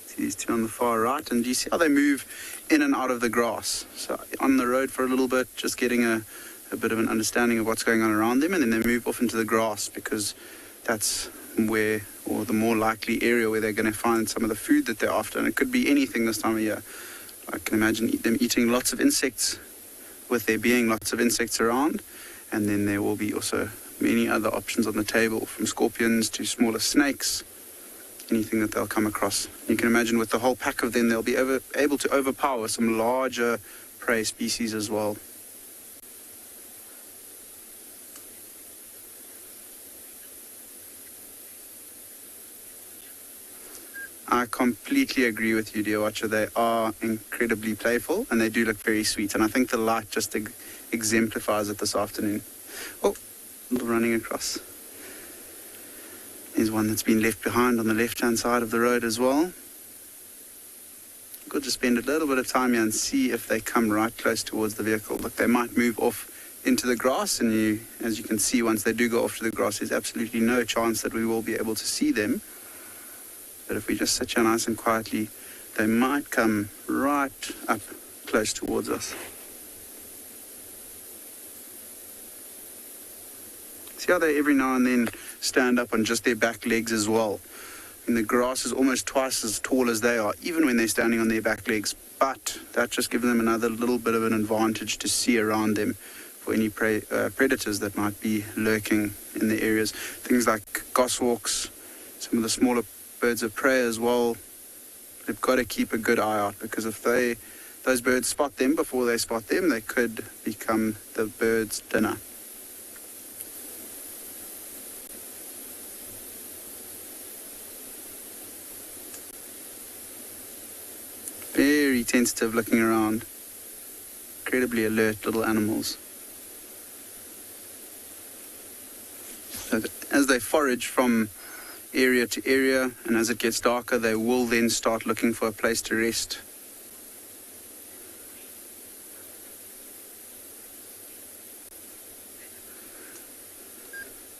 See these two on the far right, and do you see how they move in and out of the grass? So on the road for a little bit, just getting a bit of an understanding of what's going on around them, and then they move off into the grass because that's where, or the more likely area where they're going to find some of the food that they're after. And it could be anything this time of year. I can imagine them eating lots of insects, with there being lots of insects around, and then there will be also many other options on the table, from scorpions to smaller snakes, anything that they'll come across. You can imagine with the whole pack of them, they'll be able to overpower some larger prey species as well. I completely agree with you, dear watcher. They are incredibly playful, and they do look very sweet, and I think the light just exemplifies it this afternoon. Oh, running across. There's one that's been left behind on the left-hand side of the road as well. Good to spend a little bit of time here and see if they come right close towards the vehicle. Look, they might move off into the grass, and as you can see, once they do go off to the grass, there's absolutely no chance that we will be able to see them. But if we just sit here nice and quietly, they might come right up close towards us. See how they every now and then stand up on just their back legs as well. And the grass is almost twice as tall as they are, even when they're standing on their back legs. But that just gives them another little bit of an advantage to see around them for any predators that might be lurking in the areas. Things like goshawks, some of the smaller birds of prey as well. They've got to keep a good eye out, because if those birds spot them before they spot them, they could become the bird's dinner. Very tentative looking around. Incredibly alert little animals. So as they forage from area to area, and as it gets darker, they will then start looking for a place to rest.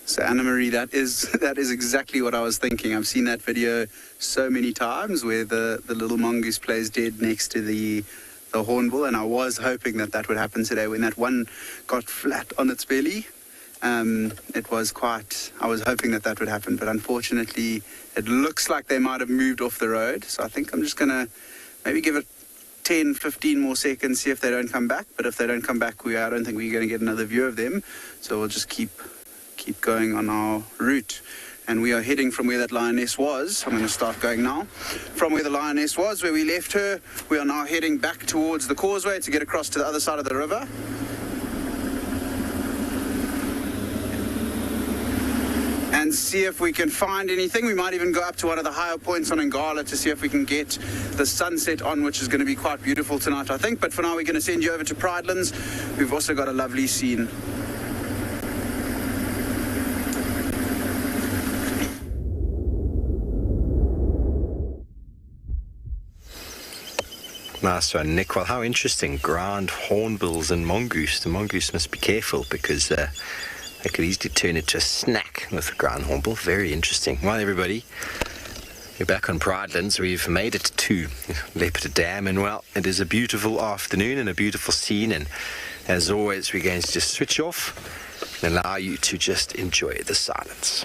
So Anna Marie, that is exactly what I was thinking. I've seen that video so many times where the little mongoose plays dead next to the hornbill, and I was hoping that would happen today when that one got flat on its belly. I was hoping that would happen, but unfortunately it looks like they might have moved off the road. So I think I'm just going to maybe give it 10, 15 more seconds, see if they don't come back. But if they don't come back, I don't think we're going to get another view of them. So we'll just keep going on our route. And we are heading from where that lioness was. I'm going to start going now. From where the lioness was, where we left her, we are now heading back towards the causeway to get across to the other side of the river. And see if we can find anything. We might even go up to one of the higher points on Ngala to see if we can get the sunset on, which is going to be quite beautiful tonight, I think. But for now, we're going to send you over to Pridelands. We've also got a lovely scene. Nice one, Nick. Well, how interesting. Ground hornbills and mongoose. The mongoose must be careful because they could easily turn it to a snack with the ground hornbill. Very interesting. Well, everybody, we're back on Pridelands. We've made it to Leopard Dam, and well, it is a beautiful afternoon and a beautiful scene. And as always, we're going to just switch off and allow you to just enjoy the silence.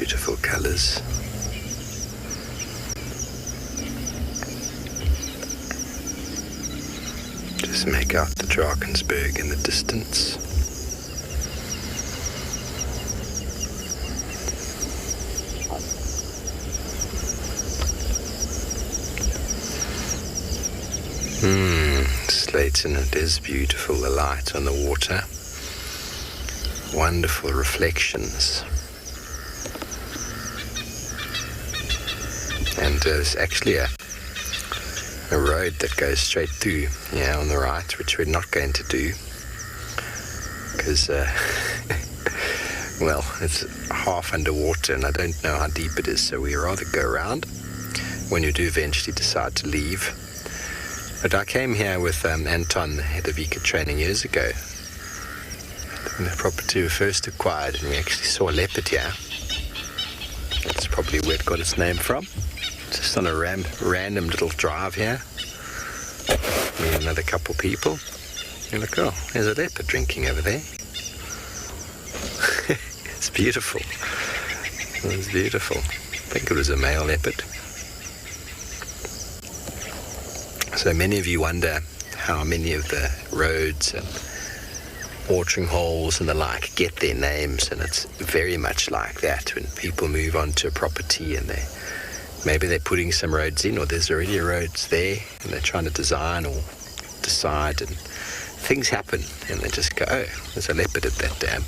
Beautiful colours. Just make out the Drakensberg in the distance. Slayton, it is beautiful, the light on the water. Wonderful reflections. And there's actually a road that goes straight through, yeah, on the right, which we're not going to do. Because, well, it's half underwater and I don't know how deep it is, so we rather go around when you do eventually decide to leave. But I came here with Anton, the head of eco training, years ago. When the property was first acquired, and we actually saw a leopard here. That's probably where it got its name from. Just on a random little drive here. Me and another couple people. You're like, oh, there's a leopard drinking over there. It's beautiful. It's beautiful. I think it was a male leopard. So many of you wonder how many of the roads and watering holes and the like get their names, and it's very much like that when people move on to a property and maybe they're putting some roads in, or there's already roads there and they're trying to design or decide, and things happen and they just go, oh, there's a leopard at that dam,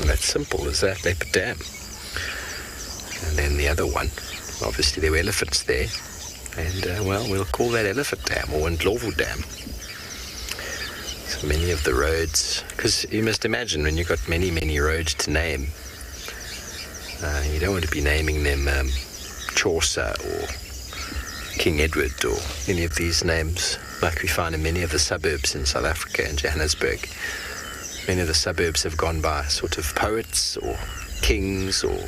and that's simple as that, leopard dam. And then the other one, obviously there were elephants there, and well, we'll call that Elephant Dam or Ndlovu Dam. So many of the roads, because you must imagine when you've got many roads to name, you don't want to be naming them Chaucer or King Edward or any of these names like we find in many of the suburbs in South Africa and Johannesburg. Many of the suburbs have gone by sort of poets or kings or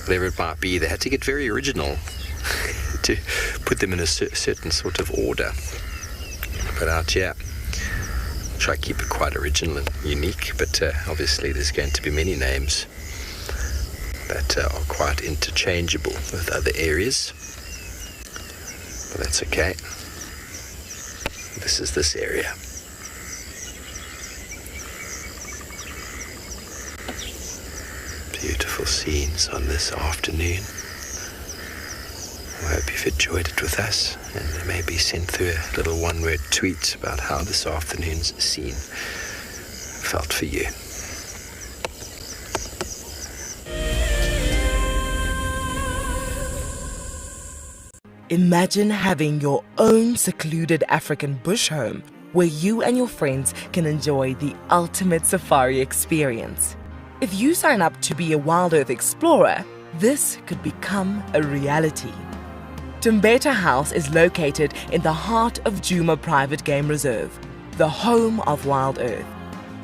whatever it might be. They had to get very original to put them in a certain sort of order. But out here, try to keep it quite original and unique, but obviously there's going to be many names that are quite interchangeable with other areas. But that's okay. This is this area. Beautiful scenes on this afternoon. I hope you've enjoyed it with us, and maybe sent through a little one-word tweet about how this afternoon's scene felt for you. Imagine having your own secluded African bush home where you and your friends can enjoy the ultimate safari experience. If you sign up to be a Wild Earth Explorer, this could become a reality. Tumbeta House is located in the heart of Djuma Private Game Reserve, the home of Wild Earth.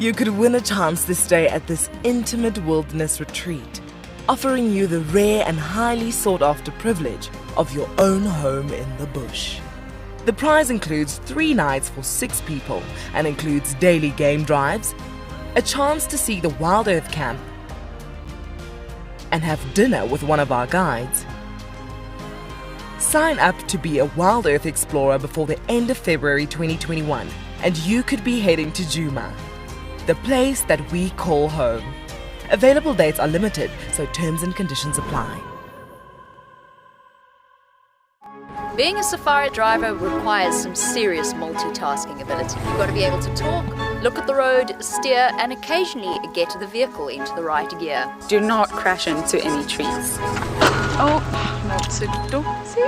You could win a chance to stay at this intimate wilderness retreat, offering you the rare and highly sought-after privilege of your own home in the bush. The prize includes 3 nights for 6 people and includes daily game drives, a chance to see the Wild Earth Camp, and have dinner with one of our guides. Sign up to be a Wild Earth Explorer before the end of February 2021, and you could be heading to Djuma, the place that we call home. Available dates are limited, so terms and conditions apply. Being a safari driver requires some serious multitasking ability. You've got to be able to talk, look at the road, steer, and occasionally get the vehicle into the right gear. Do not crash into any trees. Oh, that's a dozy.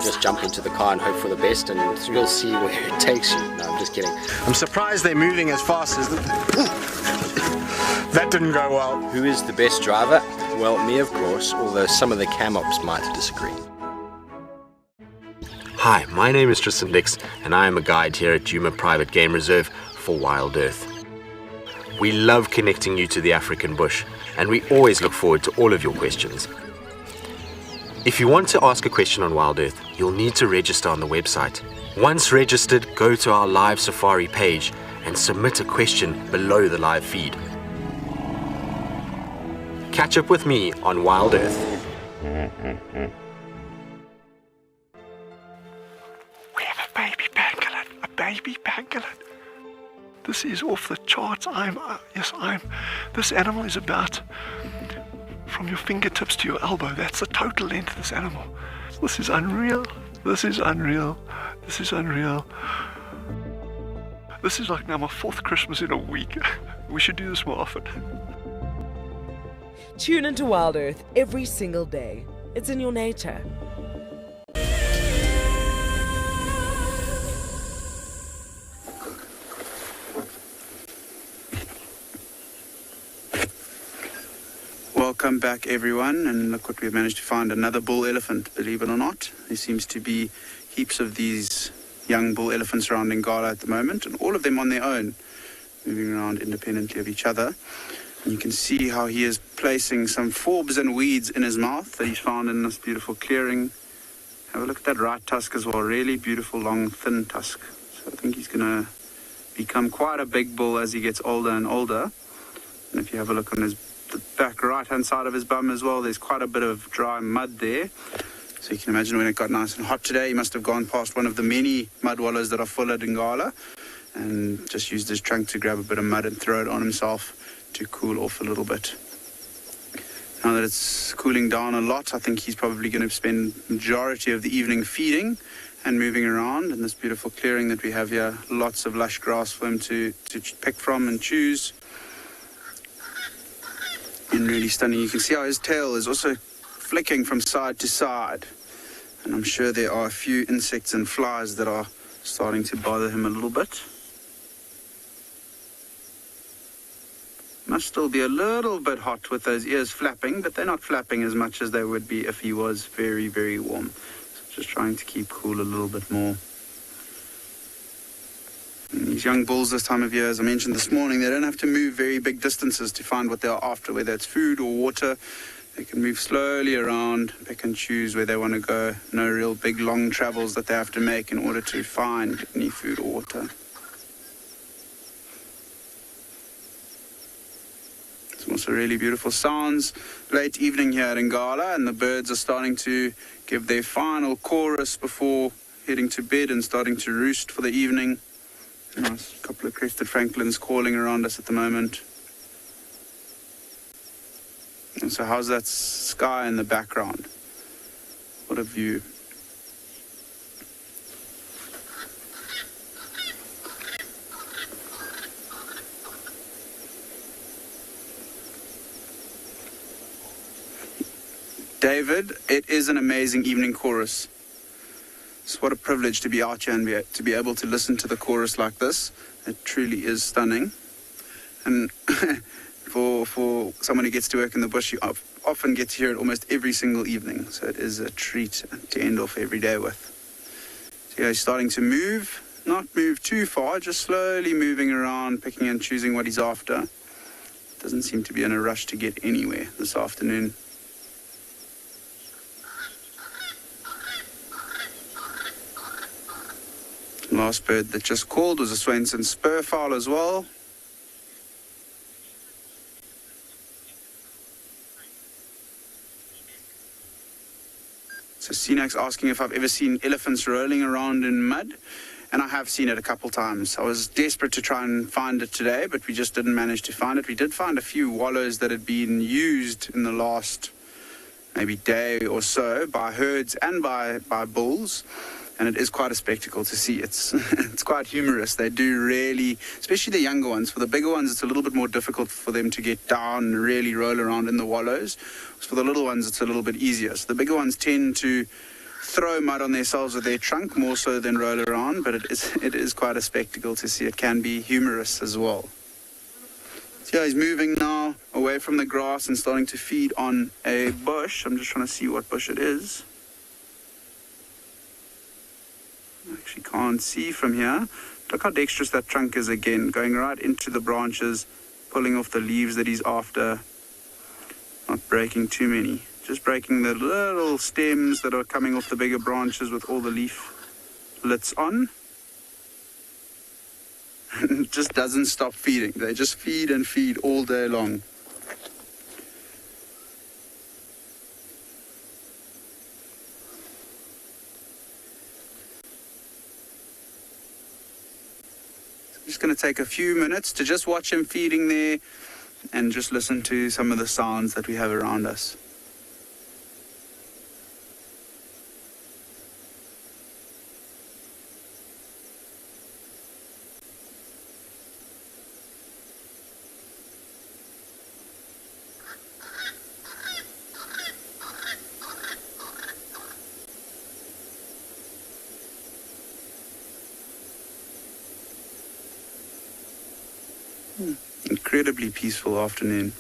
Just jump into the car and hope for the best, and you'll see where it takes you. No, I'm just kidding. I'm surprised they're moving as fast as that didn't go well. Who is the best driver? Well, me, of course, although some of the cam-ops might disagree. Hi, my name is Tristan Dix, and I am a guide here at Djuma Private Game Reserve for Wild Earth. We love connecting you to the African bush, and we always look forward to all of your questions. If you want to ask a question on Wild Earth, you'll need to register on the website. Once registered, go to our live safari page and submit a question below the live feed. Catch up with me on Wild Earth. We have a baby pangolin. A baby pangolin. This is off the charts. This animal is about from your fingertips to your elbow. That's the total length of this animal. This is unreal. This is unreal. This is unreal. This is like now my 4th Christmas in a week. We should do this more often. Tune into Wild Earth every single day. It's in your nature. Welcome back, everyone, and look what we've managed to find. Another bull elephant, believe it or not. There seems to be heaps of these young bull elephants around Ngala at the moment, and all of them on their own, moving around independently of each other. And you can see how he is placing some forbs and weeds in his mouth that he's found in this beautiful clearing. Have a look at that right tusk as well. Really beautiful, long, thin tusk. So I think he's going to become quite a big bull as he gets older and older. And if you have a look on the back right-hand side of his bum as well, there's quite a bit of dry mud there. So you can imagine when it got nice and hot today, he must have gone past one of the many mud wallows that are full at Ngala and just used his trunk to grab a bit of mud and throw it on himself to cool off a little bit. Now that it's cooling down a lot, I think he's probably going to spend the majority of the evening feeding and moving around in this beautiful clearing that we have here. Lots of lush grass for him to pick from and choose. And really stunning. You can see how his tail is also flicking from side to side. And I'm sure there are a few insects and flies that are starting to bother him a little bit. Must still be a little bit hot with those ears flapping, but they're not flapping as much as they would be if he was very, very warm. So just trying to keep cool a little bit more. And these young bulls this time of year, as I mentioned this morning, they don't have to move very big distances to find what they are after, whether it's food or water. They can move slowly around, pick and choose where they want to go. No real big long travels that they have to make in order to find any food or water. Some also really beautiful sounds. Late evening here at Ngala, and the birds are starting to give their final chorus before heading to bed and starting to roost for the evening. Nice couple of crested francolins calling around us at the moment. And so how's that sky in the background? What a view. David, it is an amazing evening chorus. It's what a privilege to be out here and to be able to listen to the chorus like this. It truly is stunning. And for someone who gets to work in the bush, you often get to hear it almost every single evening. So it is a treat to end off every day with. So yeah, he's starting to move, not move too far, just slowly moving around, picking and choosing what he's after. Doesn't seem to be in a rush to get anywhere this afternoon. Last bird that just called was a Swainson spurfowl as well. So Sinak's asking if I've ever seen elephants rolling around in mud, and I have seen it a couple times. I was desperate to try and find it today, but we just didn't manage to find it. We did find a few wallows that had been used in the last maybe day or so by herds and by bulls. And it is quite a spectacle to see. It's quite humorous. They do really, especially the younger ones. For the bigger ones, it's a little bit more difficult for them to get down and really roll around in the wallows. For the little ones, it's a little bit easier. So the bigger ones tend to throw mud on themselves with their trunk more so than roll around, but it is quite a spectacle to see. It can be humorous as well. So yeah, he's moving now away from the grass and starting to feed on a bush. I'm just trying to see what bush it is. I actually can't see from here. Look how dexterous that trunk is again, going right into the branches, pulling off the leaves that he's after. Not breaking too many, just breaking the little stems that are coming off the bigger branches with all the leaflets on. And it just doesn't stop feeding. They just feed and feed all day long. Just going to take a few minutes to just watch him feeding there and just listen to some of the sounds that we have around us. Incredibly peaceful afternoon.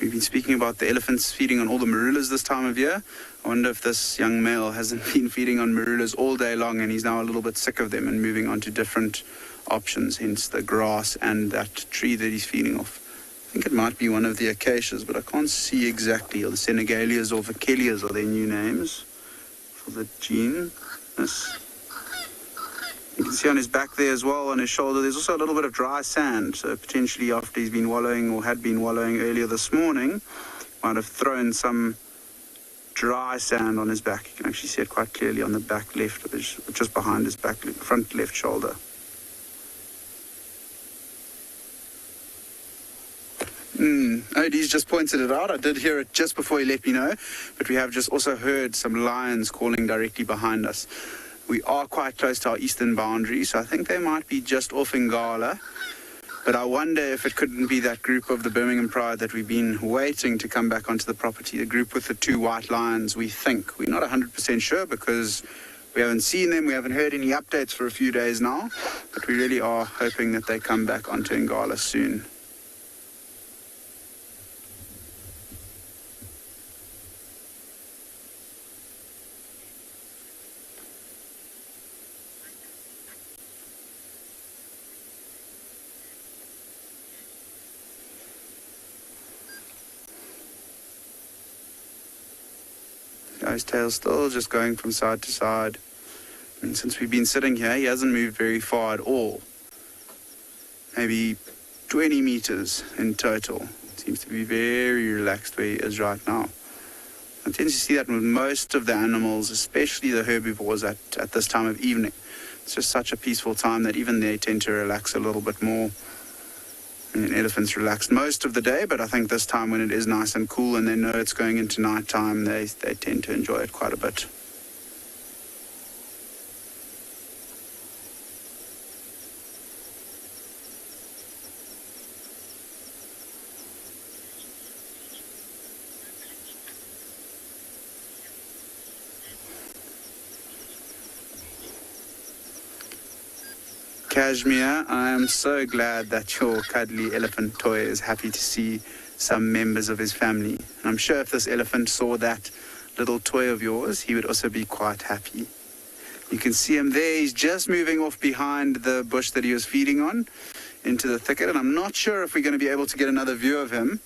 We've been speaking about the elephants feeding on all the marulas this time of year. I wonder if this young male hasn't been feeding on marulas all day long and he's now a little bit sick of them and moving on to different options, hence the grass and that tree that he's feeding off. I think it might be one of the acacias, but I can't see exactly. Or the Senegalias or Vachellias are their new names for the genus. You can see on his back there as well, on his shoulder, there's also a little bit of dry sand. So potentially after he's been wallowing or had been wallowing earlier this morning, might have thrown some dry sand on his back. You can actually see it quite clearly on the back left, just behind his back, front left shoulder. Odie's just pointed it out. I did hear it just before he let me know, but we have just also heard some lions calling directly behind us. We are quite close to our eastern boundary, so I think they might be just off Ngala. But I wonder if it couldn't be that group of the Birmingham Pride that we've been waiting to come back onto the property, the group with the 2 white lions, we think. We're not 100% sure because we haven't seen them, we haven't heard any updates for a few days now, but we really are hoping that they come back onto Ngala soon. His tail still just going from side to side. I mean, since we've been sitting here, he hasn't moved very far at all. Maybe 20 meters in total. Seems to be very relaxed where he is right now. I tend to see that with most of the animals, especially the herbivores at this time of evening. It's just such a peaceful time that even they tend to relax a little bit more. I mean, elephants relax most of the day, but I think this time when it is nice and cool and they know it's going into night time, they tend to enjoy it quite a bit. Kashmir, I am so glad that your cuddly elephant toy is happy to see some members of his family. And I'm sure if this elephant saw that little toy of yours, he would also be quite happy. You can see him there. He's just moving off behind the bush that he was feeding on into the thicket. And I'm not sure if we're going to be able to get another view of him.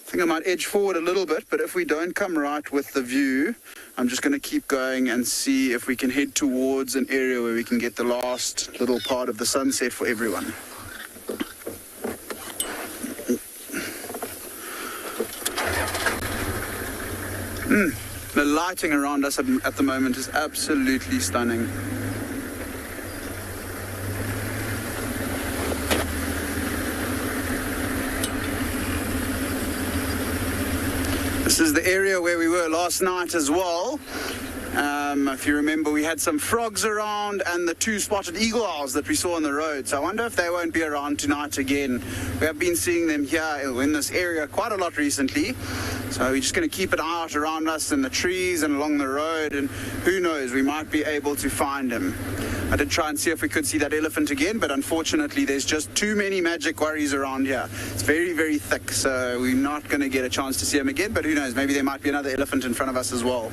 I think I might edge forward a little bit, but if we don't come right with the view, I'm just going to keep going and see if we can head towards an area where we can get the last little part of the sunset for everyone. The lighting around us at the moment is absolutely stunning. This is the area where we were last night as well. If you remember, we had some frogs around and the 2 spotted eagle owls that we saw on the road. So I wonder if they won't be around tonight again. We have been seeing them here in this area quite a lot recently. So we're just going to keep an eye out around us in the trees and along the road. And who knows, we might be able to find them. I did try and see if we could see that elephant again, but unfortunately there's just too many magic worries around here. It's very, very thick, so we're not going to get a chance to see him again, but who knows, maybe there might be another elephant in front of us as well.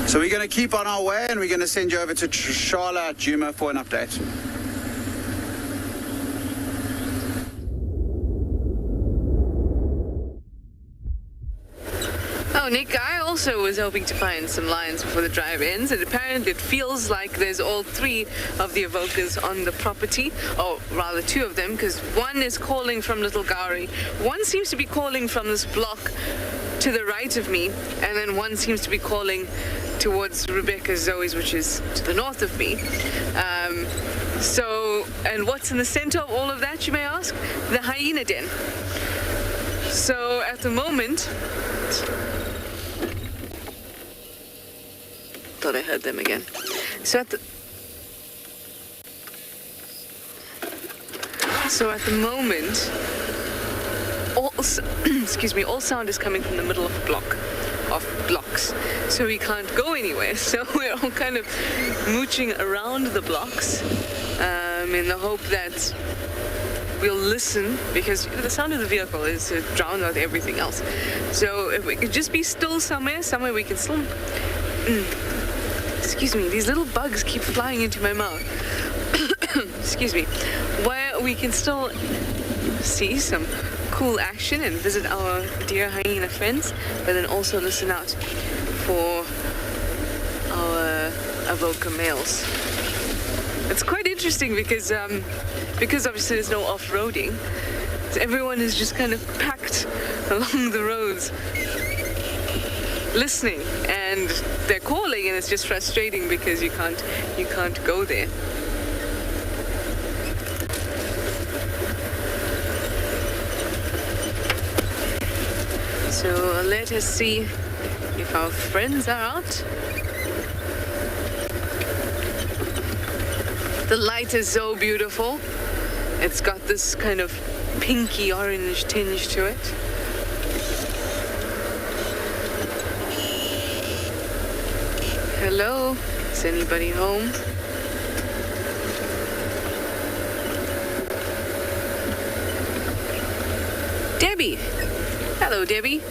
So we're going to keep on our way and we're going to send you over to Shala at Juma for an update. Nick, I also was hoping to find some lions before the drive ends, and apparently it feels like there's all 3 of the evokers on the property, or rather 2 of them, because one is calling from Little Gowrie, one seems to be calling from this block to the right of me, and then one seems to be calling towards Rebecca Zoe's, which is to the north of me. And what's in the center of all of that, you may ask? The hyena den. So at the moment, thought I heard them again. So at the moment, all sound is coming from the middle of a block of blocks, so we can't go anywhere. So we're all kind of mooching around the blocks in the hope that we'll listen, because the sound of the vehicle is to drown out everything else. So if we could just be still somewhere we can still... Excuse me, these little bugs keep flying into my mouth. Excuse me. Where we can still see some cool action and visit our dear hyena friends, but then also listen out for our evoker males. It's quite interesting because obviously there's no off-roading. So everyone is just kind of packed along the roads listening, and they're calling, and it's just frustrating because you can't go there. So let us see if our friends are out. The light is so beautiful. It's got this kind of pinky orange tinge to it. Hello? Is anybody home? Debbie! Hello, Debbie.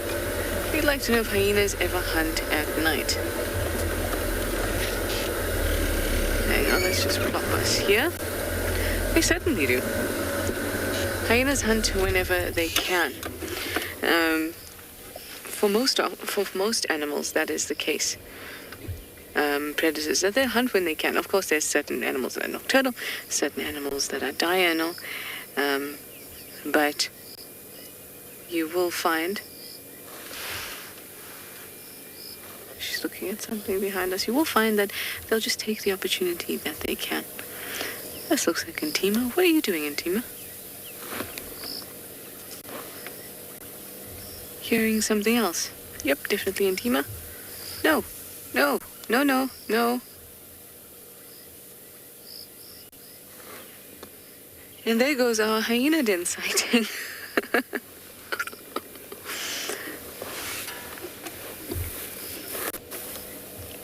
We'd like to know if hyenas ever hunt at night. Hang on, let's just plop us here. They certainly do. Hyenas hunt whenever they can. For most animals, that is the case. Predators, that they hunt when they can. Of course, there's certain animals that are nocturnal, certain animals that are diurnal, but you will find... She's looking at something behind us. You will find that they'll just take the opportunity that they can. This looks like Intima. What are you doing, Intima? Hearing something else. Yep, definitely Intima. No. And there goes our hyena den sighting.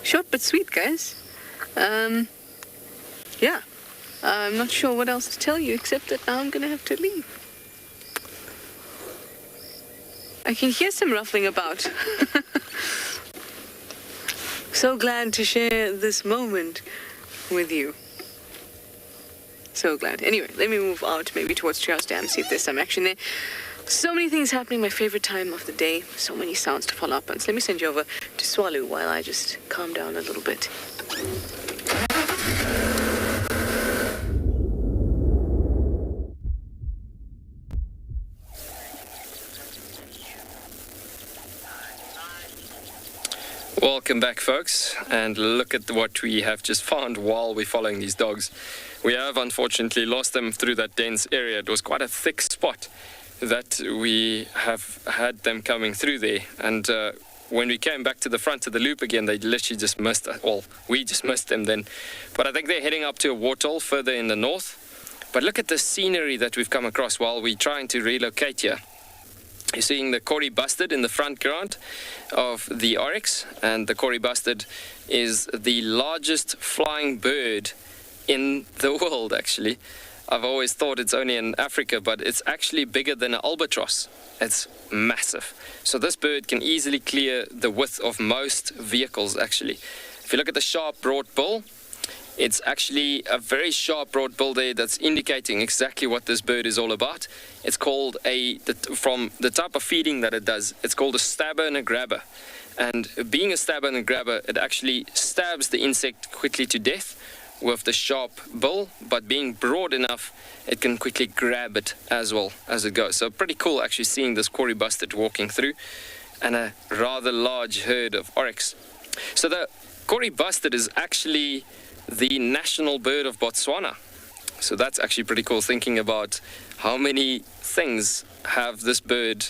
Short but sweet, guys. Yeah. I'm not sure what else to tell you, except that now I'm gonna have to leave. I can hear some ruffling about. So glad to share this moment with you. So glad. Anyway, let me move out maybe towards Treehouse Dam, see if there's some action there. So many things happening, my favorite time of the day. So many sounds to follow up on. So let me send you over to Swallow while I just calm down a little bit. Welcome back, folks, and look at what we have just found while we're following these dogs. We have unfortunately lost them through that dense area. It was quite a thick spot that we have had them coming through there, and when we came back to the front of the loop again, they literally just missed us. Well, we just missed them then, but I think they're heading up to a warthol further in the north. But look at the scenery that we've come across while we're trying to relocate here. You're seeing the Corey Bustard in the front ground of the Oryx, and the Corey Bustard is the largest flying bird in the world, actually. I've always thought it's only in Africa, but it's actually bigger than an albatross. It's massive. So this bird can easily clear the width of most vehicles, actually. If you look at the sharp, broad bill, it's actually a very sharp, broad bill there that's indicating exactly what this bird is all about. It's called from the type of feeding that it does, it's called a stabber and a grabber. And being a stabber and grabber, it actually stabs the insect quickly to death with the sharp bill, but being broad enough, it can quickly grab it as well as it goes. So pretty cool actually seeing this Cory bustard walking through, and a rather large herd of oryx. So the Cory bustard is actually the national bird of Botswana. So that's actually pretty cool, thinking about how many things have this bird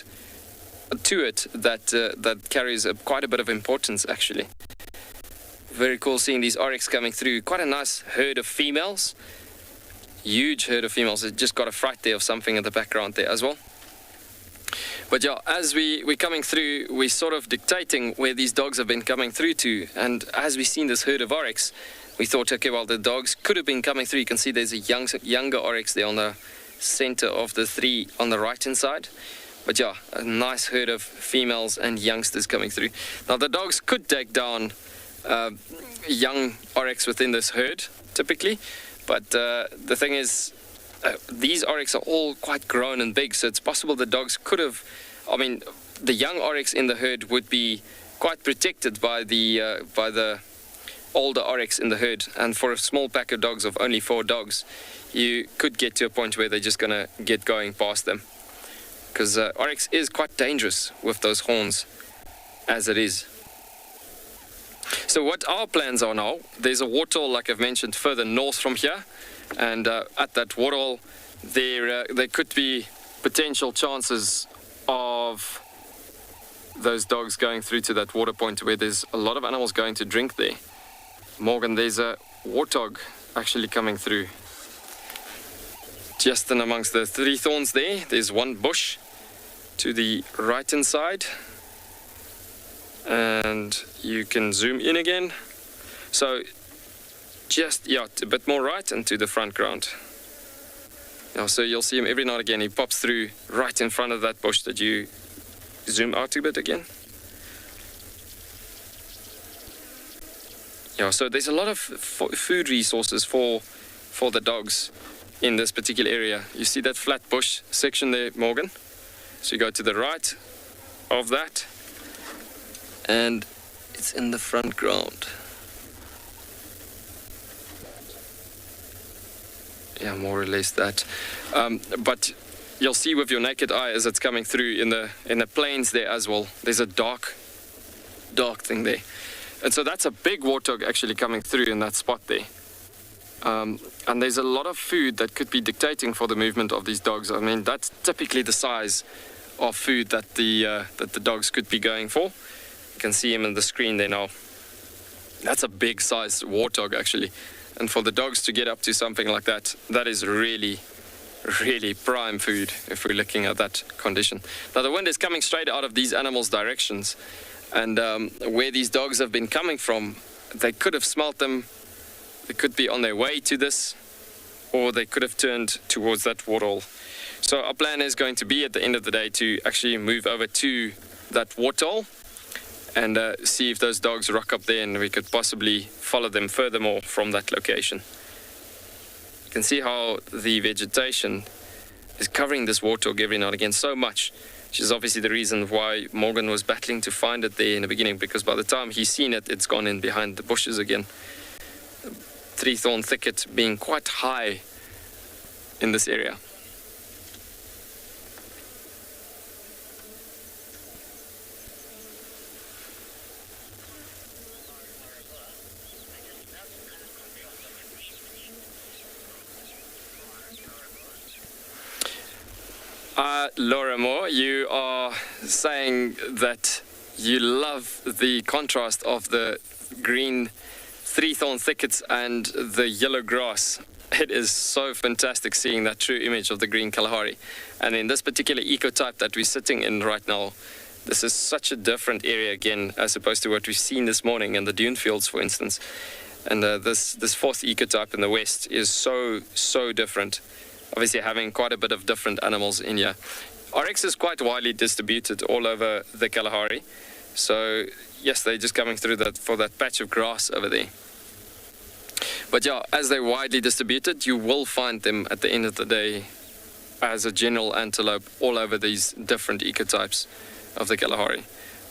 to it that carries quite a bit of importance actually. Very cool seeing these oryx coming through. Quite a nice herd of females. Huge herd of females. It just got a fright there of something in the background there as well. But yeah, as we're coming through, we're sort of dictating where these dogs have been coming through to. And as we've seen this herd of oryx, we thought, okay, well, the dogs could have been coming through. You can see there's a younger oryx there on the center of the three on the right-hand side. But yeah, a nice herd of females and youngsters coming through. Now, the dogs could take down young oryx within this herd, typically. But the thing is, these oryx are all quite grown and big, so it's possible the dogs could have, I mean, the young oryx in the herd would be quite protected by the older oryx in the herd. And for a small pack of dogs of only 4 dogs, you could get to a point where they're just going to get going past them. Because oryx is quite dangerous with those horns, as it is. So what our plans are now, there's a waterhole, like I've mentioned, further north from here. And at that waterhole, there could be potential chances of those dogs going through to that water point where there's a lot of animals going to drink there. Morgan, there's a warthog actually coming through. Just in amongst the 3 thorns there's one bush to the right-hand side. And you can zoom in again. So just, yeah, a bit more right and to the front ground. Now, so you'll see him every now and again. He pops through right in front of that bush. That you zoom out a bit again. Yeah, so there's a lot of food resources for the dogs in this particular area. You see that flat bush section there, Morgan? So you go to the right of that, and it's in the front ground. Yeah, more or less that. But you'll see with your naked eye as it's coming through in the plains there as well. There's a dark thing there. And so that's a big warthog actually coming through in that spot there. And there's a lot of food that could be dictating for the movement of these dogs. I mean, that's typically the size of food that the dogs could be going for. You can see him on the screen there now. That's a big sized warthog actually. And for the dogs to get up to something like that, that is really, really prime food if we're looking at that condition. Now the wind is coming straight out of these animals' directions. And where these dogs have been coming from, they could have smelt them. They could be on their way to this, or they could have turned towards that waterhole. So our plan is going to be at the end of the day to actually move over to that waterhole and see if those dogs rock up there, and we could possibly follow them furthermore from that location. You can see how the vegetation is covering this warthog every now and again so much, which is obviously the reason why Morgan was battling to find it there in the beginning, because by the time he's seen it, it's gone in behind the bushes again. 3-thorn thicket being quite high in this area. Laura Moore, you are saying that you love the contrast of the green 3-thorn thickets and the yellow grass. It is so fantastic seeing that true image of the green Kalahari. And in this particular ecotype that we're sitting in right now, this is such a different area again as opposed to what we've seen this morning in the dune fields, for instance. And this 4th ecotype in the west is so different. Obviously having quite a bit of different animals in here. Oryx is quite widely distributed all over the Kalahari. So yes, they're just coming through for that patch of grass over there. But yeah, as they're widely distributed, you will find them at the end of the day as a general antelope all over these different ecotypes of the Kalahari.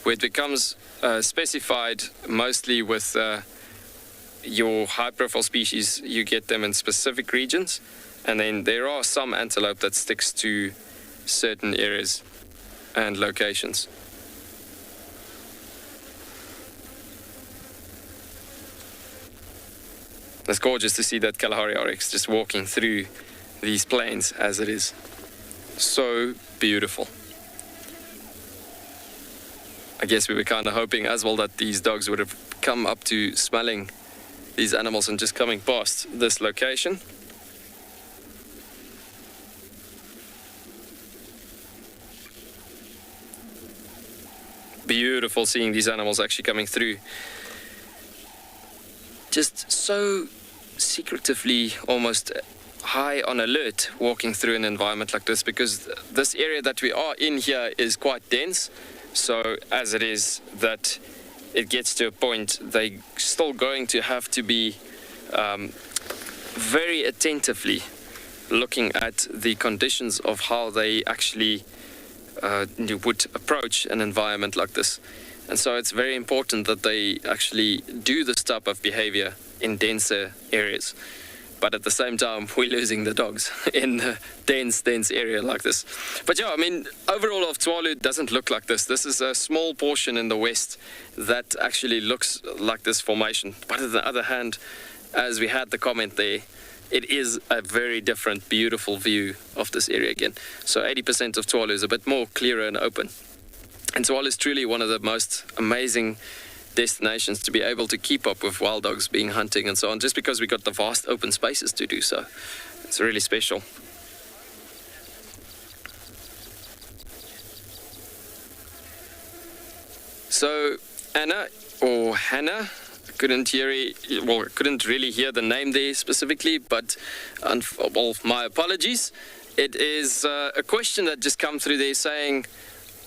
where it becomes specified mostly with your high-profile species. You get them in specific regions, and then there are some antelope that sticks to certain areas and locations. It's gorgeous to see that Kalahari Oryx just walking through these plains as it is. So beautiful. I guess we were kind of hoping as well that these dogs would have come up to smelling these animals and just coming past this location. Beautiful seeing these animals actually coming through. Just so secretively, almost high on alert, walking through an environment like this, because this area that we are in here is quite dense. So as it is that it gets to a point, they're still going to have to be very attentively looking at the conditions of how they actually would approach an environment like this. And so it's very important that they actually do this type of behavior in denser areas. But at the same time, we're losing the dogs in a dense area like this. But yeah, I mean, overall of Tswalu doesn't look like this. This is a small portion in the west that actually looks like this formation. But on the other hand, as we had the comment there, it is a very different, beautiful view of this area again. So 80% of Tswalu is a bit more clearer and open. And Tswalu is truly one of the most amazing destinations to be able to keep up with wild dogs being hunting and so on, just because we got the vast open spaces to do so. It's really special. So Anna, or Hannah, couldn't really hear the name there specifically, but well, my apologies. It is a question that just come through there saying,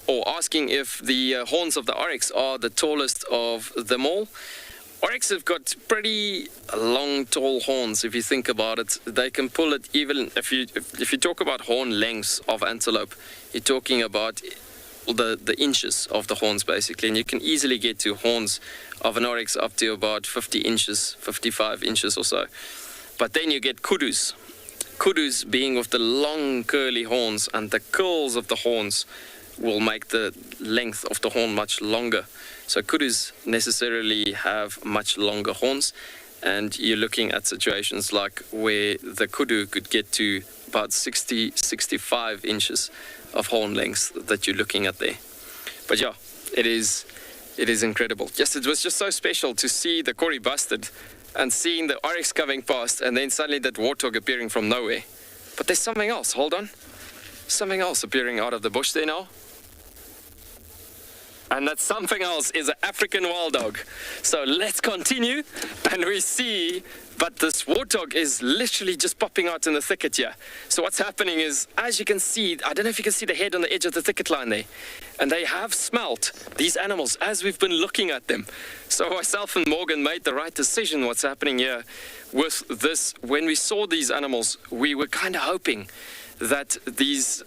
or asking if the horns of the Oryx are the tallest of them all. Oryx have got pretty long, tall horns. If you think about it, they can pull it even if you talk about horn lengths of antelope, you're talking about the inches of the horns basically, and you can easily get to horns of an Oryx up to about 50 inches, 55 inches or so. But then you get kudus. Kudus being with the long curly horns, and the curls of the horns will make the length of the horn much longer. So kudus necessarily have much longer horns, and you're looking at situations like where the kudu could get to about 60-65 inches of horn length that you're looking at there. But yeah, it is incredible. Yes, it was just so special to see the Kori busted and seeing the Oryx coming past, and then suddenly that warthog appearing from nowhere. But there's something else, hold on. Something else appearing out of the bush there now. And that something else is an African wild dog. So let's continue, and we see, but this warthog is literally just popping out in the thicket here. So what's happening is, as you can see, I don't know if you can see the head on the edge of the thicket line there, and they have smelt these animals as we've been looking at them. So myself and Morgan made the right decision. What's happening here with this, when we saw these animals, we were kind of hoping that these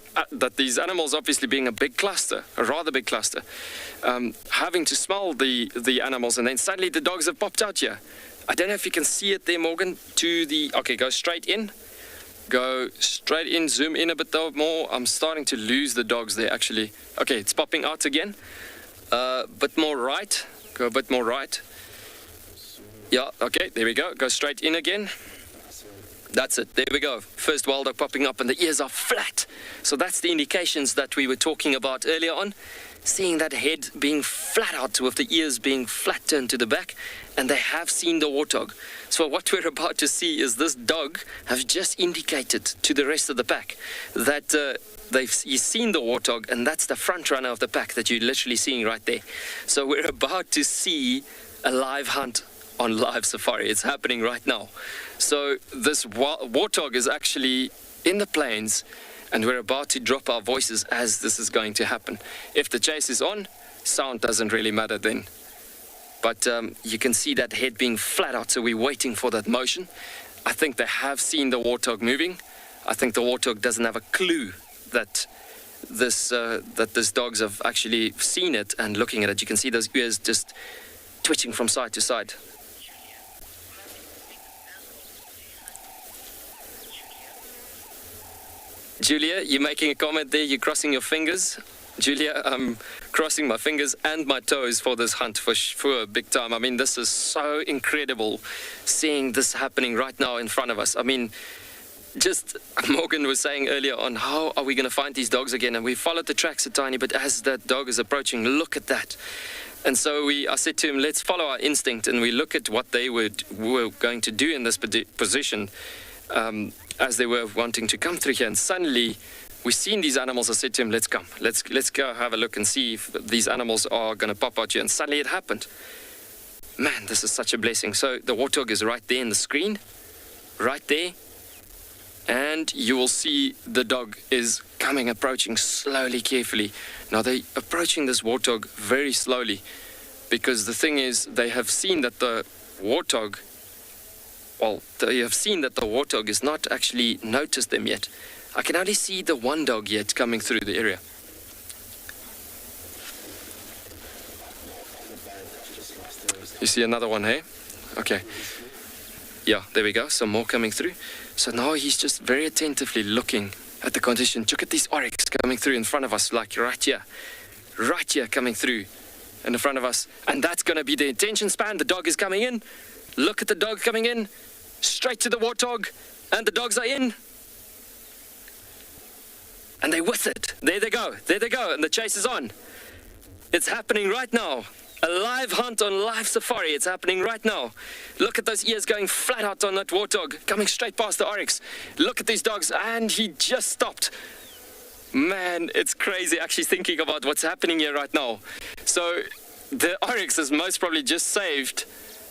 animals, obviously being a big cluster, a rather big cluster, having to smell the animals, and then suddenly the dogs have popped out here. I don't know if you can see it there, Morgan, okay, go straight in, zoom in a bit more. I'm starting to lose the dogs there actually. Okay, it's popping out again. Bit more right, go a bit more right. Yeah, okay, there we go, go straight in again. That's it, there we go. First wild dog popping up, and the ears are flat. So that's the indications that we were talking about earlier on. Seeing that head being flat out with the ears being flat turned to the back, and they have seen the warthog. So what we're about to see is this dog have just indicated to the rest of the pack that he's seen the warthog, and that's the front runner of the pack that you're literally seeing right there. So we're about to see a live hunt on live safari. It's happening right now. So this warthog is actually in the plains, and we're about to drop our voices as this is going to happen. If the chase is on, sound doesn't really matter then. But you can see that head being flat out, so we're waiting for that motion. I think they have seen the warthog moving. I think the warthog doesn't have a clue that this dogs have actually seen it and looking at it. You can see those ears just twitching from side to side. Julia, you're making a comment there. You're crossing your fingers. Julia, I'm crossing my fingers and my toes for this hunt for sure, big time. I mean, this is so incredible seeing this happening right now in front of us. I mean, just Morgan was saying earlier on, how are we going to find these dogs again? And we followed the tracks a tiny bit as that dog is approaching. Look at that. And so I said to him, let's follow our instinct, and we look at what they were going to do in this position as they were wanting to come through here. And suddenly we've seen these animals. I said to him, let's come. Let's go have a look and see if these animals are going to pop out here. And suddenly it happened. Man, this is such a blessing. So the warthog is right there in the screen, right there. And you will see the dog is approaching slowly, carefully. Now they're approaching this warthog very slowly because the thing is they have seen that the warthog is not actually noticed them yet. I can only see the one dog yet coming through the area. You see another one here? Okay. Yeah, there we go. Some more coming through. So now he's just very attentively looking at the condition. Look at these oryx coming through in front of us, like right here coming through in the front of us. And that's going to be the attention span. The dog is coming in. Look at the dog coming in, straight to the warthog, and the dogs are in. And they're with it. There they go, and the chase is on. It's happening right now. A live hunt on live safari. It's happening right now. Look at those ears going flat out on that warthog, coming straight past the oryx. Look at these dogs, and he just stopped. Man, it's crazy actually thinking about what's happening here right now. So the oryx has most probably just saved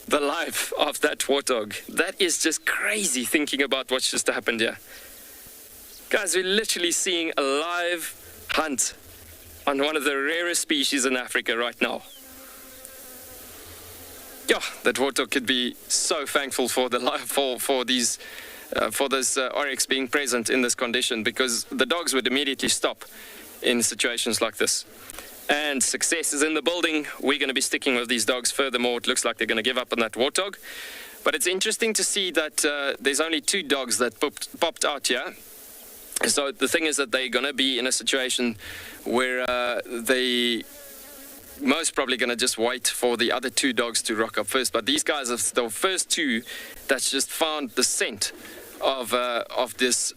the life of that warthog. That is just crazy thinking about what's just happened here. Guys, we're literally seeing a live hunt on one of the rarest species in Africa right now. Yeah, that warthog could be so thankful for the life for this oryx being present in this condition, because the dogs would immediately stop in situations like this. And success is in the building. We're going to be sticking with these dogs. Furthermore, it looks like they're going to give up on that warthog. But it's interesting to see that there's only 2 dogs that popped out here. So the thing is that they're going to be in a situation where they most probably going to just wait for the other 2 dogs to rock up first. But these guys are the first 2 that's just found the scent of this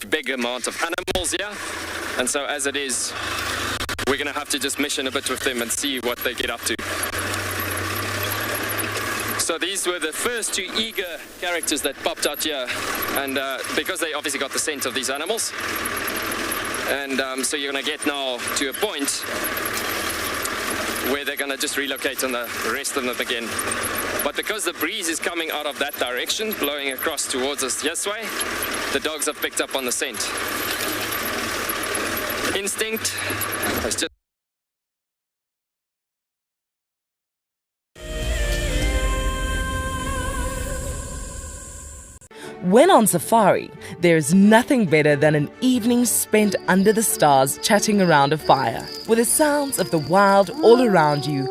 big amount of animals here. And so as it is, we're going to have to just mission a bit with them and see what they get up to. So these were the first 2 eager characters that popped out here, and because they obviously got the scent of these animals, and so you're going to get now to a point where they're going to just relocate on the rest of them again. But because the breeze is coming out of that direction, blowing across towards us this way, the dogs have picked up on the scent. Instinct has just... When on safari, there's nothing better than an evening spent under the stars chatting around a fire, with the sounds of the wild all around you.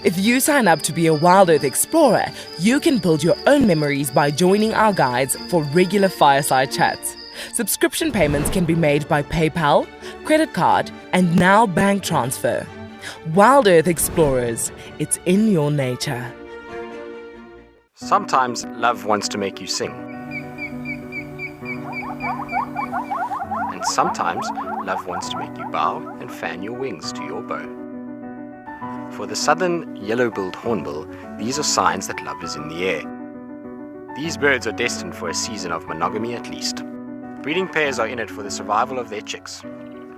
If you sign up to be a Wild Earth Explorer, you can build your own memories by joining our guides for regular fireside chats. Subscription payments can be made by PayPal, credit card, and now bank transfer. Wild Earth Explorers, it's in your nature. Sometimes love wants to make you sing. And sometimes love wants to make you bow and fan your wings to your bow. For the southern yellow-billed hornbill, these are signs that love is in the air. These birds are destined for a season of monogamy at least. Breeding pairs are in it for the survival of their chicks.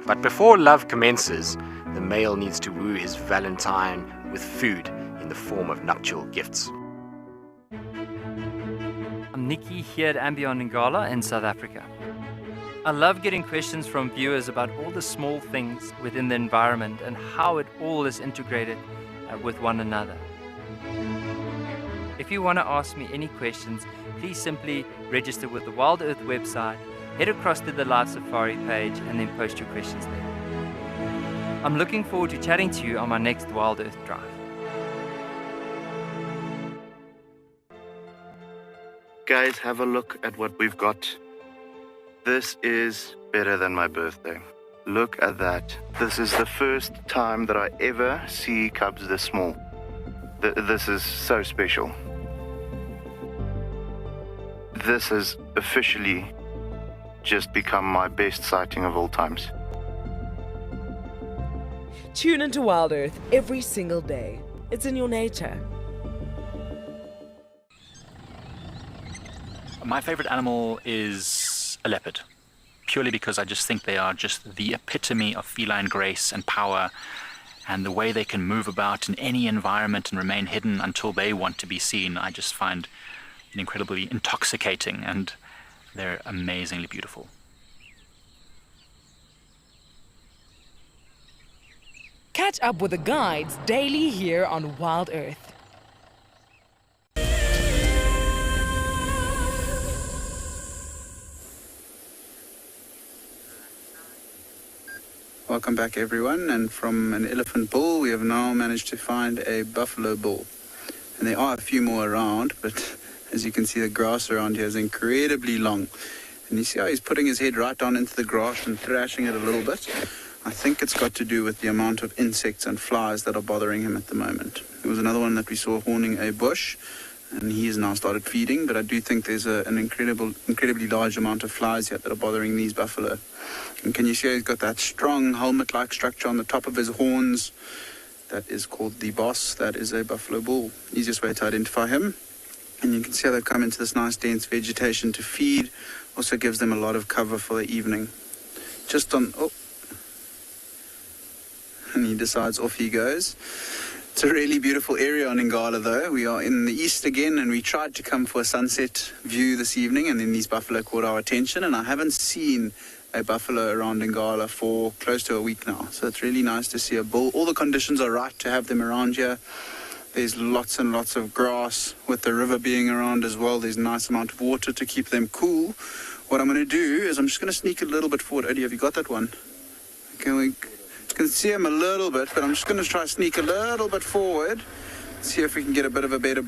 But before love commences, the male needs to woo his valentine with food in the form of nuptial gifts. I'm Nikki here at Ambion Ngala in South Africa. I love getting questions from viewers about all the small things within the environment and how it all is integrated with one another. If you want to ask me any questions, please simply register with the Wild Earth website head across to the Live Safari page and then post your questions there. I'm looking forward to chatting to you on my next Wild Earth drive. Guys, have a look at what we've got. This is better than my birthday. Look at that. This is the first time that I ever see cubs this small. This is so special. This has officially just become my best sighting of all times. Tune into Wild Earth every single day. It's in your nature. My favorite animal is a leopard, purely because I just think they are just the epitome of feline grace and power, and the way they can move about in any environment and remain hidden until they want to be seen, I just find incredibly intoxicating, and they're amazingly beautiful. Catch up with the guides daily here on Wild Earth. Welcome back, everyone, and from an elephant bull we have now managed to find a buffalo bull. And there are a few more around, but as you can see, the grass around here is incredibly long. And you see how he's putting his head right down into the grass and thrashing it a little bit? I think it's got to do with the amount of insects and flies that are bothering him at the moment. There was another one that we saw horning a bush, and he has now started feeding, but I do think there's an incredibly large amount of flies here that are bothering these buffalo. And can you see he's got that strong helmet-like structure on the top of his horns? That is called the boss. That is a buffalo bull. Easiest way to identify him. And you can see how they've come into this nice dense vegetation to feed. Also gives them a lot of cover for the evening. And he decides off he goes. It's a really beautiful area on Ngala, though. We are in the east again, and we tried to come for a sunset view this evening, and then these buffalo caught our attention, and I haven't seen a buffalo around Ngala for close to a week now. So it's really nice to see a bull. All the conditions are right to have them around here. There's lots and lots of grass, with the river being around as well. There's a nice amount of water to keep them cool. What I'm going to do is I'm just going to sneak a little bit forward. Odie, have you got that one? Okay, we can see him a little bit, but I'm just going to try to sneak a little bit forward, see if we can get a bit of a better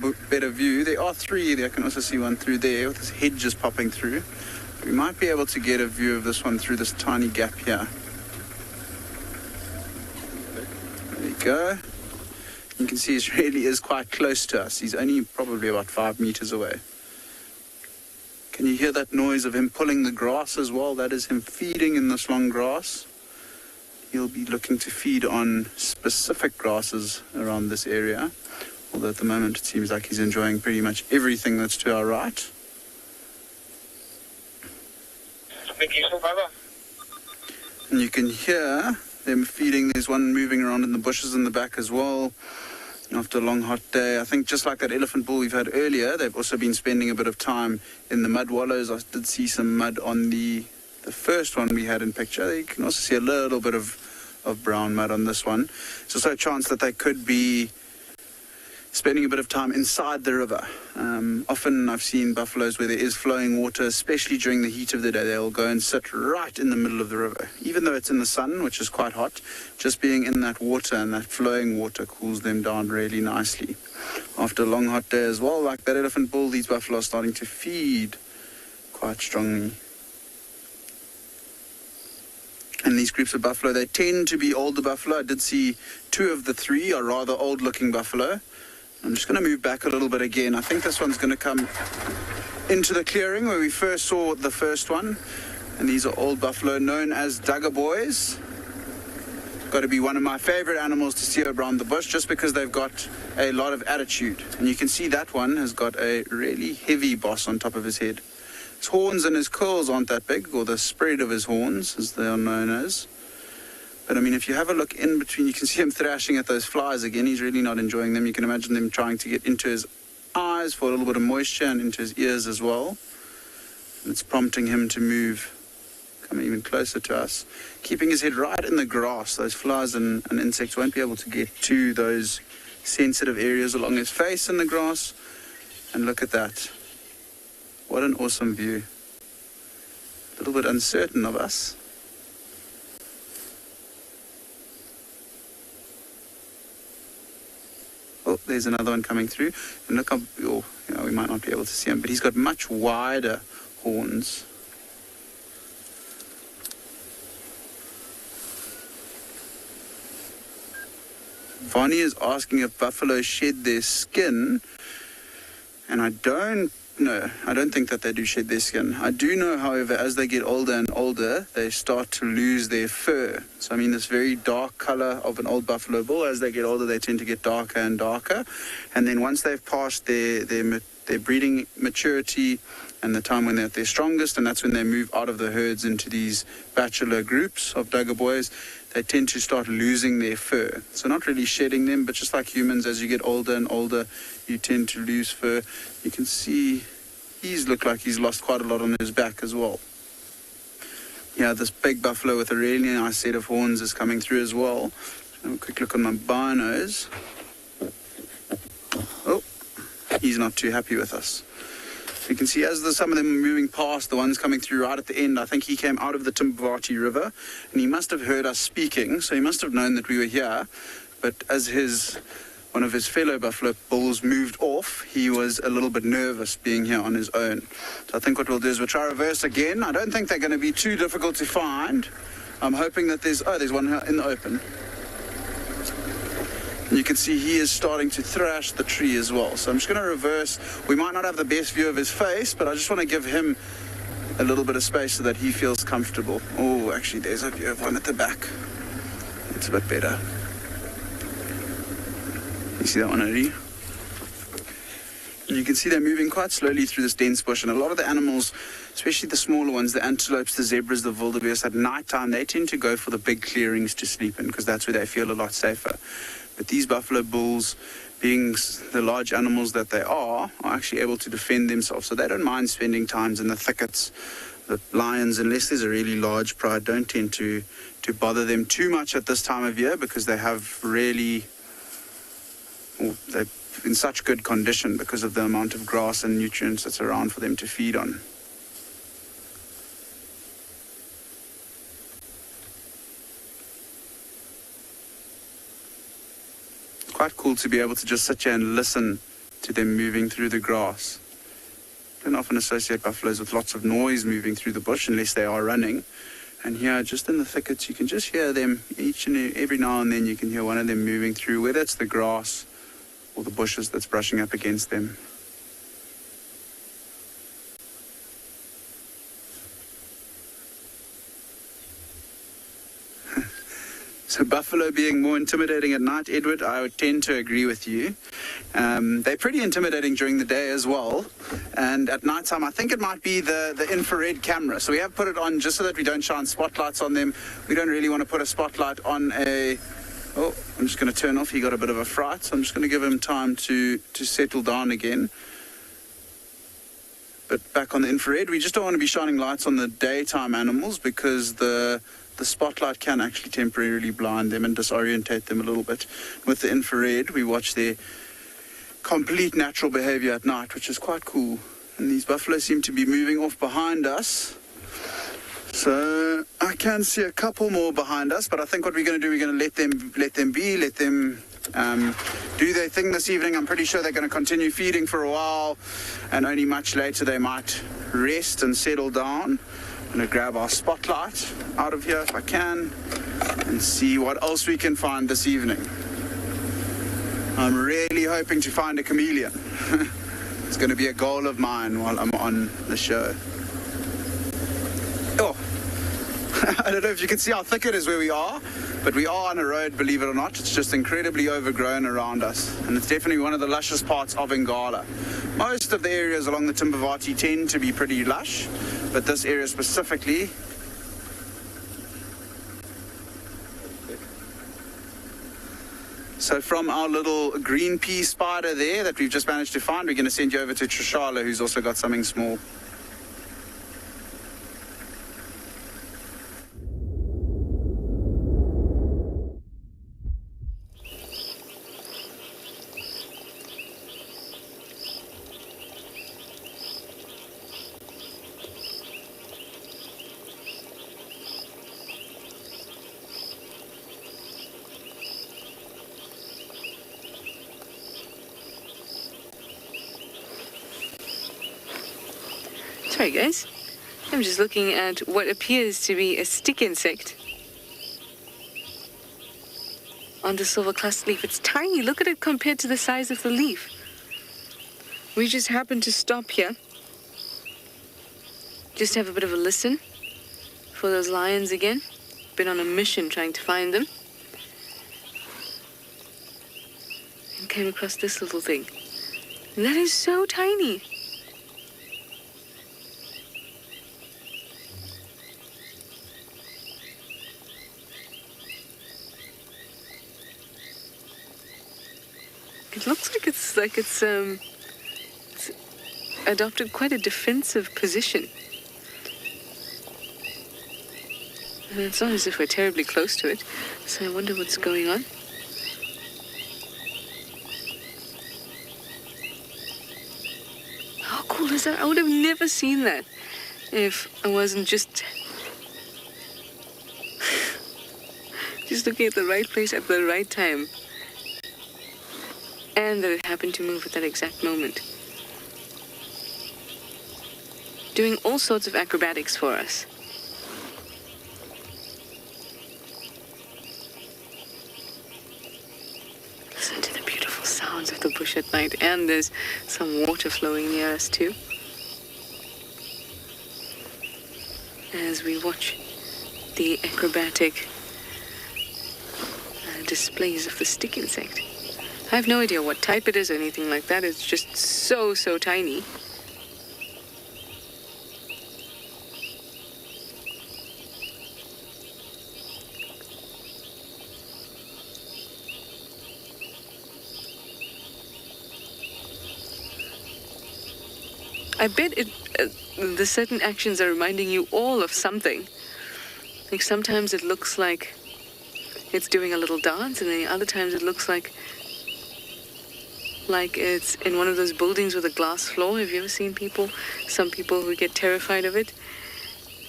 view. There are three there. I can also see one through there with his head just popping through. We might be able to get a view of this one through this tiny gap here. There you go. You can see he really is quite close to us. He's only probably about 5 meters away. Can you hear that noise of him pulling the grass as well? That is him feeding in this long grass. He'll be looking to feed on specific grasses around this area. Although at the moment it seems like he's enjoying pretty much everything that's to our right. And you can hear them feeding. There's one moving around in the bushes in the back as well. After a long hot day, I think just like that elephant bull we've had earlier, they've also been spending a bit of time in the mud wallows. I did see some mud on the first one we had in picture. You can also see a little bit of brown mud on this one. There's also a chance that they could be spending a bit of time inside the river. Often I've seen buffaloes where there is flowing water, especially during the heat of the day. They'll go and sit right in the middle of the river. Even though it's in the sun, which is quite hot, just being in that water and that flowing water cools them down really nicely. After a long hot day as well, like that elephant bull, these buffalo are starting to feed quite strongly. And these groups of buffalo, they tend to be older buffalo. I did see 2 of the 3 are rather old-looking buffalo. I'm just going to move back a little bit again. I think this one's going to come into the clearing where we first saw the first one. And these are old buffalo known as Duggar boys. Got to be one of my favorite animals to see around the bush just because they've got a lot of attitude. And you can see that one has got a really heavy boss on top of his head. His horns and his curls aren't that big, or the spread of his horns, as they are known as. But I mean, if you have a look in between, you can see him thrashing at those flies again. He's really not enjoying them. You can imagine them trying to get into his eyes for a little bit of moisture and into his ears as well. And it's prompting him to move, come even closer to us. Keeping his head right in the grass. Those flies and insects won't be able to get to those sensitive areas along his face in the grass. And look at that. What an awesome view. a little bit uncertain of us. Oh, there's another one coming through. And look, we might not be able to see him, but he's got much wider horns. Vonnie is asking if buffaloes shed their skin, and I don't think that they do shed their skin. I do know, however, as they get older and older, they start to lose their fur. So, I mean, this very dark color of an old buffalo bull, as they get older, they tend to get darker and darker. And then once they've passed their breeding maturity and the time when they're at their strongest, and that's when they move out of the herds into these bachelor groups of Dagga boys, they tend to start losing their fur. So not really shedding them, but just like humans, as you get older and older, you tend to lose fur. You can see he's looked like he's lost quite a lot on his back as well. Yeah, this big buffalo with a really nice set of horns is coming through as well. Have a quick look on my binos. Oh, he's not too happy with us. You can see as some of them are moving past, the ones coming through right at the end, I think he came out of the Timbavati River, and he must have heard us speaking, so he must have known that we were here. But as one of his fellow buffalo bulls moved off, he was a little bit nervous being here on his own. So I think what we'll do is we'll try reverse again. I don't think they're going to be too difficult to find. I'm hoping that there's one here in the open. And you can see he is starting to thrash the tree as well. So I'm just going to reverse. We might not have the best view of his face, but I just want to give him a little bit of space so that he feels comfortable. Oh, actually, there's a view of one at the back. It's a bit better. You see that one already? And you can see they're moving quite slowly through this dense bush, and a lot of the animals, especially the smaller ones, the antelopes, the zebras, the wildebeest, at night time, they tend to go for the big clearings to sleep in because that's where they feel a lot safer. But these buffalo bulls, being the large animals that they are actually able to defend themselves. So they don't mind spending times in the thickets. The lions, unless there's a really large pride, don't tend to bother them too much at this time of year because they're in such good condition because of the amount of grass and nutrients that's around for them to feed on. Quite cool to be able to just sit here and listen to them moving through the grass. Don't often associate buffaloes with lots of noise moving through the bush unless they are running. And here, just in the thickets, you can just hear them each and every now and then. You can hear one of them moving through, whether it's the grass or the bushes that's brushing up against them. So buffalo being more intimidating at night, Edward, I would tend to agree with you. They're pretty intimidating during the day as well. And at night time, I think it might be the infrared camera. So we have put it on just so that we don't shine spotlights on them. We don't really want to put a spotlight on a... Oh, I'm just going to turn off. He got a bit of a fright. So I'm just going to give him time to settle down again. But back on the infrared, we just don't want to be shining lights on the daytime animals because the spotlight can actually temporarily blind them and disorientate them a little bit. With the infrared, we watch their complete natural behavior at night, which is quite cool. And these buffalo seem to be moving off behind us. So I can see a couple more behind us, but I think what we're going to do, we're going to let them do their thing this evening. I'm pretty sure they're going to continue feeding for a while, and only much later they might rest and settle down. I'm going to grab our spotlight out of here if I can and see what else we can find this evening. I'm really hoping to find a chameleon. It's going to be a goal of mine while I'm on the show. Oh, I don't know if you can see how thick it is where we are, but we are on a road, believe it or not. It's just incredibly overgrown around us, and it's definitely one of the lushest parts of Ngala. Most of the areas along the Timbavati tend to be pretty lush, but this area specifically, so from our little green pea spider there that we've just managed to find, we're going to send you over to Trishala, who's also got something small. Sorry guys, I'm just looking at what appears to be a stick insect on the silver cluster leaf. It's tiny. Look at it compared to the size of the leaf. We just happened to stop here. Just have a bit of a listen for those lions again. Been on a mission trying to find them. And came across this little thing. And that is so tiny. It looks like it's adopted quite a defensive position. And it's not as if we're terribly close to it, so I wonder what's going on. How cool is that? I would have never seen that if I wasn't just looking at the right place at the right time. And that it happened to move at that exact moment. Doing all sorts of acrobatics for us. Listen to the beautiful sounds of the bush at night, and there's some water flowing near us too. As we watch the acrobatic displays of the stick insect. I have no idea what type it is or anything like that. It's just so tiny. I bet the certain actions are reminding you all of something. Like sometimes it looks like it's doing a little dance, and then the other times it looks like it's in one of those buildings with a glass floor. Have you ever seen some people who get terrified of it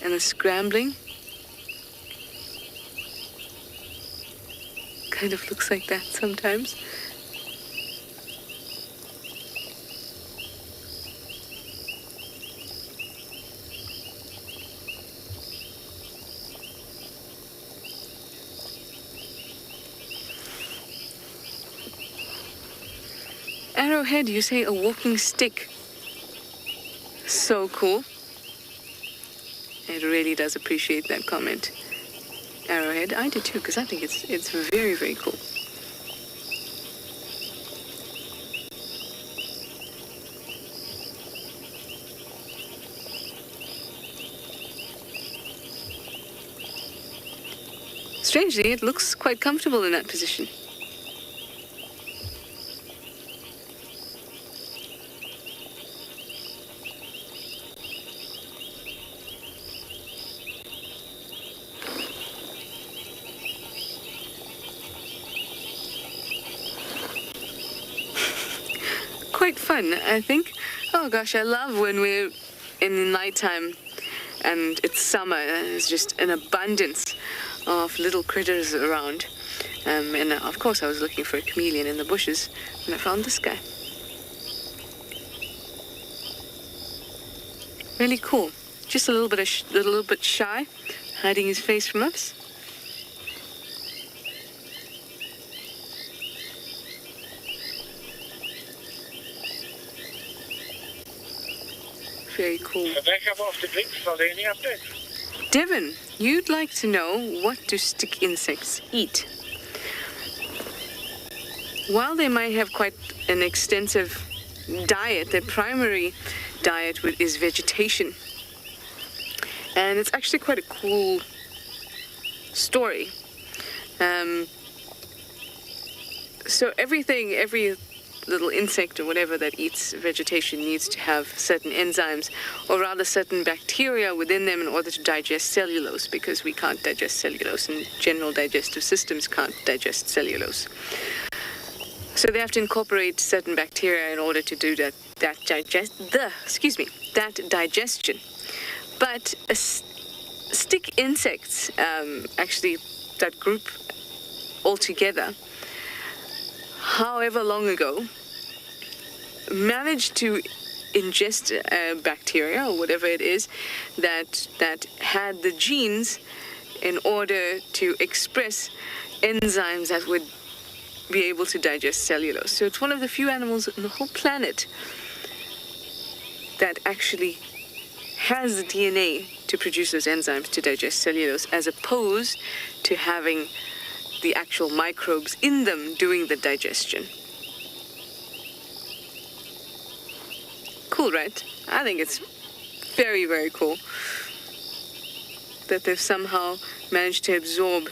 and are scrambling? Kind of looks like that sometimes. Arrowhead, you say a walking stick. So cool. It really does appreciate that comment. Arrowhead, I do too, because I think it's very, very cool. Strangely, it looks quite comfortable in that position. Quite fun, I think. Oh gosh, I love when we're in the nighttime and it's summer and there's just an abundance of little critters around. And of course I was looking for a chameleon in the bushes when I found this guy. Really cool. Just a little bit shy, hiding his face from us. Very cool. Back up after drinks. Are there any updates? Devon, you'd like to know, what do stick insects eat? While they might have quite an extensive diet, their primary diet is vegetation. And it's actually quite a cool story. So every little insect or whatever that eats vegetation needs to have certain enzymes, or rather certain bacteria within them in order to digest cellulose, because we can't digest cellulose and general digestive systems can't digest cellulose. So they have to incorporate certain bacteria in order to do that digestion. But stick insects, actually that group altogether, however long ago, managed to ingest bacteria or whatever it is that had the genes in order to express enzymes that would be able to digest cellulose. So it's one of the few animals on the whole planet that actually has the DNA to produce those enzymes to digest cellulose, as opposed to having the actual microbes in them doing the digestion. Cool, right? I think it's very, very cool that they've somehow managed to absorb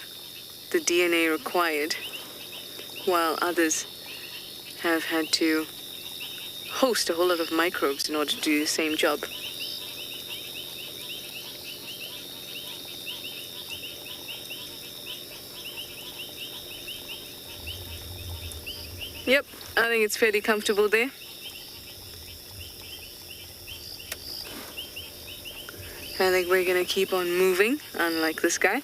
the DNA required, while others have had to host a whole lot of microbes in order to do the same job. Yep, I think it's fairly comfortable there. I think we're gonna keep on moving, unlike this guy.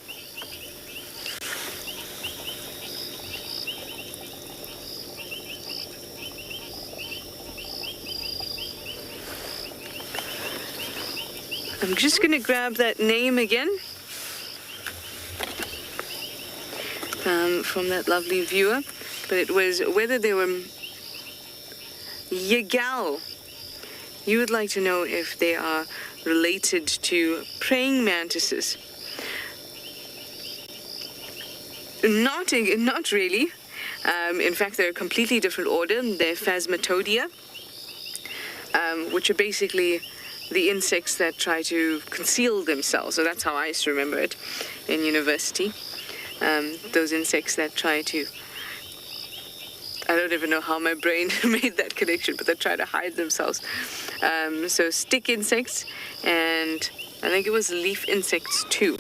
I'm just gonna grab that name again from that lovely viewer, but it was whether they were Yagal. You would like to know if they are related to praying mantises. Not really. In fact, they're a completely different order. They're Phasmatodia, which are basically the insects that try to conceal themselves. So that's how I used to remember it in university. Those insects that try to, I don't even know how my brain made that connection, but they try to hide themselves. So stick insects, and I think it was leaf insects too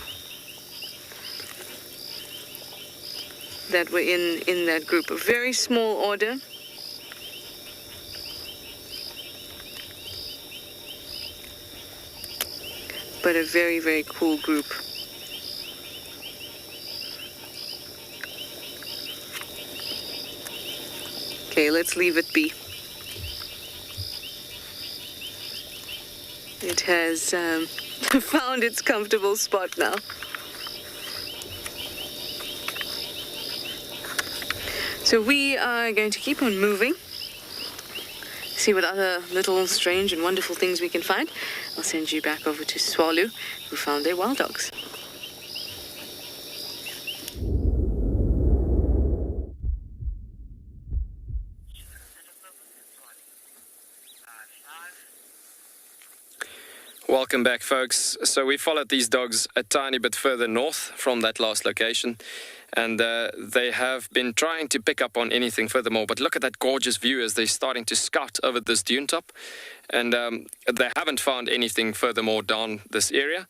that were in that group. A very small order. But a very, very cool group. Okay, let's leave it be. It has found its comfortable spot now. So we are going to keep on moving, see what other little strange and wonderful things we can find. I'll send you back over to Swalu, who found their wild dogs. Welcome back, folks. So we followed these dogs a tiny bit further north from that last location, and they have been trying to pick up on anything furthermore. But look at that gorgeous view as they're starting to scout over this dune top, and they haven't found anything furthermore down this area.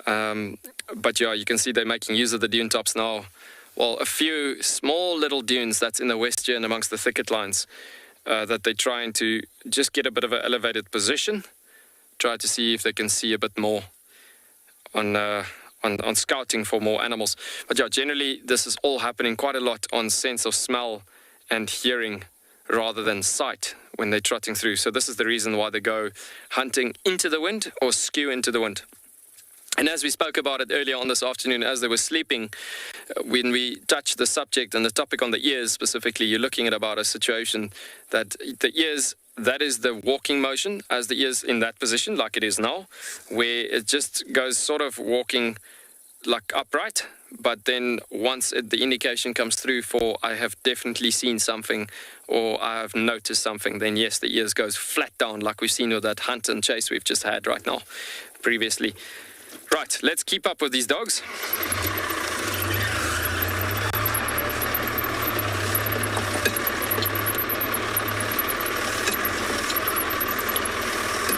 But yeah, you can see they're making use of the dune tops now. Well, a few small little dunes that's in the west here and amongst the thicket lines that they're trying to just get a bit of an elevated position. Try to see if they can see a bit more on scouting for more animals. But yeah, generally this is all happening quite a lot on sense of smell and hearing rather than sight when they're trotting through. So this is the reason why they go hunting into the wind or skew into the wind. And as we spoke about it earlier on this afternoon, as they were sleeping, when we touched the subject and the topic on the ears specifically, you're looking at about a situation that the ears, that is the walking motion as the ears in that position, like it is now, where it just goes sort of walking like upright. But then once the indication comes through for I have definitely seen something or I have noticed something, then yes, the ears goes flat down like we've seen with that hunt and chase we've just had right now previously. Right, let's keep up with these dogs.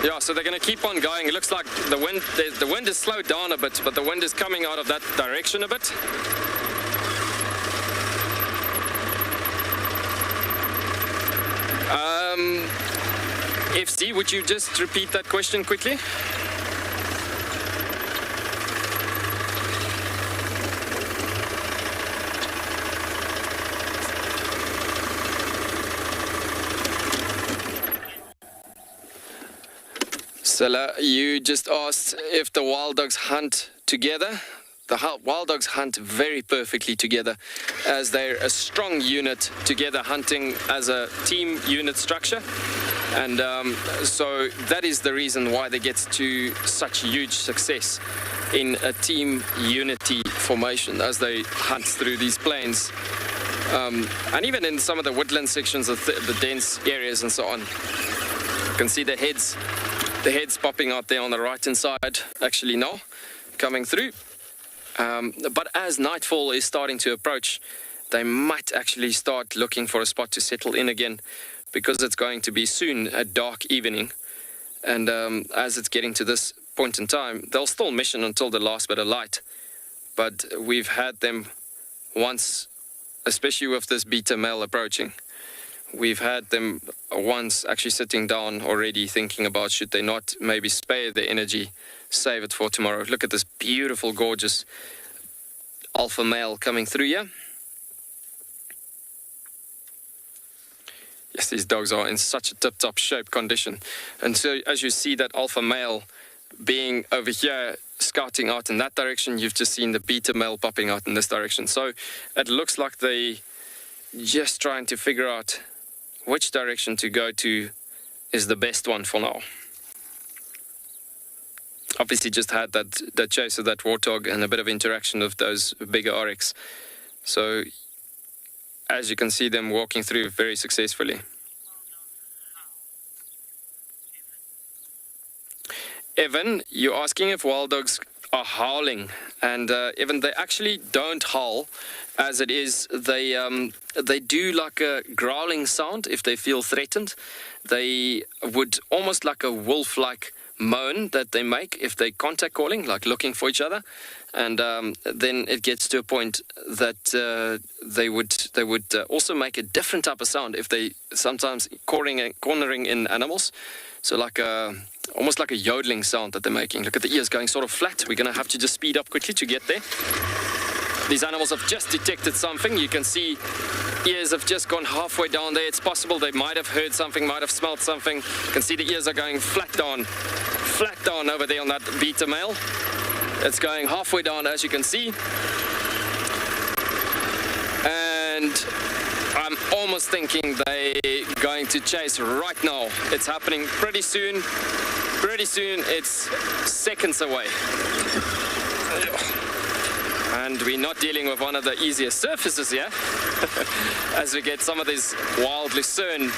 Yeah, so they're going to keep on going. It looks like the wind is slowed down a bit, but the wind is coming out of that direction a bit. FC, would you just repeat that question quickly? Sela, you just asked if the wild dogs hunt together. The wild dogs hunt very perfectly together, as they're a strong unit together, hunting as a team unit structure. And so that is the reason why they get to such huge success in a team unity formation as they hunt through these plains. And even in some of the woodland sections of the dense areas and so on. You can see the heads popping out there on the right hand side actually now, coming through. But as nightfall is starting to approach, they might actually start looking for a spot to settle in again, because it's going to be soon a dark evening. And as it's getting to this point in time, they'll still mission until the last bit of light. But we've had them once, especially with this beta male approaching, we've had them once actually sitting down already thinking about should they not maybe spare their energy, save it for tomorrow. Look at this beautiful, gorgeous alpha male coming through here. Yes, these dogs are in such a tip-top shape condition. And so as you see that alpha male being over here, scouting out in that direction, you've just seen the beta male popping out in this direction. So it looks like they just trying to figure out which direction to go to is the best one for now. Obviously just had that chase of that warthog and a bit of interaction of those bigger Oryx. So as you can see them walking through very successfully. Evan, you're asking if wild dogs are howling, and Evan, they actually don't howl. As it is, they do like a growling sound if they feel threatened. They would almost like a wolf-like moan that they make if they contact calling, like looking for each other. And then it gets to a point that they would also make a different type of sound if they sometimes cornering in animals. So like almost like a yodeling sound that they're making. Look at the ears going sort of flat. We're going to have to just speed up quickly to get there. These animals have just detected something. You can see ears have just gone halfway down there. It's possible they might have heard something, might have smelled something. You can see the ears are going flat down over there on that beta male. It's going halfway down, as you can see. And I'm almost thinking they're going to chase right now. It's happening pretty soon. Pretty soon, it's seconds away. And we're not dealing with one of the easiest surfaces here. As we get some of these wild lucerne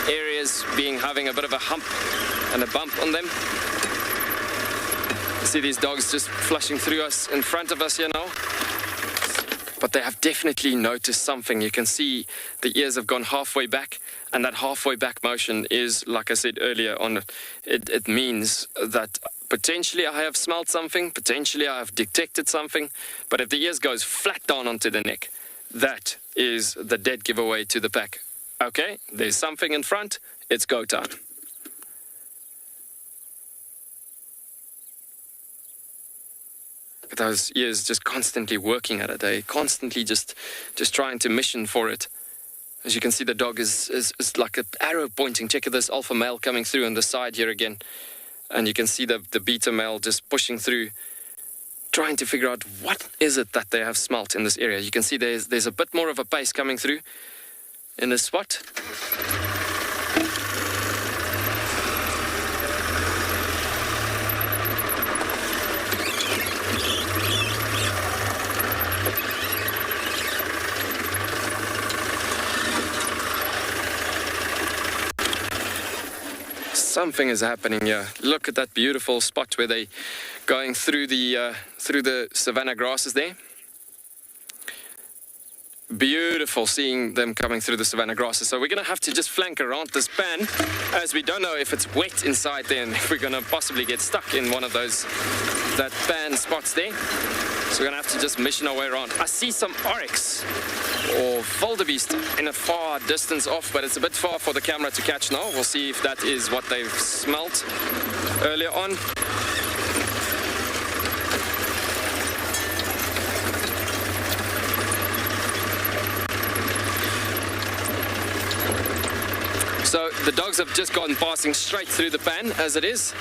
areas having a bit of a hump and a bump on them. See these dogs just flushing through us in front of us here now. But they have definitely noticed something. You can see the ears have gone halfway back, and that halfway back motion is, like I said earlier on, it means that potentially I have smelled something, potentially I have detected something, but if the ears goes flat down onto the neck, that is the dead giveaway to the pack. Okay, there's something in front, it's go time. Those ears just constantly working at it. They constantly just trying to mission for it. As you can see, the dog is like an arrow pointing. Check this alpha male coming through on the side here again. And you can see the beta male just pushing through, trying to figure out what is it that they have smelt in this area. You can see there's a bit more of a pace coming through in this spot. Something is happening here. Look at that beautiful spot where they going through the savanna grasses there. Beautiful seeing them coming through the savanna grasses. So we're going to have to just flank around this pan, as we don't know if it's wet inside there and if we're going to possibly get stuck in one of that pan spots there. So we're going to have to just mission our way around. I see some Oryx or wildebeest in a far distance off, but it's a bit far for the camera to catch now. We'll see if that is what they've smelt earlier on. So The dogs have just gone passing straight through the pan as it is.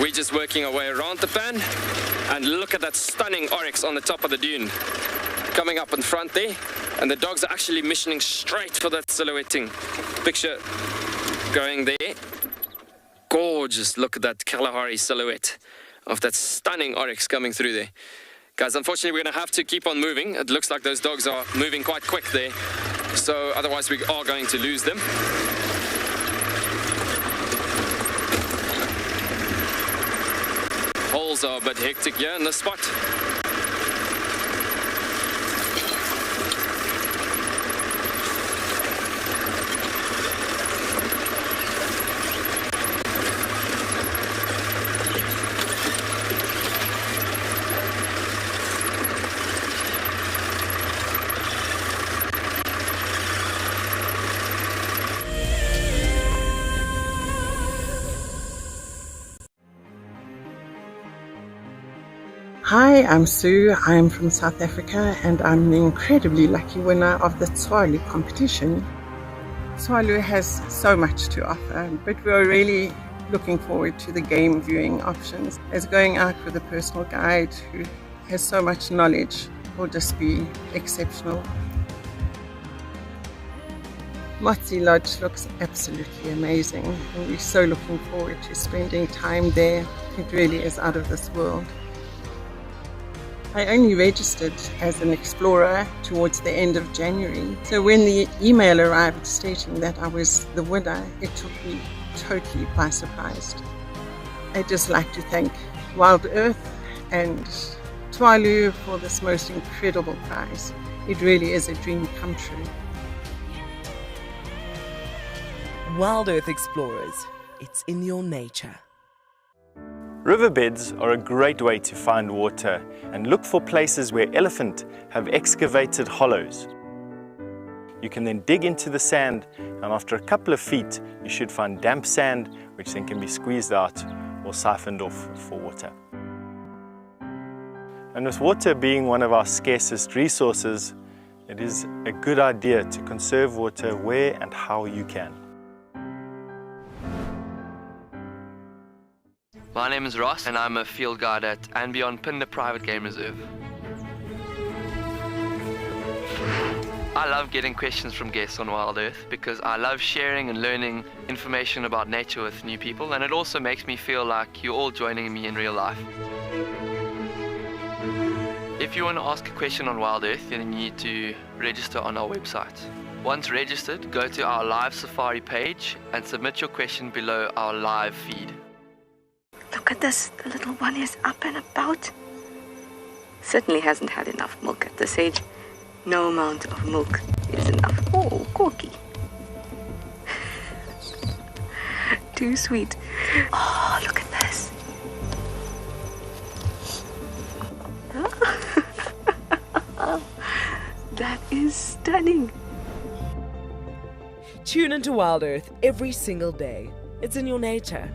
We're just working our way around the pan. And look at that stunning oryx on the top of the dune. Coming up in front there. And the dogs are actually missioning straight for that silhouetting picture going there. Gorgeous. Look at that Kalahari silhouette of that stunning oryx coming through there. Guys, unfortunately, we're going to have to keep on moving. It looks like those dogs are moving quite quick there. So otherwise, we are going to lose them. Holes are a bit hectic here in this spot. Hi, I'm Sue. I'm from South Africa and I'm the incredibly lucky winner of the Tswalu competition. Tswalu has so much to offer, but we're really looking forward to the game viewing options, as going out with a personal guide who has so much knowledge will just be exceptional. Motsi Lodge looks absolutely amazing and we're so looking forward to spending time there. It really is out of this world. I only registered as an explorer towards the end of January, so when the email arrived stating that I was the winner, it took me totally by surprise. I'd just like to thank Wild Earth and Tswalu for this most incredible prize. It really is a dream come true. Wild Earth Explorers, it's in your nature. Riverbeds are a great way to find water and look for places where elephant have excavated hollows. You can then dig into the sand, and after a couple of feet you should find damp sand, which then can be squeezed out or siphoned off for water. And with water being one of our scarcest resources, it is a good idea to conserve water where and how you can. My name is Ross and I'm a field guide at and beyond Pinder Private Game Reserve. I love getting questions from guests on Wild Earth because I love sharing and learning information about nature with new people, and it also makes me feel like you're all joining me in real life. If you want to ask a question on Wild Earth, then you need to register on our website. Once registered, go to our live safari page and submit your question below our live feed. Look at this, the little one is up and about. Certainly hasn't had enough milk at this age. No amount of milk is enough. Oh, Corky. Too sweet. Oh, look at this. That is stunning. Tune into Wild Earth every single day. It's in your nature.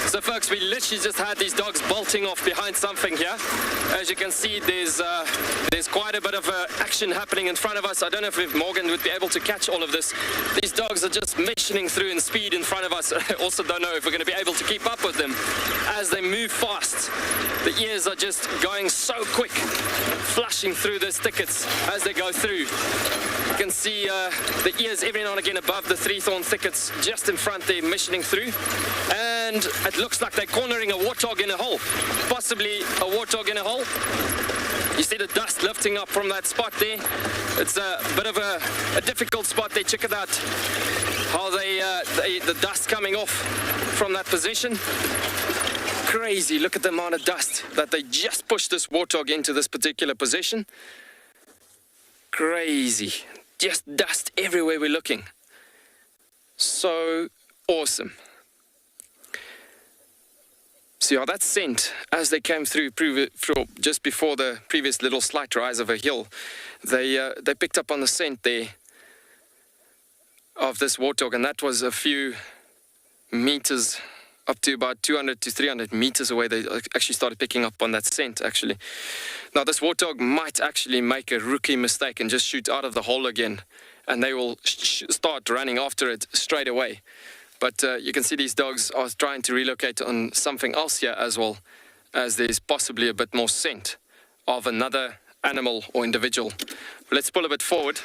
So folks, we literally just had these dogs bolting off behind something here. As you can see, there's quite a bit of action happening in front of us. I don't know if Morgan would be able to catch all of this. These dogs are just missioning through in speed in front of us. I also don't know if we're going to be able to keep up with them as they move fast. The ears are just going so quick, flashing through those thickets as they go through. You can see the ears every now and again above the three-thorn thickets just in front there, missioning through. And it looks like they're cornering a warthog in a hole. Possibly a warthog in a hole. You see the dust lifting up from that spot there. It's a bit of a difficult spot there. Check it out. How the dust coming off from that position. Crazy. Look at the amount of dust that they just pushed this warthog into this particular position. Crazy. Just dust everywhere we're looking. So awesome. See how that scent, as they came through just before the previous little slight rise of a hill, they picked up on the scent there of this warthog, and that was a few meters up to about 200 to 300 meters away, they actually started picking up on that scent, actually. Now, this warthog might actually make a rookie mistake and just shoot out of the hole again, and they will start running after it straight away. But you can see these dogs are trying to relocate on something else here as well, as there's possibly a bit more scent of another animal or individual. Let's pull a bit forward,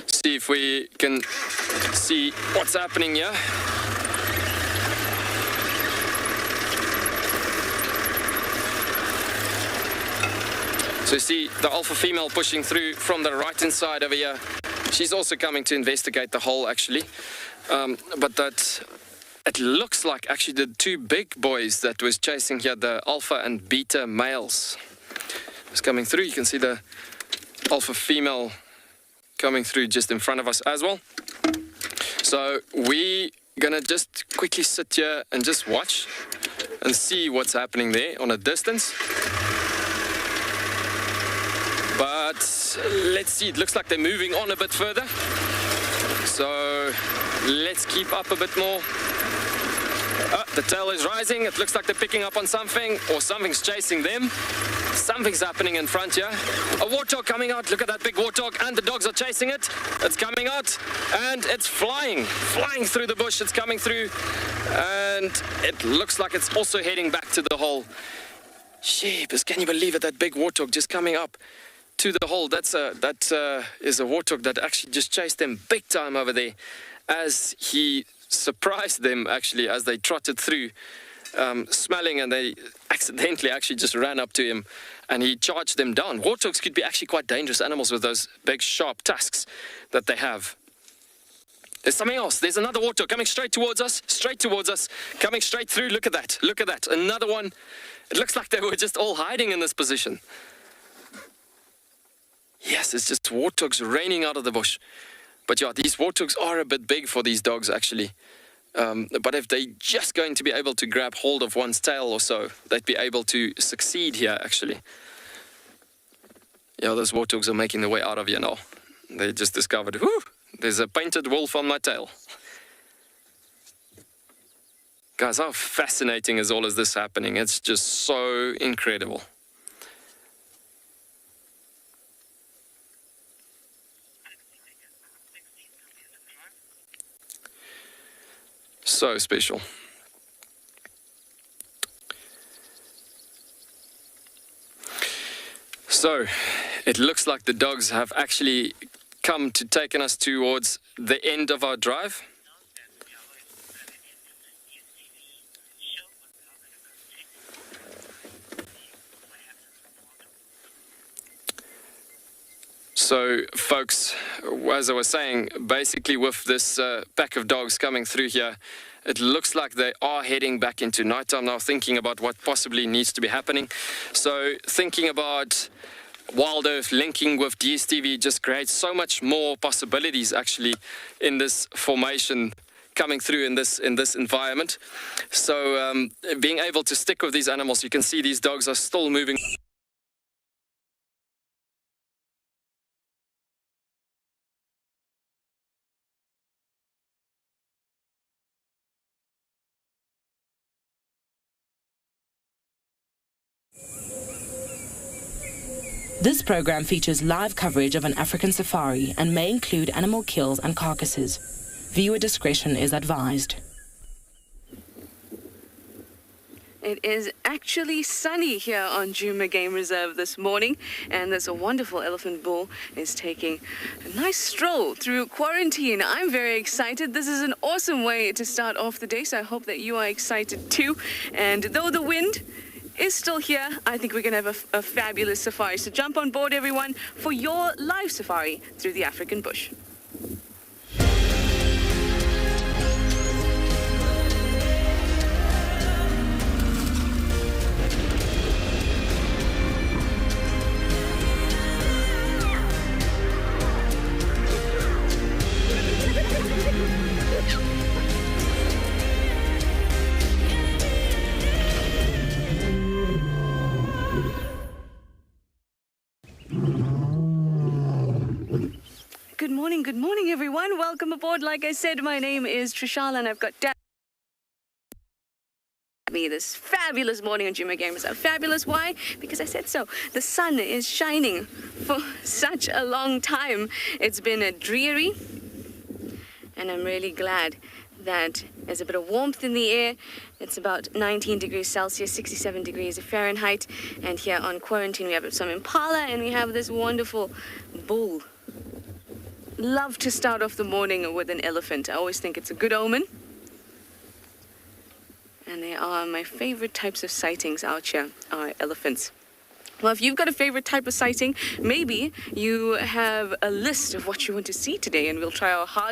see if we can see what's happening here. So you see the alpha female pushing through from the right-hand side over here. She's also coming to investigate the hole, actually. But that it looks like actually the two big boys that was chasing here, the alpha and beta males, was coming through. You can see the alpha female coming through just in front of us as well. So we're gonna just quickly sit here and just watch and see what's happening there on a distance. But let's see, it looks like they're moving on a bit further. So let's keep up a bit more. The tail is rising. It looks like they're picking up on something, or something's chasing them. Something's happening in front here. A warthog coming out. Look at that big warthog, and the dogs are chasing it. It's coming out, and it's flying through the bush. It's coming through, and it looks like it's also heading back to the hole. Sheepers, can you believe it? That big warthog just coming up to the hole. That is a warthog that actually just chased them big time over there, as he surprised them actually as they trotted through, smelling, and they accidentally actually just ran up to him and he charged them down. Warthogs could be actually quite dangerous animals with those big sharp tusks that they have. There's something else. There's another warthog coming straight towards us, coming straight through. Look at that, another one. It looks like they were just all hiding in this position. Yes, it's just warthogs raining out of the bush. But yeah, these warthogs are a bit big for these dogs, actually. But if they're just going to be able to grab hold of one's tail or so, they'd be able to succeed here, actually. Yeah, those warthogs are making their way out of here now. They just discovered, whoo, there's a painted wolf on my tail. Guys, how fascinating is all of this happening? It's just so incredible. So special. So, it looks like the dogs have actually come to taking us towards the end of our drive. So, folks, as I was saying, basically with this pack of dogs coming through here, it looks like they are heading back into nighttime now, thinking about what possibly needs to be happening. So, thinking about Wild Earth linking with DSTV just creates so much more possibilities, actually, in this formation coming through in this environment. So, being able to stick with these animals, you can see these dogs are still moving. This program features live coverage of an African safari and may include animal kills and carcasses. Viewer discretion is advised. It is actually sunny here on Djuma Game Reserve this morning, and there's a wonderful elephant bull is taking a nice stroll through quarantine. I'm very excited. This is an awesome way to start off the day, so I hope that you are excited too. And though the wind is still here, I think we're going to have a fabulous safari. So jump on board, everyone, for your live safari through the African bush. Good morning, everyone. Welcome aboard. Like I said, my name is Trishal, and I've got me this fabulous morning on Juma Game. Fabulous, why? Because I said so. The sun is shining for such a long time. It's been dreary, and I'm really glad that there's a bit of warmth in the air. It's about 19 degrees Celsius, 67 degrees Fahrenheit. And here on quarantine, we have some impala, and we have this wonderful bull. Love to start off the morning with an elephant. I always think it's a good omen. And they are my favorite types of sightings out here, are elephants. Well, if you've got a favorite type of sighting, maybe you have a list of what you want to see today, and we'll try our hardest